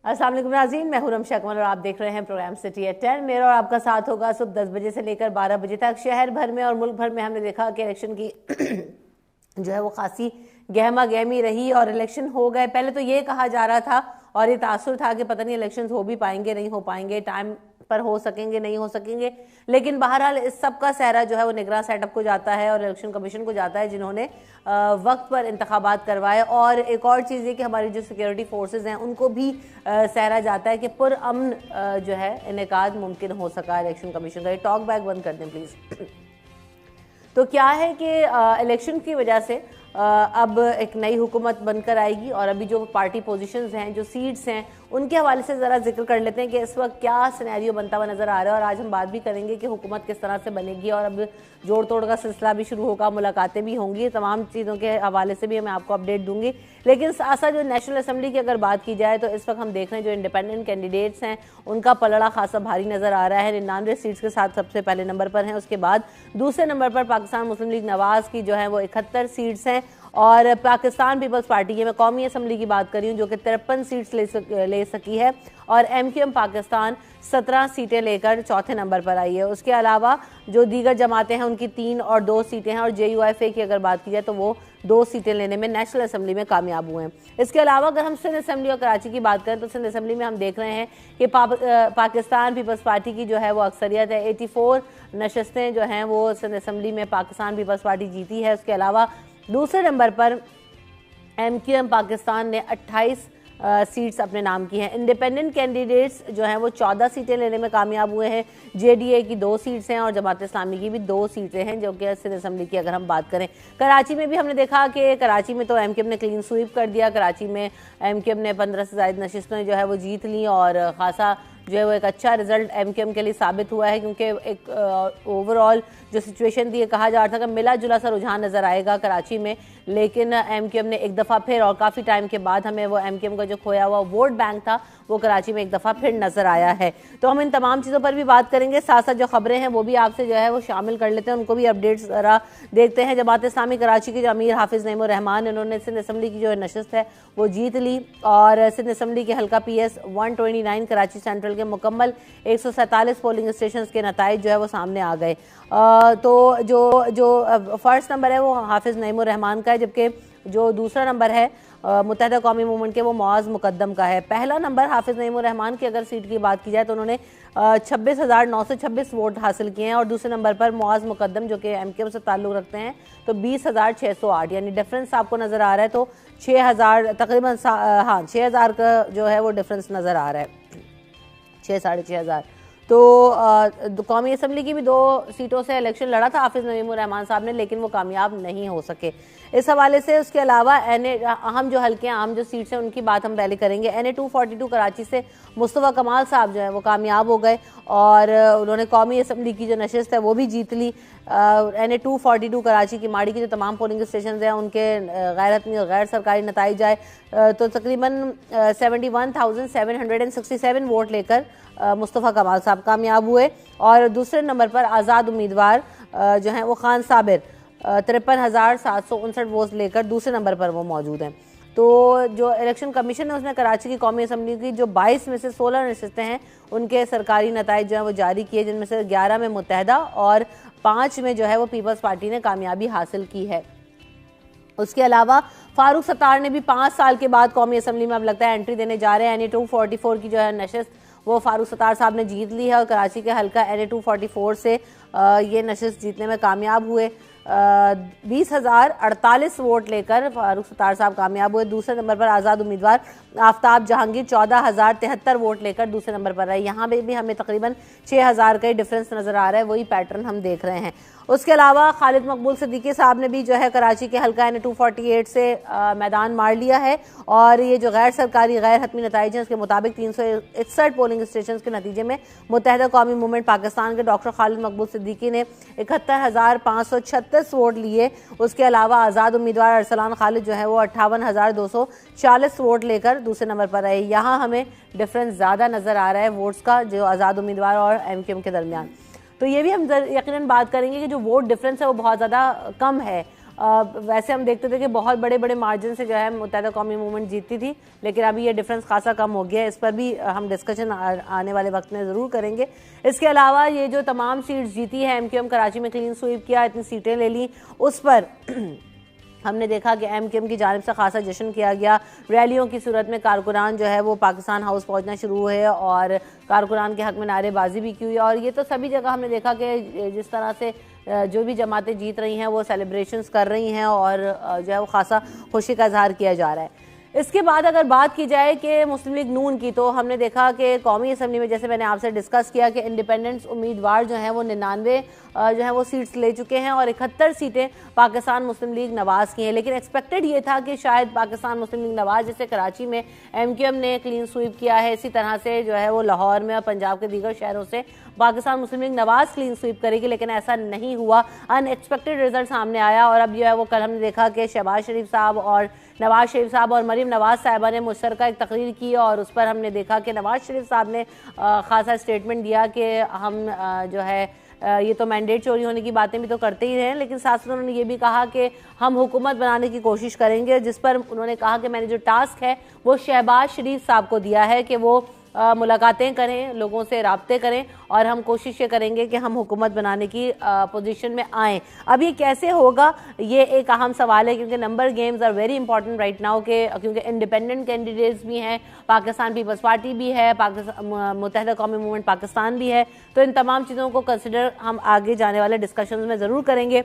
अस्सलाम वालेकुम नाज़रीन, मैं हूं रमशा अकमल और आप देख रहे हैं प्रोग्राम सिटी एट 10। मेरा और आपका साथ होगा सुबह 10 बजे से लेकर 12 बजे तक। शहर भर में और मुल्क भर में हमने देखा कि इलेक्शन की जो है वो खासी गहमा गहमी रही और इलेक्शन हो गए। पहले तो ये कहा जा रहा था और ये तासुर था कि पता नहीं इलेक्शन हो भी पाएंगे नहीं हो पाएंगे, टाइम पर हो सकेंगे नहीं हो सकेंगे, लेकिन बहरहाल इस सब का सहरा जो है वो निगरान सेटअप को जाता है और इलेक्शन कमीशन को जाता है, जिन्होंने वक्त पर इंतखाबात करवाए। और एक और चीज़ ये कि हमारी जो सिक्योरिटी फोर्सेज हैं उनको भी सहरा जाता है कि पुरअमन जो है इनेकाद मुमकिन हो सका इलेक्शन कमीशन का। ये टॉक बैक बंद कर दें प्लीज़। तो क्या है कि इलेक्शन की वजह से अब एक नई हुकूमत बनकर आएगी और अभी जो पार्टी पोजीशंस हैं, जो सीट्स हैं, उनके हवाले से ज़रा जिक्र कर लेते हैं कि इस वक्त क्या सिनेरियो बनता हुआ नज़र आ रहा है। और आज हम बात भी करेंगे कि हुकूमत किस तरह से बनेगी और अब जोड़ तोड़ का सिलसिला भी शुरू होगा, मुलाकातें भी होंगी, तमाम चीज़ों के हवाले से भी मैं आपको अपडेट दूंगी। लेकिन साथ साथ जो नेशनल असम्बली की अगर बात की जाए तो इस वक्त हम देख रहे हैं जो इंडिपेंडेंट कैंडिडेट्स हैं उनका पलड़ा खासा भारी नज़र आ रहा है। 99 सीट्स के साथ सबसे पहले नंबर पर हैं, उसके बाद दूसरे नंबर पर पाकिस्तान मुस्लिम लीग नवाज़ की जो है वो 71 सीट्स हैं और पाकिस्तान पीपल्स पार्टी की, मैं कौमी असम्बली की बात कर रही हूँ, जो कि 53 सीट्स ले सकी है और MQM पाकिस्तान 17 सीटें लेकर चौथे नंबर पर आई है। उसके अलावा जो दीगर जमातें हैं उनकी 3 और 2 सीटें हैं और JUFA की अगर बात की जाए तो वो 2 सीटें लेने में नेशनल असम्बली में कामयाब हुए हैं। इसके अलावा अगर हम सिंध असम्बली और कराची की बात करें तो सिंध असम्बली में हम देख रहे हैं कि पाकिस्तान पीपल्स पार्टी की जो है वो अक्सरियत है। 84 नशस्तें जो हैं वो सिंध असम्बली में पाकिस्तान पीपल्स पार्टी जीती है। उसके अलावा दूसरे नंबर पर MQM पाकिस्तान ने 28 सीट्स अपने नाम की हैं। इंडिपेंडेंट कैंडिडेट्स जो हैं वो 14 सीटें लेने में कामयाब हुए हैं। JDA की 2 सीट्स हैं और जमात इस्लामी की भी 2 सीटें हैं, जो कि सिंध असम्बली की अगर हम बात करें। कराची में भी हमने देखा कि कराची में तो MQM ने क्लीन स्वीप कर दिया। कराची में MQM ने 15 से ज़ायद नशिस्तें जो है वो जीत ली और ख़ासा जो है वो एक अच्छा रिजल्ट MQM के लिए साबित हुआ है, क्योंकि एक ओवरऑल जो सिचुएशन थी, कहा जा रहा था कि मिला जुला सा रुझान नज़र आएगा कराची में, लेकिन MQM ने एक दफ़ा फिर और काफ़ी टाइम के बाद हमें वो MQM का जो खोया हुआ वोट बैंक था वो कराची में एक दफ़ा फिर नज़र आया है। तो हम इन तमाम चीज़ों पर भी बात करेंगे, साथ साथ जो खबरें हैं वो भी आपसे जो है वो शामिल कर लेते हैं, उनको भी अपडेट्स ज़रा देखते हैं। जमात इस्लामी कराची के जो अमीर हाफिज़ नईमुर रहमान, इन्होंने सिंध असम्बली की जो नशस्त है वो जीत ली और सिंध असम्बली के हल्का PS 129 कराची सेंट्रल के मुकम्मल 147 पोलिंग स्टेशन के नताइज जो है वो सामने आ गए। तो जो फर्स्ट नंबर है वो हाफिज़ नईमुर रहमान का है, जबकि जो दूसरा नंबर है मुत्तहदा कौमी मूवमेंट के वो मुआज़ मुकद्दम का है। पहला नंबर हाफिज़ नईमुर रहमान की अगर सीट की बात की जाए तो उन्होंने 26,926 वोट हासिल किए हैं और दूसरे नंबर पर मुआज़ मुकद्दम जो कि MQM से ताल्लुक़ रखते हैं तो 20,608, यानी डिफरेंस आपको नज़र आ रहा है तो 6,000 तकरीबन 6,000 का जो है वो डिफरेंस नज़र आ रहा है, 6,500। तो कौमी असम्बली की भी 2 सीटों से इलेक्शन लड़ा था हाफिज़ नईमुर रहमान साहब ने, लेकिन वो कामयाब नहीं हो सके इस हवाले से। उसके अलावा अहम जो हल्के अहम जो सीट्स हैं उनकी बात हम पहले करेंगे। NA 242 कराची से मुस्तफ़ा कमाल साहब जो है वो कामयाब हो गए और उन्होंने कौमी असम्बली की जो नशस्त है वो भी जीत ली। NA 242 कराची की माड़ी की जो तमाम पोलिंग स्टेशन हैं उनके गैर हतमी और गैर सरकारी नताइज आए तो तकरीबन 71,767 वोट लेकर मुस्तफ़ा कमाल साहब कामयाब हुए और दूसरे नंबर पर आज़ाद उम्मीदवार जो हैं वो खान साबिर 53,759 वोट लेकर दूसरे नंबर पर वो मौजूद हैं। तो जो इलेक्शन कमीशन है उसने कराची की कौमी असम्बली की जो 22 में से 16 नशिस्तें हैं उनके सरकारी नताइज जो है वो जारी किए, जिनमें से 11 में मुत्तहदा और 5 में जो है वो पीपल्स पार्टी ने कामयाबी हासिल की है। उसके अलावा फारूक सत्तार ने भी 5 साल के बाद कौमी असम्बली में अब लगता है एंट्री देने जा रहे हैं। NA 244 की जो है नशिस्त वो फारूक सत्तार साहब ने जीत ली है और कराची के हल्का NA 244 से ये नशिस्त जीतने में कामयाब हुए। 20,048 वोट लेकर फारूक सत्तार साहब कामयाब हुए। दूसरे नंबर पर आज़ाद उम्मीदवार आफ्ताब जहांगीर 14,073 वोट लेकर दूसरे नंबर पर रहे। यहाँ पे भी हमें तकरीबन 6,000 का ही डिफरेंस नज़र आ रहा है, वही पैटर्न हम देख रहे हैं। उसके अलावा खालिद मकबूल सिद्दीकी साहब ने भी जो है कराची के हल्का NA 248 से मैदान मार लिया है और ये जो गैर सरकारी गैर हतमी नताइज हैं उसके मुताबिक 361 पोलिंग स्टेशन के नतीजे में मुत्तहदा कौमी मूवमेंट पाकिस्तान के डॉक्टर खालिद मकबूल सिद्दीकी ने 71,536 वोट लिए। उसके अलावा आज़ाद उम्मीदवार अरसलान खालिद जो है वो 58,240 वोट लेकर दूसरे नंबर पर रहे। यहाँ हमें डिफरेंस ज़्यादा नज़र आ रहा है वोट्स का जो आज़ाद उम्मीदवार और MQM के दरमियान। तो ये भी हम यकीनन बात करेंगे कि जो वोट डिफरेंस है वो बहुत ज़्यादा कम है वैसे हम देखते थे कि बहुत बड़े बड़े मार्जिन से जो है मुत्तहिदा कौमी मूवमेंट जीतती थी, लेकिन अभी ये डिफरेंस खासा कम हो गया है। इस पर भी हम डिस्कशन आने वाले वक्त में ज़रूर करेंगे। इसके अलावा ये जो तमाम सीट्स जीती है MQM, कराची में क्लीन स्वीप किया, इतनी सीटें ले ली, उस पर हमने देखा कि MQM की जानिब से खासा जश्न किया गया। रैलियों की सूरत में कारकुनान जो है वो पाकिस्तान हाउस पहुंचना शुरू हुए और कारकुनान के हक में नारेबाजी भी की हुई। और ये तो सभी जगह हमने देखा कि जिस तरह से जो भी जमातें जीत रही हैं वो सेलिब्रेशंस कर रही हैं और जो है वो खासा खुशी का इजहार किया जा रहा है। इसके बाद अगर बात की जाए कि मुस्लिम लीग नून की, तो हमने देखा कि कौमी असम्बली में जैसे मैंने आपसे डिस्कस किया कि इंडिपेंडेंट्स उम्मीदवार जो हैं वो 99 जो है वो सीट्स ले चुके हैं और 71 सीटें पाकिस्तान मुस्लिम लीग नवाज़ की हैं। लेकिन एक्सपेक्टेड ये था कि शायद पाकिस्तान मुस्लिम लीग नवाज़, जैसे कराची में MQM ने क्लीन स्वीप किया है, इसी तरह से जो है वो लाहौर में और पंजाब के दीगर शहरों से पाकिस्तान मुस्लिम लीग नवाज़ क्लीन स्वीप करेगी, लेकिन ऐसा नहीं हुआ। अनएक्सपेक्टेड रिजल्ट सामने आया और अब जो है वो कल हमने देखा कि शहबाज शरीफ साहब और नवाज शरीफ साहब और मरीम नवाज साहिबा ने मुश्तरका एक तकरीर की और उस पर हमने देखा कि नवाज शरीफ साहब ने खासा स्टेटमेंट दिया कि हम जो है ये तो मैंडेट चोरी होने की बातें भी तो करते ही हैं, लेकिन साथ साथ उन्होंने ये भी कहा कि हम हुकूमत बनाने की कोशिश करेंगे, जिस पर उन्होंने कहा कि मैंने जो टास्क है वो शहबाज शरीफ साहब को दिया है कि वो मुलाकातें करें, लोगों से राब्ते करें और हम कोशिश ये करेंगे कि हम हुकूमत बनाने की पोजीशन में आएँ। अब ये कैसे होगा, ये एक अहम सवाल है, क्योंकि number games are very important right now के, क्योंकि इंडिपेंडेंट कैंडिडेट्स भी हैं, पाकिस्तान पीपल्स पार्टी भी है, मुत्तहिदा कौमी मूवमेंट पाकिस्तान भी है, तो इन तमाम चीज़ों को कंसिडर हम आगे जाने वाले डिस्कशन में ज़रूर करेंगे।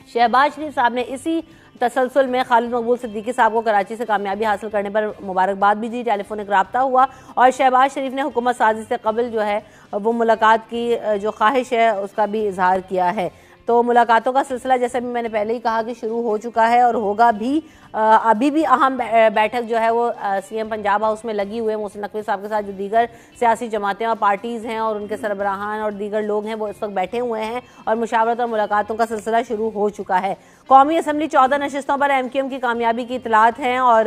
शहबाज शरीफ साहब ने इसी तसलसल में खालिद मकबूल सिद्दीकी साहब को कराची से कामयाबी हासिल करने पर मुबारकबाद भी दी, टेलीफोनिक रब्ता हुआ और शहबाज शरीफ ने हुकूमत साजी से कबल जो है वो मुलाकात की जो ख्वाहिश है उसका भी इजहार किया है। तो मुलाकातों का सिलसिला जैसे भी मैंने पहले ही कहा कि शुरू हो चुका है और होगा भी। अभी भी अहम बैठक जो है वो CM पंजाब हाउस में लगी हुई है मोहसिन नकवी साहब के साथ, जो दीगर सियासी जमातें और पार्टीज़ हैं और उनके सरबराहान और दीगर लोग हैं वो इस वक्त बैठे हुए हैं और मुशावरत और मुलाकातों का सिलसिला शुरू हो चुका है। कौमी असम्बली 14 नशिस्तों पर MQM की कामयाबी की इतलात हैं और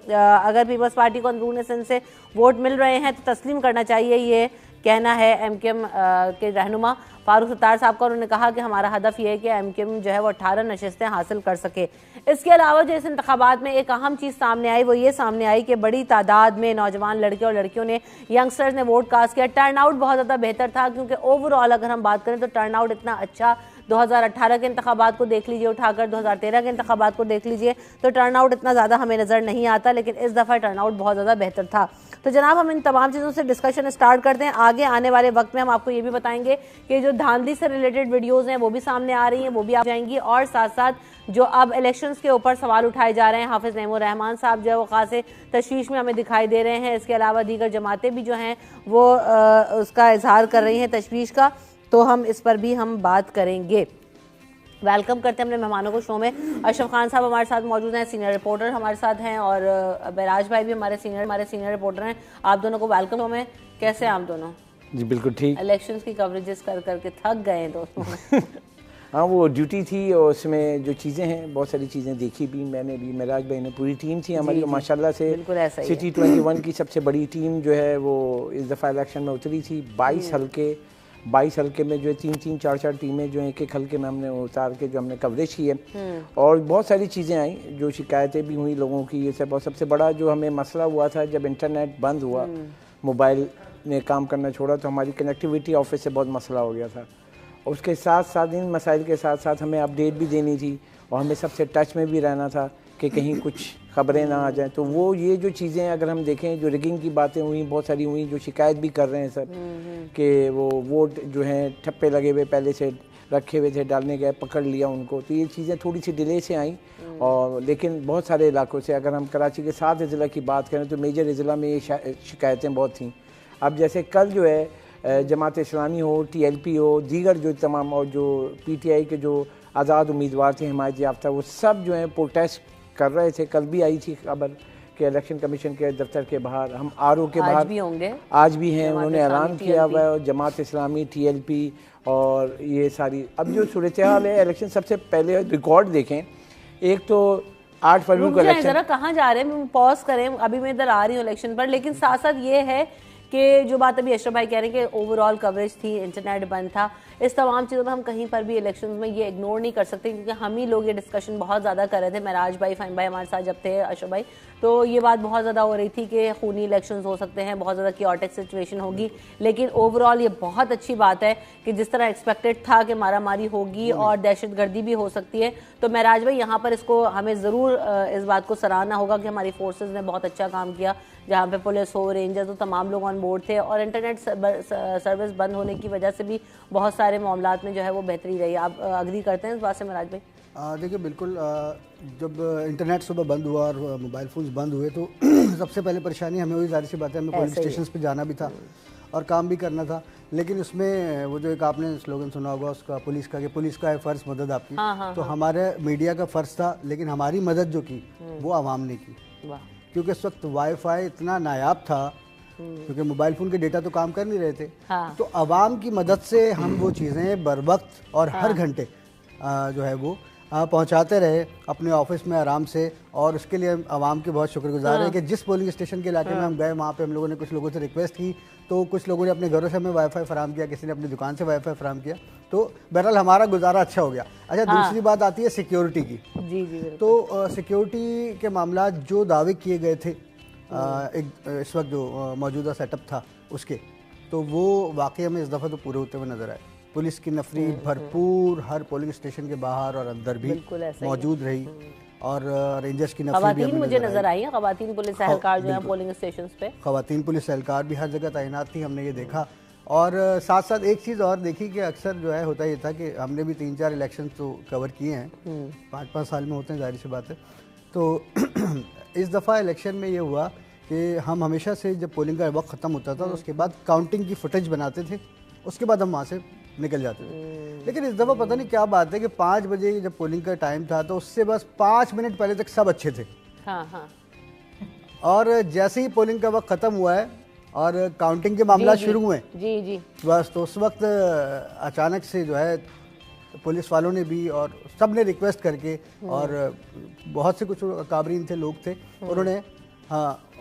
अगर पीपल्स पार्टी को अंदरून सिंध से वोट मिल रहे हैं तो तस्लीम करना चाहिए, ये कहना है MQM के रहनुमा फारूक सत्तार साहब का। उन्होंने कहा कि हमारा हदफ ये है कि MQM जो है वो 18 नशिस्तें हासिल कर सके। इसके अलावा जो इस इंतखाबात में एक अहम चीज़ सामने आई वो ये सामने आई कि बड़ी तादाद में नौजवान लड़के और लड़कियों ने, यंगस्टर्स ने वोट कास्ट किया। टर्न आउट बहुत ज़्यादा बेहतर था, क्योंकि ओवरऑल अगर हम बात करें तो टर्न आउट इतना अच्छा 2018 के इंतखाबात को देख लीजिए उठाकर 2013 के इंतखाबात को देख लीजिए तो टर्न आउट इतना ज़्यादा हमें नज़र नहीं आता, लेकिन इस दफ़ा टर्न आउट बहुत ज़्यादा बेहतर था। तो जनाब हम इन तमाम चीज़ों से डिस्कशन स्टार्ट करते हैं। आगे आने वाले वक्त में हम आपको ये भी बताएंगे कि जो धांधली से रिलेटेड वीडियोज़ हैं वो भी सामने आ रही हैं, वो भी आ जाएंगी, और साथ साथ जो अब इलेक्शंस के ऊपर सवाल उठाए जा रहे हैं, हाफिज़ नईमुर रहमान साहब जो है वो खासे तशवीश में हमें दिखाई दे रहे हैं। इसके अलावा दीगर जमातें भी जो हैं वो उसका इजहार कर रही हैं तशवीश का, तो हम इस पर भी हम बात करेंगे। वेलकम करते हैं अपने मेहमानों को शो में। अशरफ खान साहब हमारे साथ मौजूद हैं, सीनियर रिपोर्टर हमारे साथ हैं, और बैराज भाई भी हमारे सीनियर रिपोर्टर हैं। आप दोनों को वेलकम शो में। कैसे हैं आप दोनों? जी बिल्कुल ठीक। इलेक्शंस की कवरेजेस कर करके थक गए हैं दोस्तों। हाँ वो ड्यूटी थी और उसमें जो चीज़ें हैं बहुत सारी चीज़ें देखी भी, मैंने भी, मेराज भाई ने, पूरी टीम थी हमारी माशाल्लाह से। सिटी 21 की सबसे बड़ी टीम जो है वो इस दफ़ा इलेक्शन में उतरी थी। 22 हल्के में जो है 3-3, 4-4 टीमें जो है एक हल्के में हमने उतार के जो हमने कवरेज की है, और बहुत सारी चीज़ें आई, जो शिकायतें भी हुई लोगों की। ये सब, और सबसे बड़ा जो हमें मसला हुआ था जब इंटरनेट बंद हुआ, मोबाइल ने काम करना छोड़ा, तो हमारी कनेक्टिविटी ऑफिस से बहुत मसला हो गया था। और उसके साथ साथ इन मसाइल के साथ साथ हमें अपडेट भी देनी थी और हमें सबसे टच में भी रहना था कि कहीं कुछ खबरें ना आ जाएं। तो वो ये जो चीज़ें अगर हम देखें, जो रिगिंग की बातें हुई बहुत सारी हुई, जो शिकायत भी कर रहे हैं सब कि वो वोट जो हैं ठप्पे लगे हुए पहले से रखे हुए थे, डालने गए, पकड़ लिया उनको। तो ये चीज़ें थोड़ी सी डिले से आई, और लेकिन बहुत सारे इलाकों से, अगर हम कराची के 7 ज़िला की बात करें तो मेजर ज़िला में ये शिकायतें बहुत थीं। अब जैसे कल जो है जमात इस्लामी हो, TLP हो, दीगर जो तमाम, और जो PTI के जो आज़ाद उम्मीदवार थे हिमायत याफ्ता, वो सब जो है प्रोटेस्ट कर रहे थे। कल भी आई थी खबर कि इलेक्शन कमीशन के दफ्तर के बाहर, हम RO के बाहर भी होंगे, आज भी हैं, उन्होंने ऐलान किया हुआ है। और जमात इस्लामी, TLP और ये सारी, अब जो सूरत हाल है इलेक्शन, सबसे पहले रिकॉर्ड देखें। एक तो 8 फरवरी को इलेक्शन, जरा कहाँ जा रहे हैं, पॉज करें, अभी मैं इधर आ रही हूँ इलेक्शन पर, लेकिन साथ साथ ये है कि जो बात अभी अशरफ भाई कह रहे हैं कि ओवरऑल कवरेज थी, इंटरनेट बंद था, इस तमाम चीज़ों में हम कहीं पर भी इलेक्शन में ये इग्नोर नहीं कर सकते, क्योंकि हम ही लोग ये डिस्कशन बहुत ज़्यादा कर रहे थे। महराज भाई, फ़हीम भाई हमारे साथ जब थे, अशरफ भाई, तो ये बात बहुत ज़्यादा हो रही थी कि खूनी इलेक्शंस हो सकते हैं, बहुत ज़्यादा क्योटिक सिचुएशन होगी, लेकिन ओवरऑल ये बहुत अच्छी बात है कि जिस तरह एक्सपेक्टेड था कि मारामारी होगी और दहशतगर्दी भी हो सकती है, तो महराज भाई यहाँ पर इसको हमें ज़रूर इस बात को सराहना होगा कि हमारी फोर्सेस ने बहुत अच्छा काम किया, जहाँ पे पुलिस हो, रेंजर्स हो, तमाम लोग ऑन बोर्ड थे, और इंटरनेट सर्विस बंद होने की वजह से भी बहुत सारे मामलात में जो है वो बेहतरी रही। आप अग्री करते हैं इस बात से महराज भाई? देखिए बिल्कुल, जब इंटरनेट सुबह बंद हुआ और मोबाइल फ़ोन्स बंद हुए तो सबसे पहले परेशानी हमें हुई, जाहिर सी बात है, हमें पोलिंग स्टेशन पे जाना भी था और काम भी करना था। लेकिन उसमें वो जो एक आपने स्लोगन सुना होगा उसका, पुलिस का, कि पुलिस का है फ़र्ज़ मदद आपकी। तो हमारे मीडिया का फ़र्ज़ था, लेकिन हमारी मदद जो की वो आवाम ने की, क्योंकि इस वक्त वाईफाई इतना नायाब था, क्योंकि मोबाइल फ़ोन के डेटा तो काम कर नहीं रहे थे। तो आवाम की मदद से हम वो चीज़ें बर वक्त और हर घंटे जो है वो पहुंचाते रहे अपने ऑफिस में आराम से, और उसके लिए आवाम के बहुत शुक्रगुजार हैं कि जिस पोलिंग स्टेशन के इलाके में हम गए वहाँ पे हम लोगों ने कुछ लोगों से रिक्वेस्ट की, तो कुछ लोगों ने अपने घरों से हमें वाईफाई फराहम किया, किसी ने अपनी दुकान से वाईफाई फराहम किया, तो बहरहाल हमारा गुजारा अच्छा हो गया। अच्छा, दूसरी बात आती है सिक्योरिटी की। जी तो सिक्योरिटी के मामला जो दावे किए गए थे एक इस वक्त जो मौजूदा सेटअप था उसके, तो वो वाकई में इस दफ़ा तो पूरे होते हुए नजर आए। पुलिस की नफरी भरपूर हर पोलिंग स्टेशन के बाहर और अंदर भी मौजूद रही, और रेंजर्स की नफरी भी मुझे नजर आई है। खवातीन पुलिस एहलकार जो है पोलिंग स्टेशंस पे, खवातीन पुलिस एहलकार भी हर जगह तैनात थी, हमने ये देखा। और साथ साथ एक चीज़ और देखी कि अक्सर जो है होता ये था कि हमने भी 3-4 इलेक्शन तो कवर किए हैं, 5-5 साल में होते हैं, जाहिर सी बात है। तो इस दफ़ा इलेक्शन में ये हुआ कि हम हमेशा से जब पोलिंग का वक्त ख़त्म होता था तो उसके बाद काउंटिंग की फुटेज बनाते थे, उसके बाद हम वहाँ से निकल जाते थे। लेकिन इस दफ़ा पता नहीं क्या बात है कि 5 बजे जब पोलिंग का टाइम था तो उससे बस 5 मिनट पहले तक सब अच्छे थे। और जैसे ही पोलिंग का वक्त ख़त्म हुआ है और काउंटिंग के मामला शुरू हुए जी बस, तो उस वक्त अचानक से जो है पुलिस वालों ने भी और सब ने रिक्वेस्ट करके, और बहुत से कुछ काबरीन थे, लोग थे, उन्होंने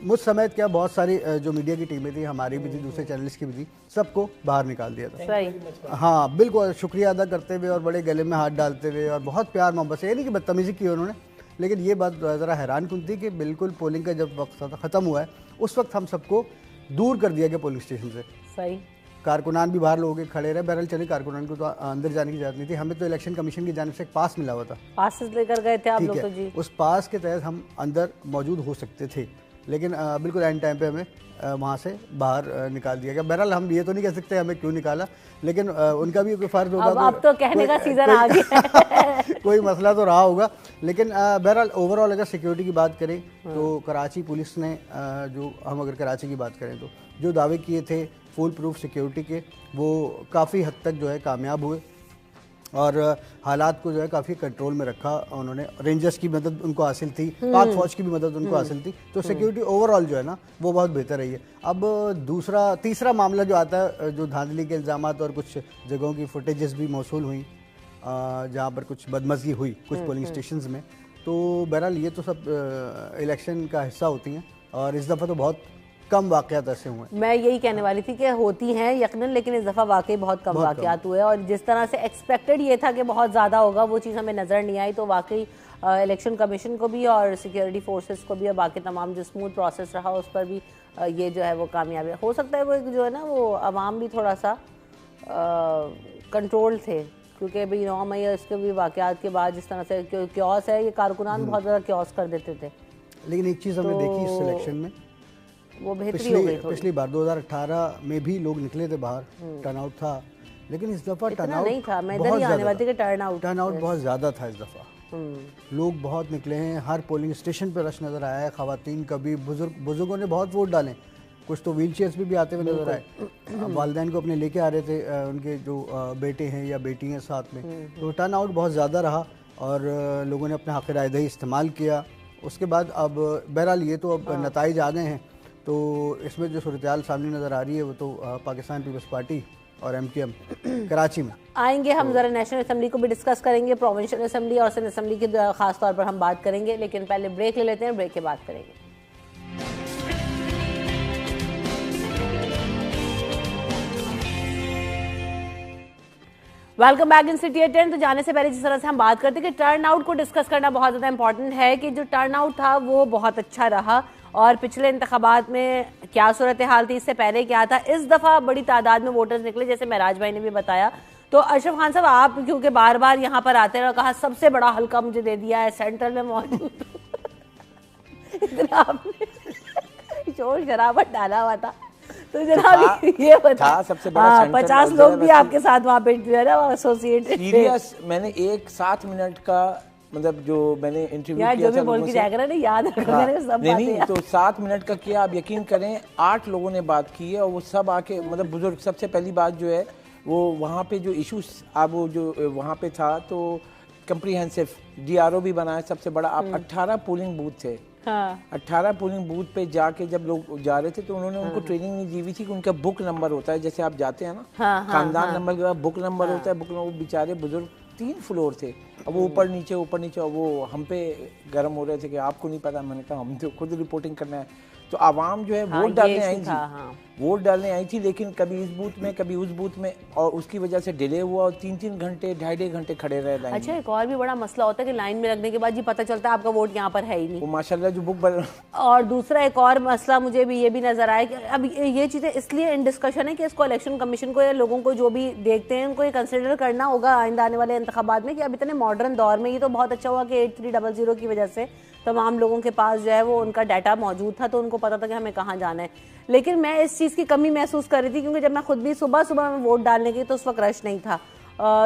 मुझ समेत क्या बहुत सारी जो मीडिया की टीमें थी, हमारी भी थी, दूसरे चैनल्स की भी थी, सबको बाहर निकाल दिया था। हाँ बिल्कुल, शुक्रिया अदा करते हुए और बड़े गले में हाथ डालते हुए और बहुत प्यार मोहब्बत से, ये नहीं कि बदतमीजी की उन्होंने, लेकिन ये बात ज़रा हैरान कुन थी कि बिल्कुल पोलिंग का जब वक्त ख़त्म हुआ है उस वक्त हम सबको दूर कर दिया गया पोलिंग स्टेशन से। सही, कारकुनान भी बाहर लोगों के खड़े रहे। बहरहाल चले, कारकुनान को तो अंदर जाने की इजाज़त नहीं थी, हमें तो इलेक्शन कमिशन की जानिब से एक पास मिला हुआ था, पास लेकर गए थे आप लोग तो जी। उस पास के तहत हम अंदर मौजूद हो सकते थे, लेकिन बिल्कुल एंड टाइम पे हमें वहाँ से बाहर निकाल दिया गया। बहरहाल हम ये तो नहीं कह सकते हमें क्यों निकाला, लेकिन उनका भी कोई फ़र्ज होगा, अब तो कहने का सीजन आ गया कोई मसला तो रहा होगा। लेकिन बहरहाल ओवरऑल अगर सिक्योरिटी की बात करें तो कराची पुलिस ने जो, हम अगर कराची की बात करें तो जो दावे किए थे फुल प्रूफ सिक्योरिटी के, वो काफ़ी हद तक जो है कामयाब हुए और हालात को जो है काफ़ी कंट्रोल में रखा उन्होंने। रेंजर्स की मदद उनको हासिल थी, पाक फौज की भी मदद उनको हासिल थी, तो सिक्योरिटी ओवरऑल जो है ना वो बहुत बेहतर रही है। अब तीसरा मामला जो आता है, जो धांधली के इल्ज़ामात और कुछ जगहों की फुटेजेस भी मौसूल हुई जहाँ पर कुछ बदमज़गी हुई कुछ पोलिंग स्टेशंस में, तो बहरहाल ये तो सब इलेक्शन का हिस्सा होती हैं, और इस दफ़ा तो बहुत कम वाक़यात ऐसे हुए। मैं यही कहने वाली थी कि होती हैं यकीनन, लेकिन इस दफ़ा वाकई बहुत कम वाक़यात हुए, और जिस तरह से एक्सपेक्टेड ये था कि बहुत ज़्यादा होगा वो चीज़ हमें नज़र नहीं आई। तो वाकई इलेक्शन कमीशन को भी और सिक्योरिटी फोर्सेस को भी और बाकी तमाम जो स्मूथ प्रोसेस रहा उस पर भी ये जो है वो कामयाबी हो सकता है। वो जो है ना वो अवाम भी थोड़ा सा कंट्रोल थे, क्योंकि भाई 9 मई इसके भी वाक़यात के बाद जिस तरह से क्योस है, ये कारकुनान बहुत ज़्यादा क्योस कर देते थे। लेकिन एक चीज़ हमने देखी इस इलेक्शन में, वो बेहतरी हो गई थोड़ी। पिछली बार 2018 में भी लोग निकले थे बाहर, टर्नआउट था, लेकिन इस दफ़ा टर्नआउट नहीं था। मैं इधर ही आने वाली थी कि टर्नआउट बहुत ज़्यादा था इस दफ़ा, लोग बहुत निकले हैं, हर पोलिंग स्टेशन पर रश नज़र आया है, ख़वातीन का भी, बुजुर्गों ने बहुत वोट डाले, कुछ तो व्हील चेयर्स भी आते हुए नजर आए, वालिदैन को अपने लेके आ रहे थे, उनके जो बेटे हैं या बेटी हैं साथ में, तो टर्न आउट बहुत ज़्यादा रहा और लोगों ने अपना हक़ राय इस्तेमाल किया। उसके बाद अब बहरहाल ये तो अब नताइज आ गए हैं, तो इसमें जो सूरत-ए-हाल सामने नज़र आ रही है वो तो पाकिस्तान पीपल्स पार्टी और MKM कराची में आएंगे। हम ज़रा नेशनल असम्बली को भी डिस्कस करेंगे, प्रोविंशियल असम्बली और सेनेट असम्बली की खास तौर पर हम बात करेंगे, लेकिन पहले ब्रेक ले लेते हैं, ब्रेक के बाद करेंगे। Welcome back in city at 10। तो जाने से पहले जिस तरह से हम बात करते हैं कि टर्न आउट को डिस्कस करना बहुत ज़्यादा इंपॉर्टेंट है कि जो टर्न आउट था वो बहुत अच्छा रहा और पिछले इंतखाबात में क्या सूरत हाल थी, इससे पहले क्या था, इस दफ़ा बड़ी तादाद में वोटर्स निकले जैसे महराज भाई ने भी बताया। तो अशरफ खान साहब, आप क्योंकि बार बार यहाँ पर आते हैं और कहा सबसे बड़ा हल्का मुझे दे दिया है, सेंट्रल में मौजूद इतना आपने शोर शराबा डाला हुआ था, तो जनाब ये बता सबसे बड़ा 50 लोग भी आपके साथ वहाँ पे एसोसिएटेड सीरियस। मैंने एक 7 मिनट का मतलब जो मैंने इंटरव्यू किया जो भी बोल के जाएगा ना याद रखना सब नहीं तो 7 मिनट का किया। आप यकीन करें 8 लोगों ने बात की है और वो सब आके मतलब बुजुर्ग। सबसे पहली बात जो है वो वहाँ पे जो इशूज अब वो जो वहाँ पे था तो कंप्रीहेंसिव DRO भी बनाया सबसे बड़ा। आप 18 पोलिंग बूथ थे। हाँ। 18 पोलिंग बूथ पे जाके जब लोग जा रहे थे तो उन्होंने उनको ट्रेनिंग नहीं दी हुई थी कि उनका बुक नंबर होता है, जैसे आप जाते हैं ना खानदान नंबर के बाद बुक नंबर होता है। बुक नंबर, वो बेचारे बुजुर्ग 3 फ्लोर थे, अब वो ऊपर नीचे और वो हम पे गर्म हो रहे थे कि आपको नहीं पता। मैंने कहा हम तो खुद रिपोर्टिंग करना है। तो आवाम जो है वोट डालने आई थी, वोट डालने आई थी, लेकिन कभी इस बूथ में कभी उस बूथ में, और उसकी वजह से डिले हुआ और 3-3 घंटे 2.5 घंटे खड़े रहे लाइन। अच्छा, एक और भी बड़ा मसला होता है कि लाइन में लगने के बाद ये पता चलता है आपका वोट यहाँ पर है ही नहीं। वो माशाल्लाह जो बुक और दूसरा एक और मसला मुझे भी ये भी नजर आया कि अब ये चीजें इसलिए इन डिस्कशन है कि इसको इलेक्शन कमीशन को या लोगों को जो भी देखते हैं उनको ये कंसिडर करना होगा आइंदा आने वाले इंतखाबात में कि अब इतने मॉडर्न दौर में ये तो बहुत अच्छा हुआ कि 8300 की वजह से तमाम लोगों के पास जो है वो उनका डाटा मौजूद था, तो उनको पता था कि हमें कहाँ जाना है। लेकिन मैं इस चीज़ की कमी महसूस कर रही थी क्योंकि जब मैं खुद भी सुबह सुबह में वोट डालने गई तो उस वक्त रश नहीं था।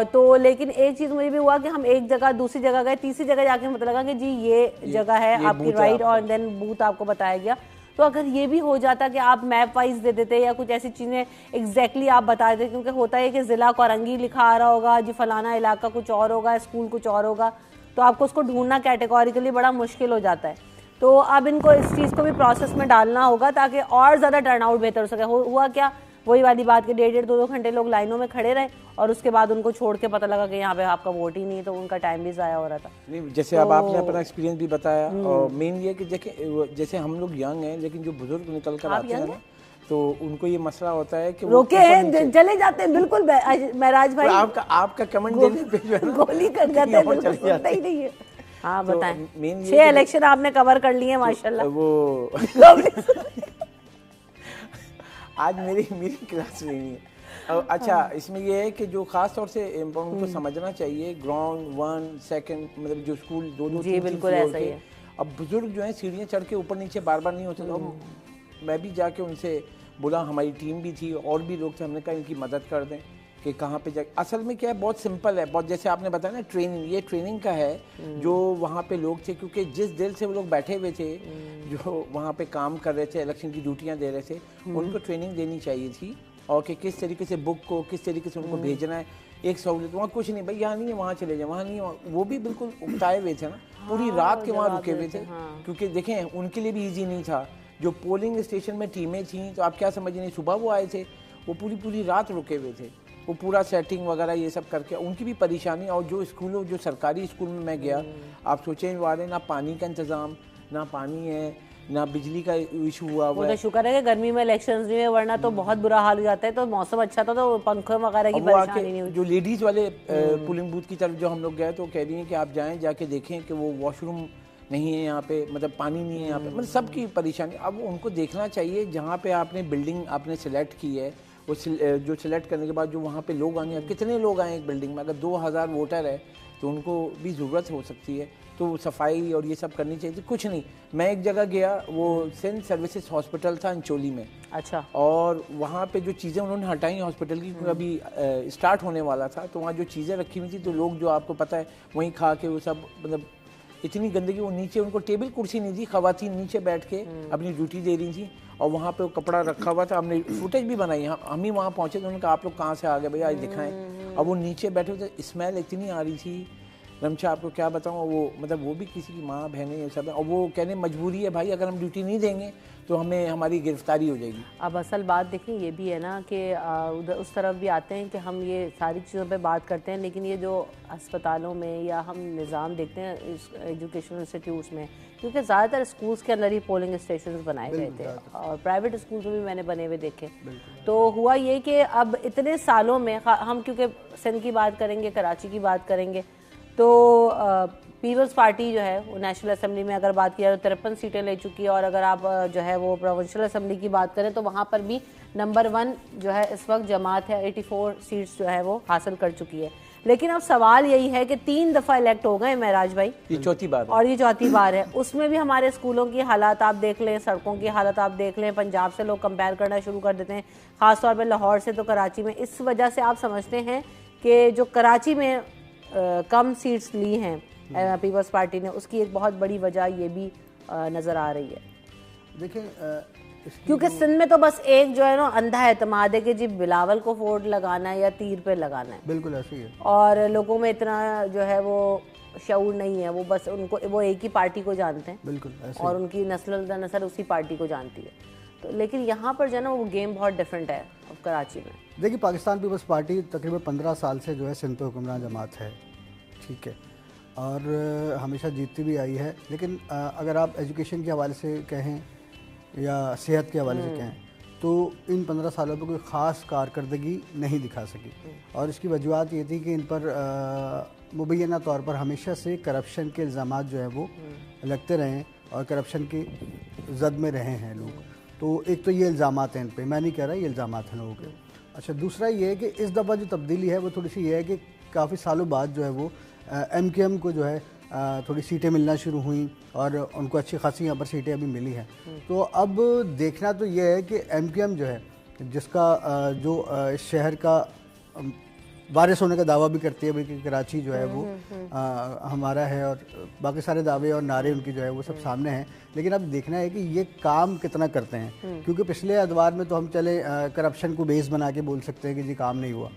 तो लेकिन एक चीज़ मुझे भी हुआ कि हम एक जगह दूसरी जगह गए, तीसरी जगह जाके पता लगा कि जी ये जगह है आपकी राइट, और देन बूथ आपको बताया गया। तो अगर ये भी हो जाता कि आप मैप वाइज दे देते या कुछ ऐसी चीज़ें एग्जैक्टली आप बता देते, क्योंकि होता है कि ज़िला कोरंगी लिखा आ रहा होगा, जी फलाना इलाका कुछ और होगा, स्कूल कुछ और होगा, तो आपको उसको ढूंढना कैटेगोरिकली बड़ा मुश्किल हो जाता है। तो अब इनको इस चीज़ को भी प्रोसेस में डालना होगा ताकि और ज़्यादा टर्नआउट बेहतर हो सके। हुआ क्या, वही वाली बात कि 1.5-2 घंटे लोग लाइनों में खड़े रहे और उसके बाद उनको छोड़ के पता लगा कि यहाँ पे आपका वोट ही नहीं है, तो उनका टाइम भी ज़ाया हो रहा था। नहीं, जैसे अब आपने अपना एक्सपीरियंस भी बताया, और मेन ये कि जैसे हम लोग यंग हैं लेकिन जो बुजुर्ग निकल कर आते हैं ना तो उनको ये मसला होता है कि रोके हैं, चले जाते हैं। बिल्कुल महराज भाई, आपका कमेंट देने पे जो है ना गोली कर जाते हैं, बिल्कुल सुनता ही नहीं है। हाँ बताएं। 6 इलेक्शन आपने कवर कर लिए माशाल्लाह। वो आज मेरी क्लास नहीं है। अच्छा, इसमें ये है कि जो खास तौर से उनको समझना चाहिए ग्राउंड 1 2 मतलब जो स्कूल 2-2 3 फ्लोर के, अब बुजुर्ग जो है सीढ़ियाँ चढ़ के ऊपर नीचे बार नहीं होते। तो मैं भी जाके उनसे बोला, हमारी टीम भी थी और भी लोग थे, हमने कहा इनकी मदद कर दें कि कहाँ पे जा। असल में क्या है, बहुत सिंपल है, बहुत जैसे आपने बताया ना ट्रेनिंग, ये ट्रेनिंग का है जो वहाँ पे लोग थे, क्योंकि जिस दिल से वो लोग बैठे हुए थे जो वहाँ पे काम कर रहे थे, इलेक्शन की ड्यूटियाँ दे रहे थे, उनको ट्रेनिंग देनी चाहिए थी और कि किस तरीके से बुक को किस तरीके से उनको भेजना है। एक सहूलियत वहाँ कुछ नहीं, भाई यहाँ नहीं है वहाँ चले जाए, वहाँ नहीं है, वो भी बिल्कुल उकताए हुए थे ना, पूरी रात के वहाँ रुके हुए थे, क्योंकि देखें उनके लिए भी ईजी नहीं था। जो पोलिंग स्टेशन में टीमें थी तो आप क्या समझ नहीं, सुबह वो आए थे, वो पूरी रात रुके हुए थे, वो पूरा सेटिंग वगैरह ये सब करके, उनकी भी परेशानी। और जो स्कूलों, जो सरकारी स्कूल में मैं गया, आप सोचें वाले ना पानी का इंतज़ाम, ना पानी है, ना बिजली का इशू हुआ हुआ है। शुक्र है कि गर्मी में इलेक्शंस नहीं है, वरना तो बहुत बुरा हाल हो जाता है। तो मौसम अच्छा था तो पंखे वगैरह की परेशानी नहीं हुई। जो लेडीज़ वाले पोलिंग बूथ की तरफ जो हम लोग गए तो कह रही हैं कि आप जाएँ, जाके देखें कि वो वॉशरूम नहीं है यहाँ पे, मतलब पानी नहीं है यहाँ पे, मतलब सबकी परेशानी। अब उनको देखना चाहिए जहाँ पे आपने बिल्डिंग आपने सेलेक्ट की है, वो जो सिलेक्ट करने के बाद जो वहाँ पे लोग आएंगे, कितने लोग आए एक बिल्डिंग में, अगर 2000 वोटर है तो उनको भी ज़रूरत हो सकती है, तो सफाई और ये सब करनी चाहिए। तो कुछ नहीं, मैं एक जगह गया, वो सेंट सर्विसेज हॉस्पिटल था अंचोली में। अच्छा। और वहाँ पे जो चीज़ें उन्होंने हटाई हॉस्पिटल की, क्योंकि अभी स्टार्ट होने वाला था, तो वहाँ जो चीज़ें रखी हुई थी तो लोग जो आपको पता है वहीं खा के वो सब, मतलब इतनी गंदगी, वो नीचे उनको टेबल कुर्सी नहीं थी, खवातीन नीचे बैठ के अपनी ड्यूटी दे रही थी और वहाँ पे वो कपड़ा रखा हुआ था। हमने फुटेज भी बनाई, हम ही वहाँ पहुँचे तो उन्होंने कहा आप लोग कहाँ से आ गए भैया, आज दिखाएं। अब वो नीचे बैठे हुए थे, स्मेल इतनी आ रही थी रमशा आपको क्या बताऊँ, वो मतलब वो भी किसी की माँ बहनें ये सब है, और वो कहने मजबूरी है भाई, अगर हम ड्यूटी नहीं देंगे तो हमें हमारी गिरफ्तारी हो जाएगी। अब असल बात देखें ये भी है ना कि उधर उस तरफ भी आते हैं कि हम ये सारी चीज़ों पे बात करते हैं, लेकिन ये जो अस्पतालों में या हम निज़ाम देखते हैं इस एजुकेशनल इंस्टीट्यूट्स में, क्योंकि ज़्यादातर स्कूल्स के अंदर ही पोलिंग स्टेशन बनाए गए थे और प्राइवेट स्कूल्स में भी मैंने बने हुए देखे। तो हुआ ये कि अब इतने सालों में हम क्योंकि सिंध की बात करेंगे, कराची की बात करेंगे, तो पीपल्स पार्टी जो है वो नेशनल असेंबली में अगर बात किया तो 53 सीटें ले चुकी है, और अगर आप जो है वो प्रोविंशियल असेंबली की बात करें तो वहाँ पर भी नंबर 1 जो है इस वक्त जमात है, 84 सीट्स जो है वो हासिल कर चुकी है। लेकिन अब सवाल यही है कि 3 दफ़ा इलेक्ट हो गए महराज भाई, ये चौथी बार और ये चौथी बार है। उसमें भी हमारे स्कूलों की हालात आप देख लें, सड़कों की हालत आप देख लें, पंजाब से लोग कंपेयर करना शुरू कर देते हैं, ख़ासतौर पर लाहौर से तो कराची में। इस वजह से आप समझते हैं कि जो कराची में कम सीट्स ली हैं पीपल्स पार्टी ने, उसकी एक बहुत बड़ी वजह ये भी नज़र आ रही है। देखिए क्योंकि सिंध में तो बस एक जो है ना अंधा एतमाद है कि जी बिलावल को वोट लगाना है या तीर पे लगाना है, बिल्कुल ऐसे ही है, और लोगों में इतना जो है वो शऊर नहीं है, वो बस उनको वो एक ही पार्टी को जानते हैं, बिल्कुल ऐसे और उनकी नस्ल उसी पार्टी को जानती है। तो लेकिन यहाँ पर जो है ना वो गेम बहुत डिफरेंट है अब कराची में। देखिए पाकिस्तान पीपल्स पार्टी तकरीबन 15 साल से जो है सिंध पे हुक्मरान जमात है, ठीक है, और हमेशा जीतती भी आई है। लेकिन अगर आप एजुकेशन के हवाले से कहें या सेहत के हवाले से कहें तो इन 15 सालों में कोई ख़ास कारकर्दगी नहीं दिखा सकी, और इसकी वजूहत ये थी कि इन पर मुबैना तौर पर हमेशा से करप्शन के इल्ज़ामात जो है वो लगते रहे हैं और करप्शन की जद में रहे हैं लोग। तो एक तो ये इल्ज़ामात हैं इन पर, मैं नहीं कह रहा ये इल्ज़ामात हैं लोगों के। अच्छा, दूसरा ये है कि इस दफ़ा जो तब्दीली है वो थोड़ी सी ये है कि काफ़ी सालों बाद जो है वो MKM को जो है थोड़ी सीटें मिलना शुरू हुई और उनको अच्छी खासी यहाँ पर सीटें अभी मिली हैं। तो अब देखना तो ये है कि MKM जो है जिसका जो इस शहर का वारिस होने का दावा भी करती है भाई कि कराची जो है वो हमारा है, और बाकी सारे दावे और नारे उनकी जो है वो सब सामने हैं। लेकिन अब देखना है कि ये काम कितना करते हैं, क्योंकि पिछले अदवार में तो हम चले करप्शन को बेस बना के बोल सकते हैं कि जी काम नहीं हुआ।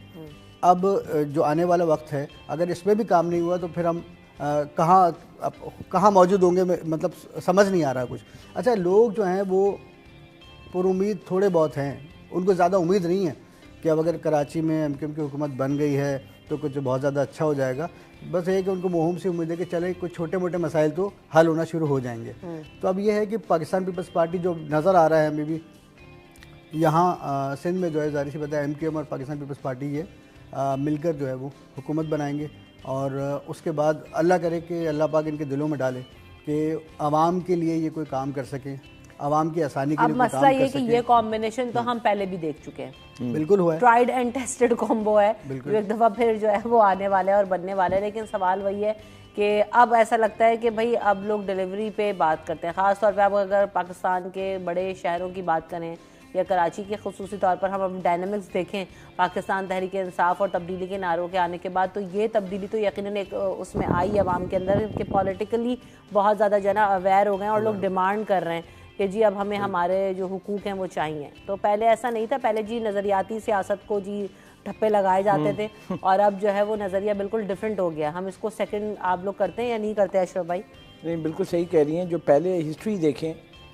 अब जो आने वाला वक्त है अगर इसमें भी काम नहीं हुआ तो फिर हम कहाँ मौजूद होंगे, मतलब समझ नहीं आ रहा कुछ। अच्छा, लोग जो हैं वो पुरुम्मीद थोड़े बहुत हैं, उनको ज़्यादा उम्मीद नहीं है कि अब अगर कराची में MKM की हुकूमत बन गई है तो कुछ बहुत ज़्यादा अच्छा हो जाएगा। बस ये कि उनको मोहम से उम्मीद है कि चले कुछ छोटे मोटे मसाइल तो हल होना शुरू हो जाएंगे। तो अब ये है कि पाकिस्तान पीपल्स पार्टी जो नज़र आ रहा है हमें भी यहाँ सिंध में जो है, ज़ाहिर सी बात है MKM और पाकिस्तान पीपल्स पार्टी ये मिलकर जो है वो हुकूमत बनाएंगे, और उसके बाद अल्लाह करे कि अल्लाह पाक इनके दिलों में डाले कि आवाम के लिए ये कोई काम कर सकें, आवाम की आसानी के लिए कोई काम कर सकें। अब मसला ये कि ये कॉम्बिनेशन तो हम पहले भी देख चुके हैं, बिल्कुल हुआ है, ट्राइड एंड टेस्टेड कॉम्बो है, जो एक दफ़ा फिर जो है वो आने वाला है और बनने वाला है। लेकिन सवाल वही है कि अब ऐसा लगता है कि भाई अब लोग डिलीवरी पे बात करते हैं, ख़ास तौर पे आप अगर पाकिस्तान के बड़े शहरों की बात करें या कराची के खुसूसी तौर पर हम अब डायनामिक्स देखें पाकिस्तान तहरीक इंसाफ और तब्दीली के नारों के आने के बाद, तो ये तब्दीली तो यकीनन एक उसमें आई आवाम के अंदर कि पॉलिटिकली बहुत ज़्यादा जना अवेयर हो गए और लोग डिमांड कर रहे हैं कि जी अब हमें हमारे जो हुकूक हैं वो चाहिए। तो पहले ऐसा नहीं था, पहले जी नज़रियाती सियासत को जी ठप्पे लगाए जाते थे, और अब जो है वो नज़रिया बिल्कुल डिफरेंट हो गया। हम इसको सेकंड आप लोग करते हैं या नहीं करते अशरफ भाई? नहीं, बिल्कुल सही कह रही हैं। जो पहले हिस्ट्री देखें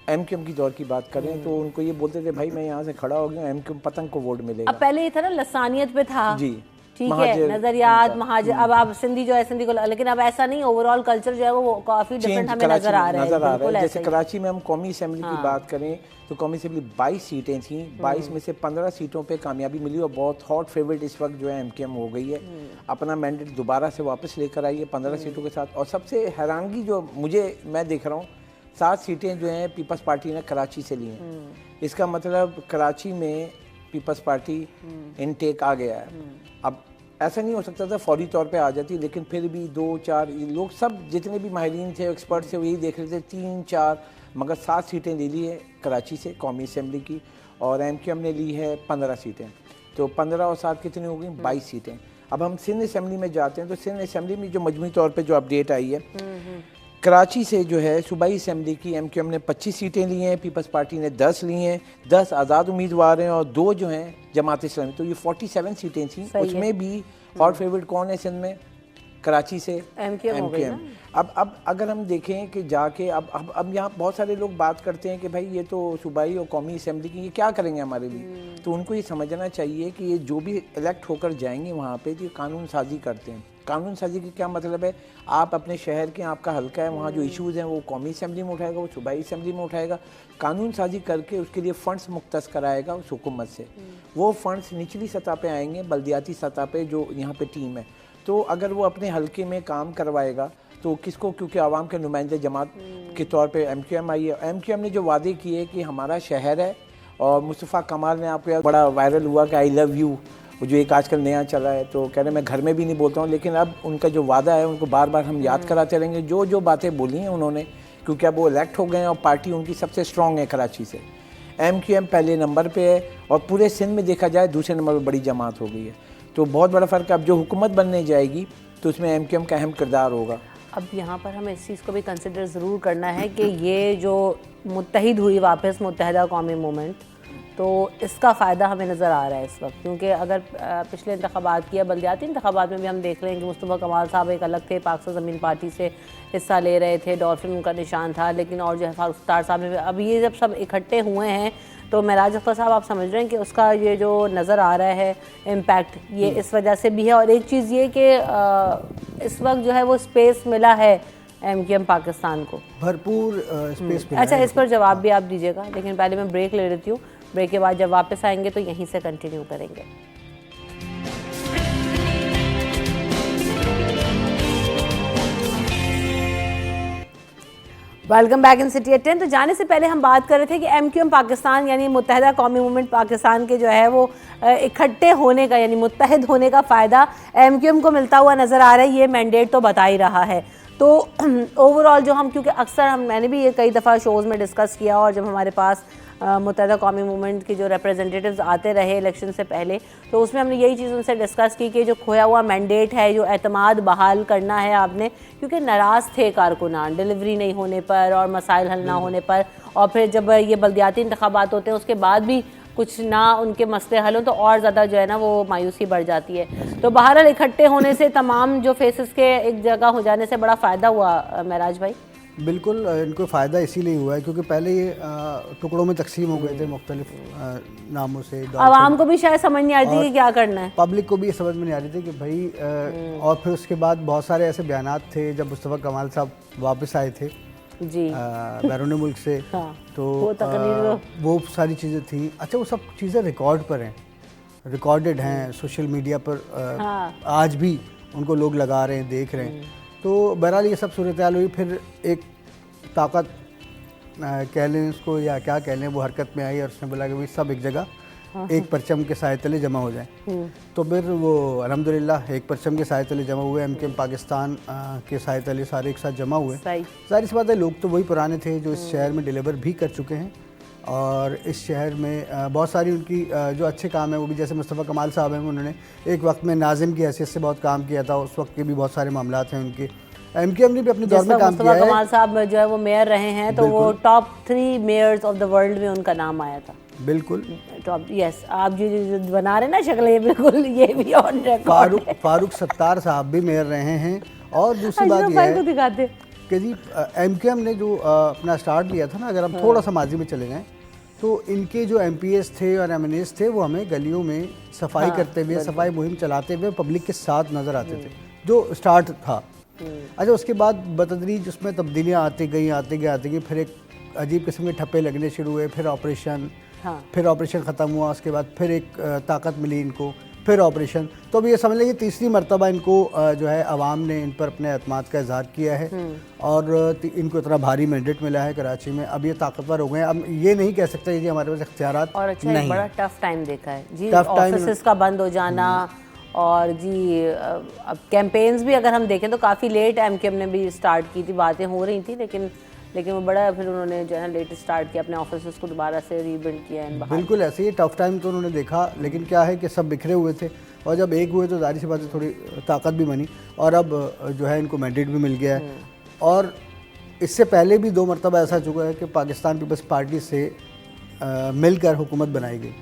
MKM की दौर की बात करें तो उनको ये बोलते थे भाई मैं यहाँ से खड़ा हो गया, MKM पतंग को वोट मिलेगा। अब पहले ये था ना लसानियत पे था जी, ठीक है, नजरियात महाजर, अब आप सिंधी जो है सिंधी को, लेकिन अब ऐसा नहीं, ओवरऑल कल्चर जो है वो काफी डिफरेंट हमें नजर आ रहा है। जैसे कराची में हम कौमी असेंबली की बात करें तो कौमी असेंबली 22 सीटें थी, 22 में से 15 सीटों पे कामयाबी मिली और बहुत हॉट फेवरेट इस वक्त जो है MKM हो गई है, अपना मैंडेट दोबारा से वापस लेकर आई है 15 सीटों के साथ। और सबसे हैरानगी जो मैं देख रहा हूँ, 7 सीटें जो हैं पीपल्स पार्टी ने कराची से ली हैं। इसका मतलब कराची में पीपल्स पार्टी इनटेक आ गया है। अब ऐसा नहीं हो सकता था फौरी तौर पे आ जाती, लेकिन फिर भी 2-4 लोग, सब जितने भी माहिरीन थे एक्सपर्ट थे वो यही देख रहे थे 3-4, मगर 7 सीटें ले ली है कराची से कौमी असेंबली की, और MKM ने ली है 15 सीटें। तो 15 और 7 कितनी हो गई? 22 सीटें। अब हम सिंध असेंबली में जाते हैं तो सिंध असेंबली में जो मजमूई तौर पर जो अपडेट आई है, कराची से जो है सूबाई असेंबली की MKM ने 25 सीटें ली हैं, पीपल्स पार्टी ने 10 ली हैं, 10 आज़ाद उम्मीदवार हैं और 2 जो हैं जमात इस्लामी। तो ये 47 सीटें थी। उसमें भी हॉट फेवरेट कौन है सिंध में? कराची से MQM हो गई ना। अब अगर हम देखें कि जाके अब यहाँ बहुत सारे लोग बात करते हैं कि भाई ये तो सूबाई और कौमी असम्बली की, ये क्या करेंगे हमारे लिए। तो उनको ये समझना चाहिए कि ये जो भी इलेक्ट होकर जाएंगे वहाँ पे तो ये कानून साजी करते हैं। कानून साजी का क्या मतलब है, आप अपने शहर के, आपका हल्का है, वहाँ जो इश्यूज़ हैं वो कौमी असम्बली में उठाएगा, वो सूबाई असम्बली में उठाएगा, कानून साजी करके उसके लिए फ़ंड्स मुख्तस कराएगा उस हुकूमत से। वो फ़ंड्स निचली सतह पे आएंगे, बल्दियाती सतह पे जो यहाँ पे टीम है। तो अगर वो अपने हल्के में काम करवाएगा तो किसको, क्योंकि आवाम के नुमाइंदे जमात के तौर पे MQM आई है। MQM ने जो वादे किए कि हमारा शहर है, और मुस्तफ़ा कमाल ने आपको बड़ा वायरल हुआ कि आई लव यू, जो एक आजकल नया चला है, तो कह रहे मैं घर में भी नहीं बोलता हूँ, लेकिन अब उनका जो वादा है उनको बार बार हम याद कराते रहेंगे जो जो बातें बोली हैं उन्होंने, क्योंकि अब वो इलेक्ट हो गए हैं और पार्टी उनकी सबसे स्ट्रॉन्ग है कराची से। MQM पहले नंबर पे है और पूरे सिंध में देखा जाए दूसरे नंबर पर बड़ी जमात हो गई है। तो बहुत बड़ा फ़र्क है। अब जो हुकूमत बनने जाएगी तो उसमें MQM का अहम किरदार होगा। अब यहाँ पर हमें इस चीज़ को भी कंसिडर ज़रूर करना है कि ये जो मुत्तहिद हुई वापस मुत्तहिदा कौमी मूवमेंट, तो इसका फ़ायदा हमें नज़र आ रहा है इस वक्त, क्योंकि अगर पिछले इंतखाबात की या बल्दियाती इंतखाबात में भी हम देख रहे हैं कि मुस्तफ़ा कमाल साहब एक अलग थे, पाकिस्तान ज़मीन पार्टी से हिस्सा ले रहे थे, डॉल्फिन उनका निशान था, लेकिन और जो है फारूक सत्तार साहब में अब ये जब सब इकट्ठे हुए हैं तो महराज अख्तर साहब आप समझ रहे हैं कि उसका ये जो नज़र आ रहा है इम्पैक्ट, ये इस वजह से भी है। और एक चीज़ ये कि इस वक्त जो है वो स्पेस मिला है MQM पाकिस्तान को, भरपूर स्पेस मिला। अच्छा, इस पर जवाब भी आप दीजिएगा, लेकिन पहले मैं ब्रेक ले लेती हूँ। ब्रेक के बाद जब वापस आएंगे तो यहीं से कंटिन्यू करेंगे। Welcome back in city at 10। तो जाने से पहले हम बात कर रहे थे कि MQM पाकिस्तान यानी मुत्तहिदा कौमी मूवमेंट पाकिस्तान के जो है वो इकट्ठे होने का यानी मुत्तहिद होने का फ़ायदा MQM को मिलता हुआ नज़र आ रहा है। ये मैंडेट तो बता ही रहा है। तो ओवरऑल जो हम, क्योंकि अक्सर मैंने भी ये कई दफ़ा शोज़ में डिस्कस किया, और जब हमारे पास मुत्तहिदा कौमी मूवमेंट के जो रिप्रेजेंटेटिव्स आते रहे इलेक्शन से पहले, तो उसमें हमने यही चीज़ उनसे डिस्कस की कि जो खोया हुआ मैंडेट है, जो एतमाद बहाल करना है आपने, क्योंकि नाराज़ थे कारकुनान डिलीवरी नहीं होने पर और मसाइल हल ना होने पर, और फिर जब ये बल्दियाती इंतखाबात होते हैं उसके बाद भी कुछ ना उनके मसले हल हों तो और ज़्यादा जो है ना वो मायूसी बढ़ जाती है। तो बहरहाल इकट्ठे होने से, तमाम जो फेसेस के एक जगह हो जाने से बड़ा फ़ायदा हुआ महराज भाई। बिल्कुल, इनको फ़ायदा इसीलिए हुआ है क्योंकि पहले ये टुकड़ों में तकसीम हो गए थे मुख्तलिफ नामों से। आवाम को भी शायद समझ नहीं आ रही थी कि क्या करना है, पब्लिक को भी समझ में नहीं आ रही थी कि भाई और फिर उसके बाद बहुत सारे ऐसे बयानात थे जब मुस्तफ़ा कमाल साहब वापस आए थे जी बैरून मुल्क से। हाँ, तो वो सारी चीज़ें थी। अच्छा, वो सब चीज़ें रिकॉर्ड पर हैं, रिकॉर्डेड हैं सोशल मीडिया पर। आज भी उनको लोग लगा रहे हैं, देख रहे हैं। तो बहरहाल ये सब सूरत हाल हुई। फिर एक ताकत कह लें उसको या क्या कह लें, वो हरकत में आई और उसने बोला कि भाई सब एक जगह एक परचम के साए तले जमा हो जाए। तो फिर वो अल्हम्दुलिल्लाह एक परचम के साए तले जमा हुए। MQM पाकिस्तान के साए तले सारे एक साथ जमा हुए। सारी सी बात है, लोग तो वही पुराने थे जो इस शहर में डिलीवर भी कर चुके हैं, और इस शहर में बहुत सारी उनकी जो अच्छे काम है वो भी, जैसे मुस्तफ़ा कमाल साहब हैं, उन्होंने एक वक्त में नाज़िम की हैसियत से बहुत काम किया था, उस वक्त के भी बहुत सारे मामला हैं उनके। MQM ने भी अपने दौर में काम किया है। मुस्तफ़ा कमाल साहब जो है वो मेयर रहे हैं, तो वो top 3 mayors of the world में उनका नाम आया था। बिल्कुल टॉप, यस। आप जो बना रहे ना शक्लें, बिल्कुल ये भी ऑन रिकॉर्ड। फारूक सत्तार साहब भी मेयर रहे हैं। और दूसरी बात ये है दिखाते कि जी MQM ने जो अपना स्टार्ट लिया था ना, अगर हम थोड़ा सा माजी में चले जाएँ तो इनके जो MPs थे और MNAs थे वो हमें गलियों में सफाई करते हुए, सफाई मुहिम चलाते हुए पब्लिक के साथ नज़र आते थे, जो स्टार्ट था। अच्छा, उसके बाद बतदरीज उसमें तब्दीलियाँ आती गई। फिर एक अजीब किस्म के ठप्पे लगने शुरू हुए, फिर ऑपरेशन ख़त्म हुआ, उसके बाद फिर एक ताकत मिली इनको, फिर ऑपरेशन। तो अब ये समझ लें कि तीसरी मरतबा इनको जो है अवाम ने इन पर अपने एतमाद का इजहार किया है, और इनको इतना भारी मैंडेट मिला है कराची में। अब ये ताकतवर हो गए हैं। अब ये नहीं कह सकते कि हमारे पास इख्तियारात और अच्छा नहीं। बड़ा टफ टाइम देखा है जी, ऑफिस का बंद हो जाना, और जी अब कैंपेन्स भी अगर हम देखें तो काफ़ी लेट MQM ने भी स्टार्ट की थी, बातें हो रही थी, लेकिन वो बड़ा फिर उन्होंने जो है लेट स्टार्ट किया, अपने ऑफिस को दोबारा से रीबिल्ड किया है। बिल्कुल ऐसे ही टफ टाइम तो उन्होंने देखा, लेकिन क्या है कि सब बिखरे हुए थे, और जब एक हुए तो जाहिर सी बात है थोड़ी ताकत भी बनी, और अब जो है इनको मैंडेट भी मिल गया है। और इससे पहले भी 2 मरतबा ऐसा चुका है कि पाकिस्तान पीपल्स पार्टी से मिलकर हुकूमत बनाई गई।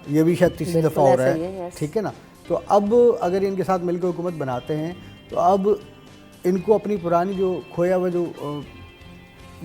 ये भी शायद तीसरी दफ़ा हो रहा है, ठीक है ना। तो अब अगर इनके साथ मिलकर हुकूमत बनाते हैं तो अब इनको अपनी पुरानी जो खोया हुआ जो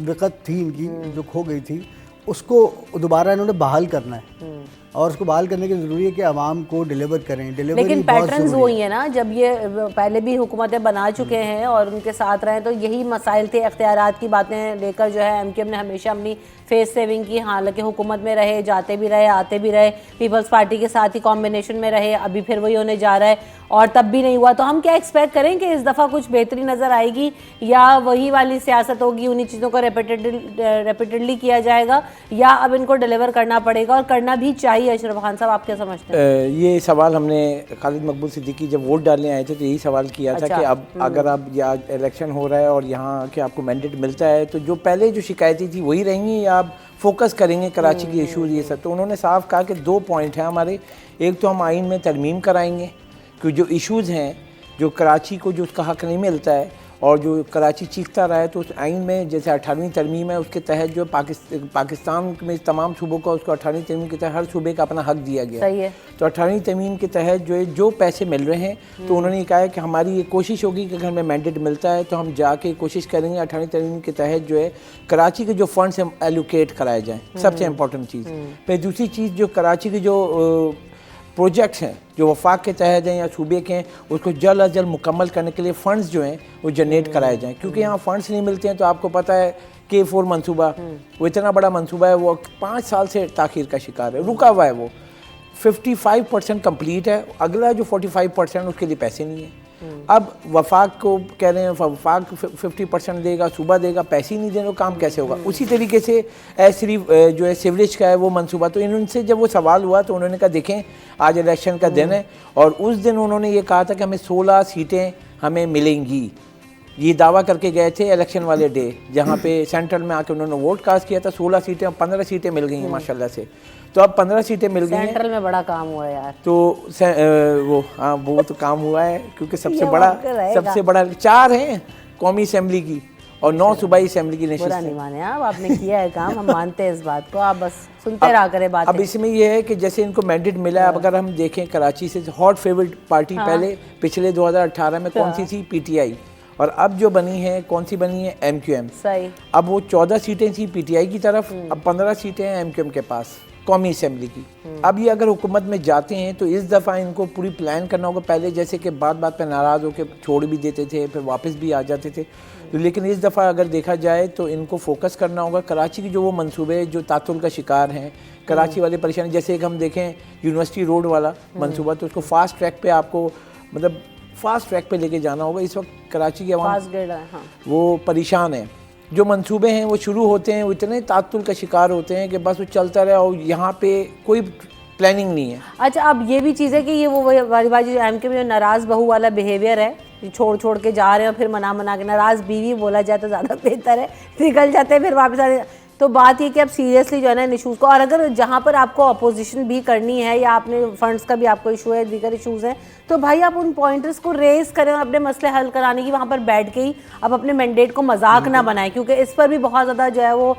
विकत थी इनकी, जो खो गई थी, उसको दोबारा इन्होंने बहाल करना है। और उसको बहाल करने की ज़रूरी है कि आवाम को डिलीवर करें। लेकिन पैटर्न्स वही है ना, जब ये पहले भी हुकूमतें बना चुके हैं और उनके साथ रहे तो यही मसाइल थे, इख्तियारात की बातें लेकर जो है एमक्यूएम ने हमेशा अपनी फेस सेविंग की, हालांकि हुकूमत में रहे, जाते भी रहे, आते भी रहे, पीपल्स पार्टी के साथ ही कॉम्बिनेशन में रहे, अभी फिर वही होने जा रहा है और तब भी नहीं हुआ। तो हम क्या एक्सपेक्ट करें कि इस दफ़ा कुछ बेहतरी नज़र आएगी या वही वाली सियासत होगी, उन्हीं चीज़ों को रिपीटेडली किया जाएगा, या अब इनको डिलीवर करना पड़ेगा और करना भी चाहिए? अशरफ खान साहब, आप क्या समझते हैं? ये सवाल हमने खालिद मकबूल सिद्दीकी जब वोट डालने आए थे तो यही सवाल किया था कि अब अगर अब या इलेक्शन हो रहा है और यहाँ के आपको मैंडेट मिलता है तो जो पहले जो शिकायतें थी वही रहेंगी या आप फोकस करेंगे कराची के इशूज़ ये सब। तो उन्होंने साफ कहा कि 2 पॉइंट हैं हमारे, एक तो हम आइन में तरमीम कराएंगे कि जो इशूज़ हैं, जो कराची को जो उसका हक़ नहीं मिलता है और जो कराची चीखता रहा है, तो उस आइन में जैसे 18वीं तरमीम है उसके तहत जो पाकिस्तान में तमाम सूबों का उसको 18वीं तरमीम के तहत हर सूबे का अपना हक दिया गया। सही है। तो 18वीं तरमीम के तहत जो पैसे मिल रहे हैं तो उन्होंने कहा है कि हमारी ये कोशिश होगी कि अगर हमें मैंडेट मिलता है तो हम जाके कोशिश करेंगे 18वीं तरमीम के तहत जो है कराची के जो फंड्स एलोकेट कराए जाएँ, सबसे इम्पोर्टेंट चीज़। फिर दूसरी चीज़ जो कराची के जो प्रोजेक्ट्स हैं जो वफाक के तहत हैं या सूबे के हैं, उसको जल्द अज जल्द मुकम्मल करने के लिए फ़ंड्स जो हैं वो जनरेट कराए जाएँ, क्योंकि यहाँ फ़ंड्स नहीं मिलते हैं। तो आपको पता है K4 मंसूबा, वो इतना बड़ा मंसूबा है, वो 5 साल से ताख़ीर का शिकार है, रुका हुआ है। वो 55% कंप्लीट है, अगला जो 45% उसके लिए पैसे नहीं है। अब वफाक को कह रहे हैं वफाक 50% देगा, सूबा देगा, पैसे ही नहीं देने, काम कैसे होगा? उसी तरीके से सिर्फ जो है सीवरेज का है वो मंसूबा। तो इनसे जब वो सवाल हुआ तो उन्होंने कहा देखें आज इलेक्शन का दिन है और उस दिन उन्होंने ये कहा था कि हमें 16 सीटें हमें मिलेंगी, ये दावा करके गए थे इलेक्शन वाले डे, जहाँ पे सेंट्रल में आके उन्होंने वोट कास्ट किया था। 16 सीटें, 15 सीटें मिल गई हैं माशाल्लाह से। तो अब 15 सीटें मिल गई हैं। सेंट्रल में बड़ा काम हुआ है यार। तो वो तो काम हुआ है क्योंकि सबसे बड़ा 4 हैं कौमी असेंबली की और 9 सूबाई असेंबली की नशिस्त। बुरा नहीं माने आप, आपने किया है काम, हम मानते हैं इस बात को, आप बस सुनते रहा करें बातें। अब इसमें यह है कि जैसे इनको मैंडेट मिला है, अब अगर हम देखें कराची से हॉट फेवरेट पार्टी पहले पिछले 2018 में कौन सी थी? PTI, और अब जो बनी है कौन सी बनी है? MQM। सही। अब वो 14 सीटें थी PTI की तरफ, अब 15 सीटें हैं MQM के पास कौमी असेंबली की। अब ये अगर हुकूमत में जाते हैं तो इस दफ़ा इनको पूरी प्लान करना होगा। पहले जैसे कि बात पे नाराज़ होकर छोड़ भी देते थे, फिर वापस भी आ जाते थे, तो लेकिन इस दफ़ा अगर देखा जाए तो इनको फोकस करना होगा। कराची की जो वो मंसूबे जो तातुल का शिकार हैं, कराची वाले परेशानी, जैसे कि हम देखें यूनिवर्सिटी रोड वाला मंसूबा, तो उसको फास्ट ट्रैक पे आपको मतलब फास्ट ट्रैक पे लेके जाना होगा। इस वक्त कराची के अवाम वो परेशान है। जो मंसूबे हैं वो शुरू होते हैं, वो इतने तातुल का शिकार होते हैं कि बस वो चलता रहे और यहाँ पे कोई प्लानिंग नहीं है। अच्छा, अब ये भी चीज़ है कि ये वो वाली बात जो एमके में नाराज़ बहू वाला बिहेवियर है, छोड़ के जा रहे हैं और फिर मना के, नाराज़ बीवी बोला जाए तो ज़्यादा बेहतर है, निकल जाते हैं फिर वापस आ। तो बात ये कि अब सीरियसली जो है ना इन इशूज़ को, और अगर जहाँ पर आपको अपोजिशन भी करनी है या आपने फंड्स का भी आपको इशू है, दीगर इशूज़ हैं, तो भाई आप उन पॉइंटर्स को रेस करें और अपने मसले हल कराने की वहाँ पर बैठ के ही आप अपने मैंडेट को मजाक ना बनाएं, क्योंकि इस पर भी बहुत ज़्यादा जो है वो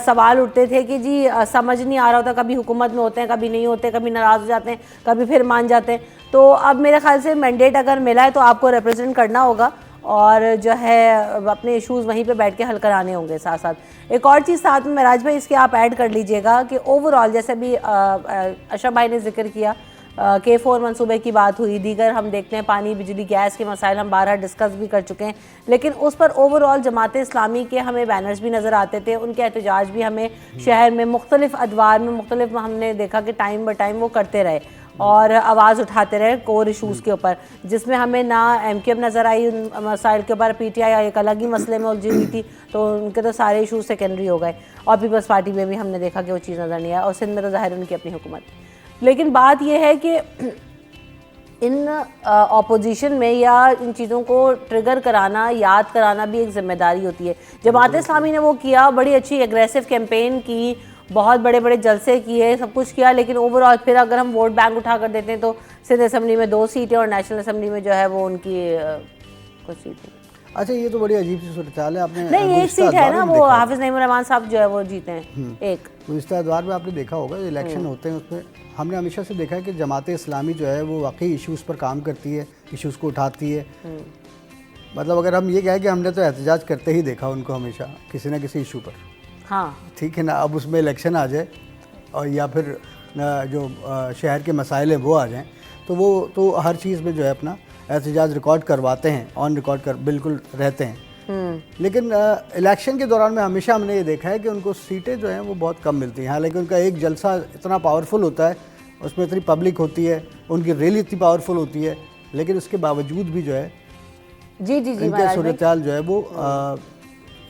सवाल उठते थे कि जी समझ नहीं आ रहा होता, कभी हुकूमत में होते हैं, कभी नहीं होते, कभी नाराज़ हो जाते हैं, कभी फिर मान जाते हैं। तो अब मेरे ख्याल से मैंडेट अगर मिला है तो आपको रिप्रेजेंट करना होगा और जो है अपने इश्यूज़ वहीं पे बैठ के हल कराने होंगे। साथ साथ एक और चीज़ साथ में महराज भाई इसके आप ऐड कर लीजिएगा कि ओवरऑल जैसे भी अशरफ भाई ने जिक्र किया, K4 मंसूबे की बात हुई, दीगर हम देखते हैं पानी बिजली गैस के मसाइल हम बारहा डिस्कस भी कर चुके हैं, लेकिन उस पर ओवरऑल जमात इस्लामी के हमें बैनर्स भी नज़र आते थे, उनके एहतजाज भी हमें शहर में मुख्तलिफ अदवार में मुख्तलिफ हमने देखा कि टाइम ब टाइम वो करते रहे और आवाज़ उठाते रहे कोर इशूज़ के ऊपर, जिसमें हमें ना MQM नज़र आई उन मसाइल के ऊपर, PTI एक अलग ही मसले में उलझी हुई थी, तो उनके तो सारे इशूज़ सेकेंडरी हो गए, और पीपल्स पार्टी में भी हमने देखा कि वो चीज़ नज़र नहीं आई, और सिंध में तो ज़ाहिर उनकी अपनी हुकूमत। लेकिन बात यह है कि इन ऑपोजिशन में या इन चीज़ों को ट्रिगर कराना, याद कराना भी एक ज़िम्मेदारी होती है। जमात इस्लामी ने वो किया, बड़ी अच्छी एग्रेसिव कैंपेन की, बहुत बड़े बड़े जलसे किए, सब कुछ किया, लेकिन ओवरऑल फिर अगर हम वोट बैंक उठा कर देते हैं तो सिंध असम्बली में 2 सीटें और नेशनल असम्बली में जो है वो उनकी कुछ सीटें। अच्छा, ये तो बड़ी अजीब सी सूरत है। आपने नहीं, एक सीट है ना, वो हाफिज नईमुर रहमान साहब जो है वो जीते हैं एक। गुज़िश्ता अदवार में आपने देखा होगा इलेक्शन होते हैं, उसमें हमने हमेशा से देखा है कि जमात इस्लामी जो है वो वाकई इश्यूज़ पर काम करती है, इश्यूज़ को उठाती है। मतलब अगर हम ये कहें कि हमने तो एहतजाज करते ही देखा उनको हमेशा किसी न किसी इशू पर। हाँ ठीक है ना, अब उसमें इलेक्शन आ जाए और या फिर जो शहर के मसाइल हैं वो आ जाएं, तो वो तो हर चीज़ में जो है अपना एहतजाज रिकॉर्ड करवाते हैं, ऑन रिकॉर्ड कर बिल्कुल रहते हैं। लेकिन इलेक्शन के दौरान में हमेशा हमने ये देखा है कि उनको सीटें जो हैं वो बहुत कम मिलती हैं। हालांकि उनका एक जलसा इतना पावरफुल होता है, उसमें इतनी पब्लिक होती है, उनकी रैली इतनी पावरफुल होती है, लेकिन उसके बावजूद भी जो है जी जी जी इनके सूरत हाल जो है वो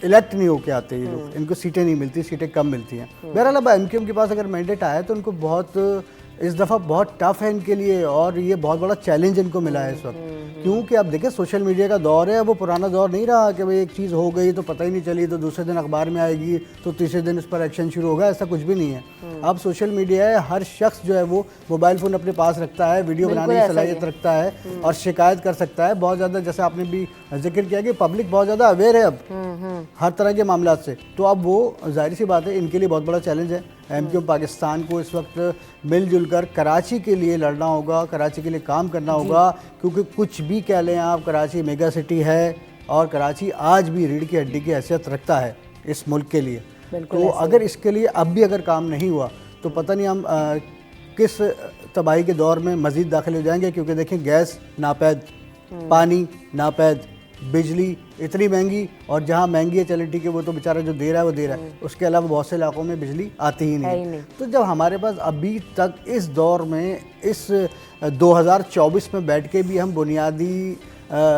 इलेक्ट नहीं होके आते ये लोग, इनको सीटें नहीं मिलती, सीटें कम मिलती हैं। बहरहाल अब एमक्यूएम के पास अगर मैंडेट आया तो उनको बहुत इस दफ़ा बहुत टफ है इनके लिए, और ये बहुत बड़ा चैलेंज इनको मिला है इस वक्त। क्योंकि आप देखें सोशल मीडिया का दौर है, वो पुराना दौर नहीं रहा कि भाई एक चीज़ हो गई तो पता ही नहीं चली, तो दूसरे दिन अखबार में आएगी तो तीसरे दिन इस पर एक्शन शुरू होगा, ऐसा कुछ भी नहीं है। अब सोशल मीडिया है, हर शख्स जो है वो मोबाइल फ़ोन अपने पास रखता है, वीडियो बनाने की सलाहियत रखता है और शिकायत कर सकता है बहुत ज़्यादा। जैसे आपने भी जिक्र किया कि पब्लिक बहुत ज़्यादा अवेयर है अब हर तरह के मामला से, तो अब वो जाहिर सी बात है इनके लिए बहुत बड़ा चैलेंज है। एमक्यूएम पाकिस्तान को इस वक्त मिलजुल कर कराची के लिए लड़ना होगा, कराची के लिए काम करना होगा, क्योंकि कुछ भी कह लें आप, कराची मेगा सिटी है और कराची आज भी रीढ़ की हड्डी की हैसियत रखता है इस मुल्क के लिए। तो अगर इसके लिए अब भी अगर काम नहीं हुआ तो पता नहीं हम किस तबाही के दौर में मज़ीद दाखिल हो जाएंगे। क्योंकि देखें गैस नापैद, पानी नापैद, बिजली इतनी महंगी, और जहाँ महंगी है चले ठीक है वो तो बेचारा जो दे रहा है वो दे रहा है, उसके अलावा बहुत से इलाकों में बिजली आती ही नहीं। तो जब हमारे पास अभी तक इस दौर में इस 2024 में बैठ के भी हम बुनियादी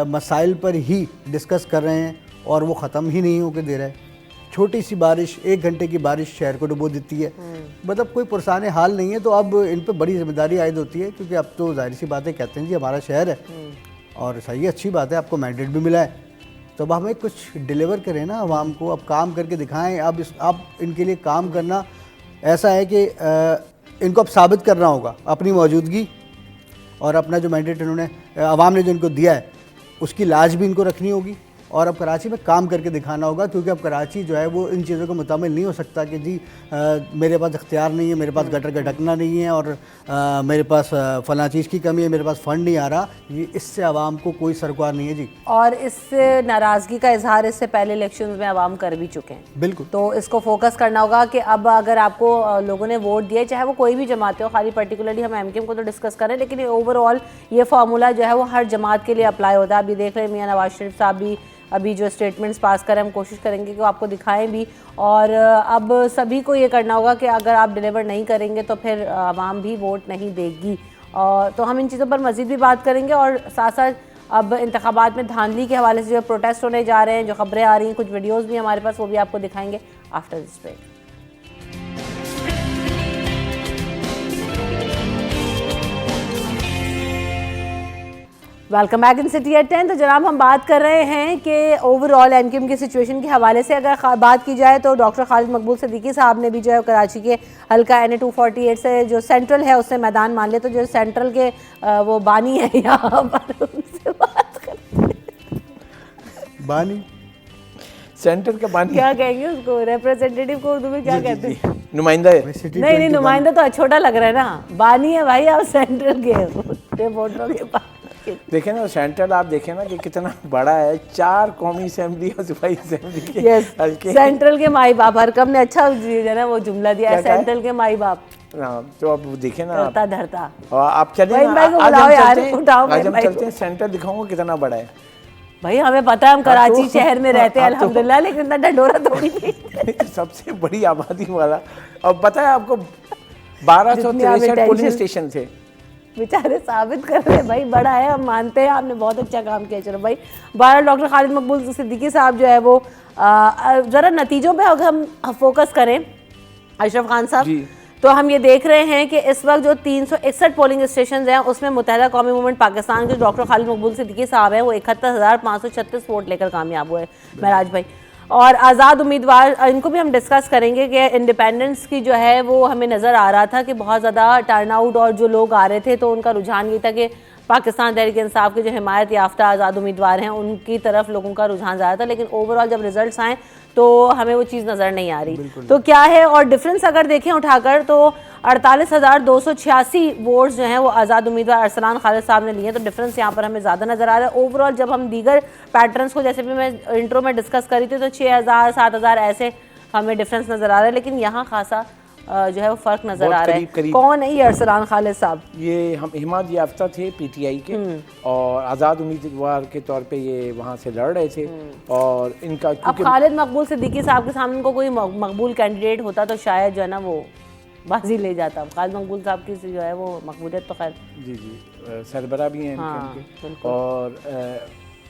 मसाइल पर ही डिस्कस कर रहे हैं और वो ख़त्म ही नहीं होकर दे रहा है। छोटी सी बारिश, 1 घंटे की बारिश शहर को डुबो देती है। मतलब कोई पुरसाने हाल नहीं है। तो अब इन पर बड़ी जिम्मेदारी आयद होती है, क्योंकि अब तो जाहिर सी बातें कहते हैं जी हमारा शहर है और सही अच्छी बात है, आपको मैंडेट भी मिला है, तो अब हमें कुछ डिलीवर करें ना आवाम को, अब काम करके दिखाएं। अब इनके लिए काम करना ऐसा है कि इनको अब साबित करना होगा अपनी मौजूदगी और अपना जो मैंडेट इन्होंने आवाम ने जो इनको दिया है उसकी लाज भी इनको रखनी होगी, और अब कराची में काम करके दिखाना होगा। क्योंकि अब कराची जो है वो इन चीज़ों को मुतामिल नहीं हो सकता कि जी मेरे पास इख्तियार नहीं है, मेरे पास गटर का ढकना नहीं है और मेरे पास फ़लाँ चीज़ की कमी है, मेरे पास फ़ंड नहीं आ रहा। ये इससे आवाम को कोई सरकार नहीं है जी। और इससे नाराज़गी का इजहार इससे पहले इलेक्शन में आवाम कर भी चुके हैं। बिल्कुल। तो इसको फोकस करना होगा कि अब अगर आपको लोगों ने वोट दिया, चाहे वो कोई भी जमात हो, खाली पर्टिकुलरली हम एमक्यूएम को तो डिस्कस करें, लेकिन ओवरऑल ये फार्मूला जो है वो हर जमात के लिए अप्लाई होता है। अभी देख रहे हैं मियां नवाज शरीफ साहब भी अभी जो स्टेटमेंट्स पास करें, हम कोशिश करेंगे कि वो आपको दिखाएं भी। और अब सभी को ये करना होगा कि अगर आप डिलीवर नहीं करेंगे तो फिर आवाम भी वोट नहीं देगी। और तो हम इन चीज़ों पर मज़ीद भी बात करेंगे, और साथ साथ अब इंतखाबात में धांधली के हवाले से जो प्रोटेस्ट होने जा रहे हैं, जो खबरें आ रही हैं, कुछ वीडियोज़ भी हमारे पास, वो भी आपको दिखाएंगे after this break. Welcome back in city at 10। तो जनाब हम बात कर रहे हैं कि ओवरऑल एमक्यूएम की सिचुएशन के हवाले से अगर बात की जाए तो डॉक्टर खालिद मकबूल सिद्दीकी साहब ने भी जो है कराची के हल्का NA 248 से जो सेंट्रल है उससे मैदान मान लिया। तो जो सेंट्रल के वो बानी है यहाँ पर, उनसे बात करते हैं। बानी, सेंटर के बानी क्या कहेंगे उसको, रिप्रेजेंटेटिव को उर्दू में क्या कहते हैं? नुमाइंदा है। नहीं, नुमाइंदा तो छोटा लग रहा है ना, बानी है भाई आप सेंट्रल के वोटरों के पास। देखें ना सेंट्रल, आप देखें ना कि कितना बड़ा है, 4 कौमी असेंबली और सूबाई असेंबली के हल्के। सेंट्रल के माई बाप, हरकम ने अच्छा जो ना वो जुमला दिया है, सेंट्रल के माई बाप। तो आप देखें ना, धरता धरता। और आप चले आज हम चलते हैं, सेंट्रल दिखाऊंगा कितना बड़ा है भाई। हमें पता है हम कराची शहर में रहते हैं अल्हम्दुलिल्लाह, लेकिन इतना ढंडोरा थोड़ी नहीं। सबसे बड़ी आबादी वाला। और पता है आपको 1263 पोलिंग स्टेशन थे। बेचारे साबित कर रहे हैं भाई, बड़ा है, हम मानते हैं आपने बहुत अच्छा काम किया। चलो भाई, 12 डॉक्टर खालिद मकबूल सिद्दीकी साहब जो है वो ज़रा नतीजों पे अगर हम फोकस करें, अशरफ खान साहब, तो हम ये देख रहे हैं कि इस वक्त जो 361 पोलिंग स्टेशन हैं उसमें मुत्तहिदा कौमी मूवमेंट पाकिस्तान के डॉक्टर खालिद मकबूल सिद्दीकी साहब हैं वो 71,536 वोट लेकर कामयाब हुए महराज भाई। और आज़ाद उम्मीदवार, इनको भी हम डिस्कस करेंगे कि इंडिपेंडेंस की जो है वो हमें नज़र आ रहा था कि बहुत ज़्यादा टर्नआउट और जो लोग आ रहे थे तो उनका रुझान ये था कि पाकिस्तान तहरीक इंसाफ के जो हिमायत याफ्ता आज़ाद उम्मीदवार हैं उनकी तरफ लोगों का रुझान ज़्यादा था, लेकिन ओवरऑल जब रिजल्ट्स आए तो हमें वो चीज़ नज़र नहीं आ रही। तो क्या है, और डिफरेंस अगर देखें उठाकर तो 48,286 वोट्स जो हैं वो आज़ाद उम्मीदवार अरसलान खालिद साहब ने लिए, तो डिफरेंस यहाँ पर हमें ज़्यादा नज़र आ रहा है। ओवरऑल जब हम दीगर पैटर्न्स को, जैसे भी मैं इंट्रो में डिस्कस करी थी, तो 6,000 7,000 ऐसे हमें डिफरेंस नज़र आ रहा है, लेकिन यहाँ खासा जो है वो फ़र्क नज़र आ रहा है। कौन है ये अरसलान खालिद साहब? ये हम हिमायत याफ्ता थे पीटीआई के और आज़ाद उम्मीदवार के तौर पे ये वहाँ से लड़ रहे थे। और इनका अब खालिद मकबूल सिद्दीकी साहब के सामने उनको कोई मकबूल कैंडिडेट होता तो शायद जो है ना वो बाजी ले जाता। खालिद मकबूल साहब की जो है वो मकबूलियत तो खैर जी सरबरा भी हैं और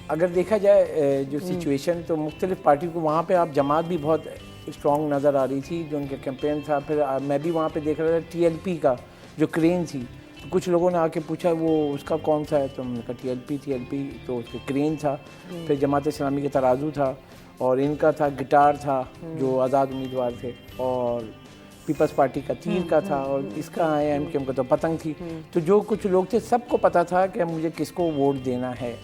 अगर देखा जाए जो सिचुएशन, तो मुख्तलिफ पार्टी को वहाँ पे आप जमात भी बहुत स्ट्रॉन्ग नज़र आ रही थी जो उनका कैंपेन था। फिर मैं भी वहाँ पे देख रहा था टीएलपी का जो क्रेन थी, तो कुछ लोगों ने आके पूछा वो उसका कौन सा है, तो हमने कहा टीएलपी, तो उसका क्रेन था। फिर जमात इस्लामी का तराजू था और इनका था गिटार था जो आज़ाद उम्मीदवार थे, और पीपल्स पार्टी का तीर का था, और इसका IMQM का तो पतंग थी। तो जो कुछ लोग थे सबको पता था कि मुझे किसको वोट देना है,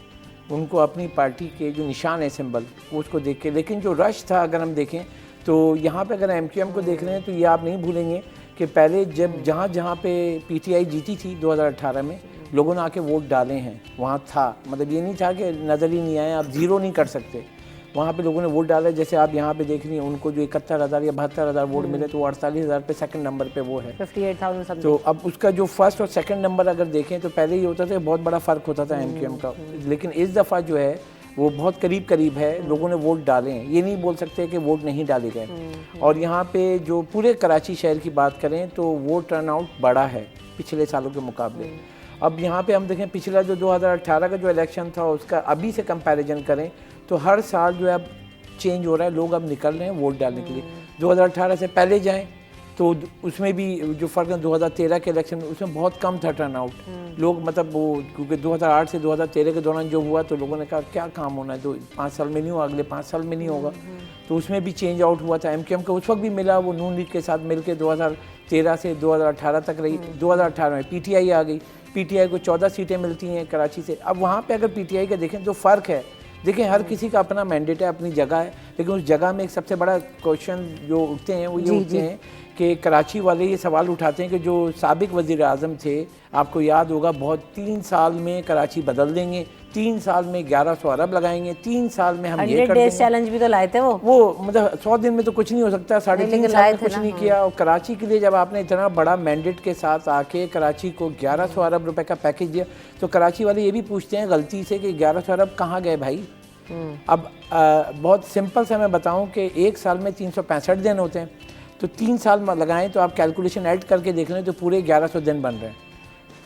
उनको अपनी पार्टी के जो निशान है सिंबल वो उसको देख के। लेकिन जो रश था अगर हम देखें तो यहाँ पे अगर MQM को देख रहे हैं तो ये आप नहीं भूलेंगे कि पहले जब जहाँ पे PTI जीती थी 2018 में, लोगों ने आके वोट डाले हैं, वहाँ था, मतलब ये नहीं था कि नज़र ही नहीं आए, आप ज़ीरो नहीं कर सकते, वहाँ पे लोगों ने वोट डाला। जैसे आप यहाँ पे देख रही हैं उनको जो 71,000 या 72,000 वोट मिले, तो वो 48,000 पे सेकंड नंबर पे वो है 58,000। तो अब उसका जो फर्स्ट और सेकंड नंबर अगर देखें तो पहले ये होता था, बहुत बड़ा फ़र्क होता था MQM का, लेकिन इस दफ़ा जो है वो बहुत करीब है, लोगों ने वोट डाले हैं, ये नहीं बोल सकते कि वोट नहीं डाले गए। और यहाँ पे जो पूरे कराची शहर की बात करें तो वोट टर्नआउट बड़ा है पिछले सालों के मुकाबले। अब यहाँ पे हम देखें पिछला जो 2018 का जो इलेक्शन था उसका अभी से कंपैरिजन करें तो हर साल जो है अब चेंज हो रहा है, लोग अब निकल रहे हैं वोट डालने के लिए। 2018 से पहले जाएं तो उसमें भी जो फ़र्क है 2013 के इलेक्शन में, उसमें बहुत कम था टर्नआउट, लोग मतलब वो, क्योंकि 2008 से 2013 के दौरान जो हुआ तो लोगों ने कहा क्या काम होना है, तो 5 साल में नहीं हुआ, अगले 5 साल में नहीं होगा, तो उसमें भी चेंज आउट हुआ था। MQM को उस वक्त भी मिला, वो नून लीग के साथ मिलकर 2013 से 2018 तक रही। 2018 में PTI आ गई, PTI को 14 सीटें मिलती हैं कराची से। अब वहाँ पर अगर PTI का देखें तो फ़र्क है, देखिए हर किसी का अपना मैंडेट है, अपनी जगह है, लेकिन उस जगह में एक सबसे बड़ा क्वेश्चन जो उठते हैं वो ये उठते हैं कि कराची वाले ये सवाल उठाते हैं कि जो साबिक वज़ीर आज़म थे, आपको याद होगा, बहुत 3 साल में कराची बदल देंगे, 3 साल में 1100 अरब लगाएंगे, 3 साल में हम ये कर देंगे। चैलेंज भी तो लाए थे वो मतलब 100 दिन में तो कुछ नहीं हो सकता, 3.5 साल में कुछ नहीं किया। और कराची के लिए जब आपने इतना बड़ा मैंडेट के साथ आके कराची को 1100 अरब रुपए का पैकेज दिया, तो कराची वाले ये भी पूछते हैं गलती से कि 1100 अरब कहाँ गए भाई। अब बहुत सिंपल से मैं बताऊं कि एक साल में 365 दिन होते हैं, तो 3 साल में लगाएं तो आप कैलकुलेशन ऐड करके देख लें तो पूरे 1100 दिन बन रहे हैं।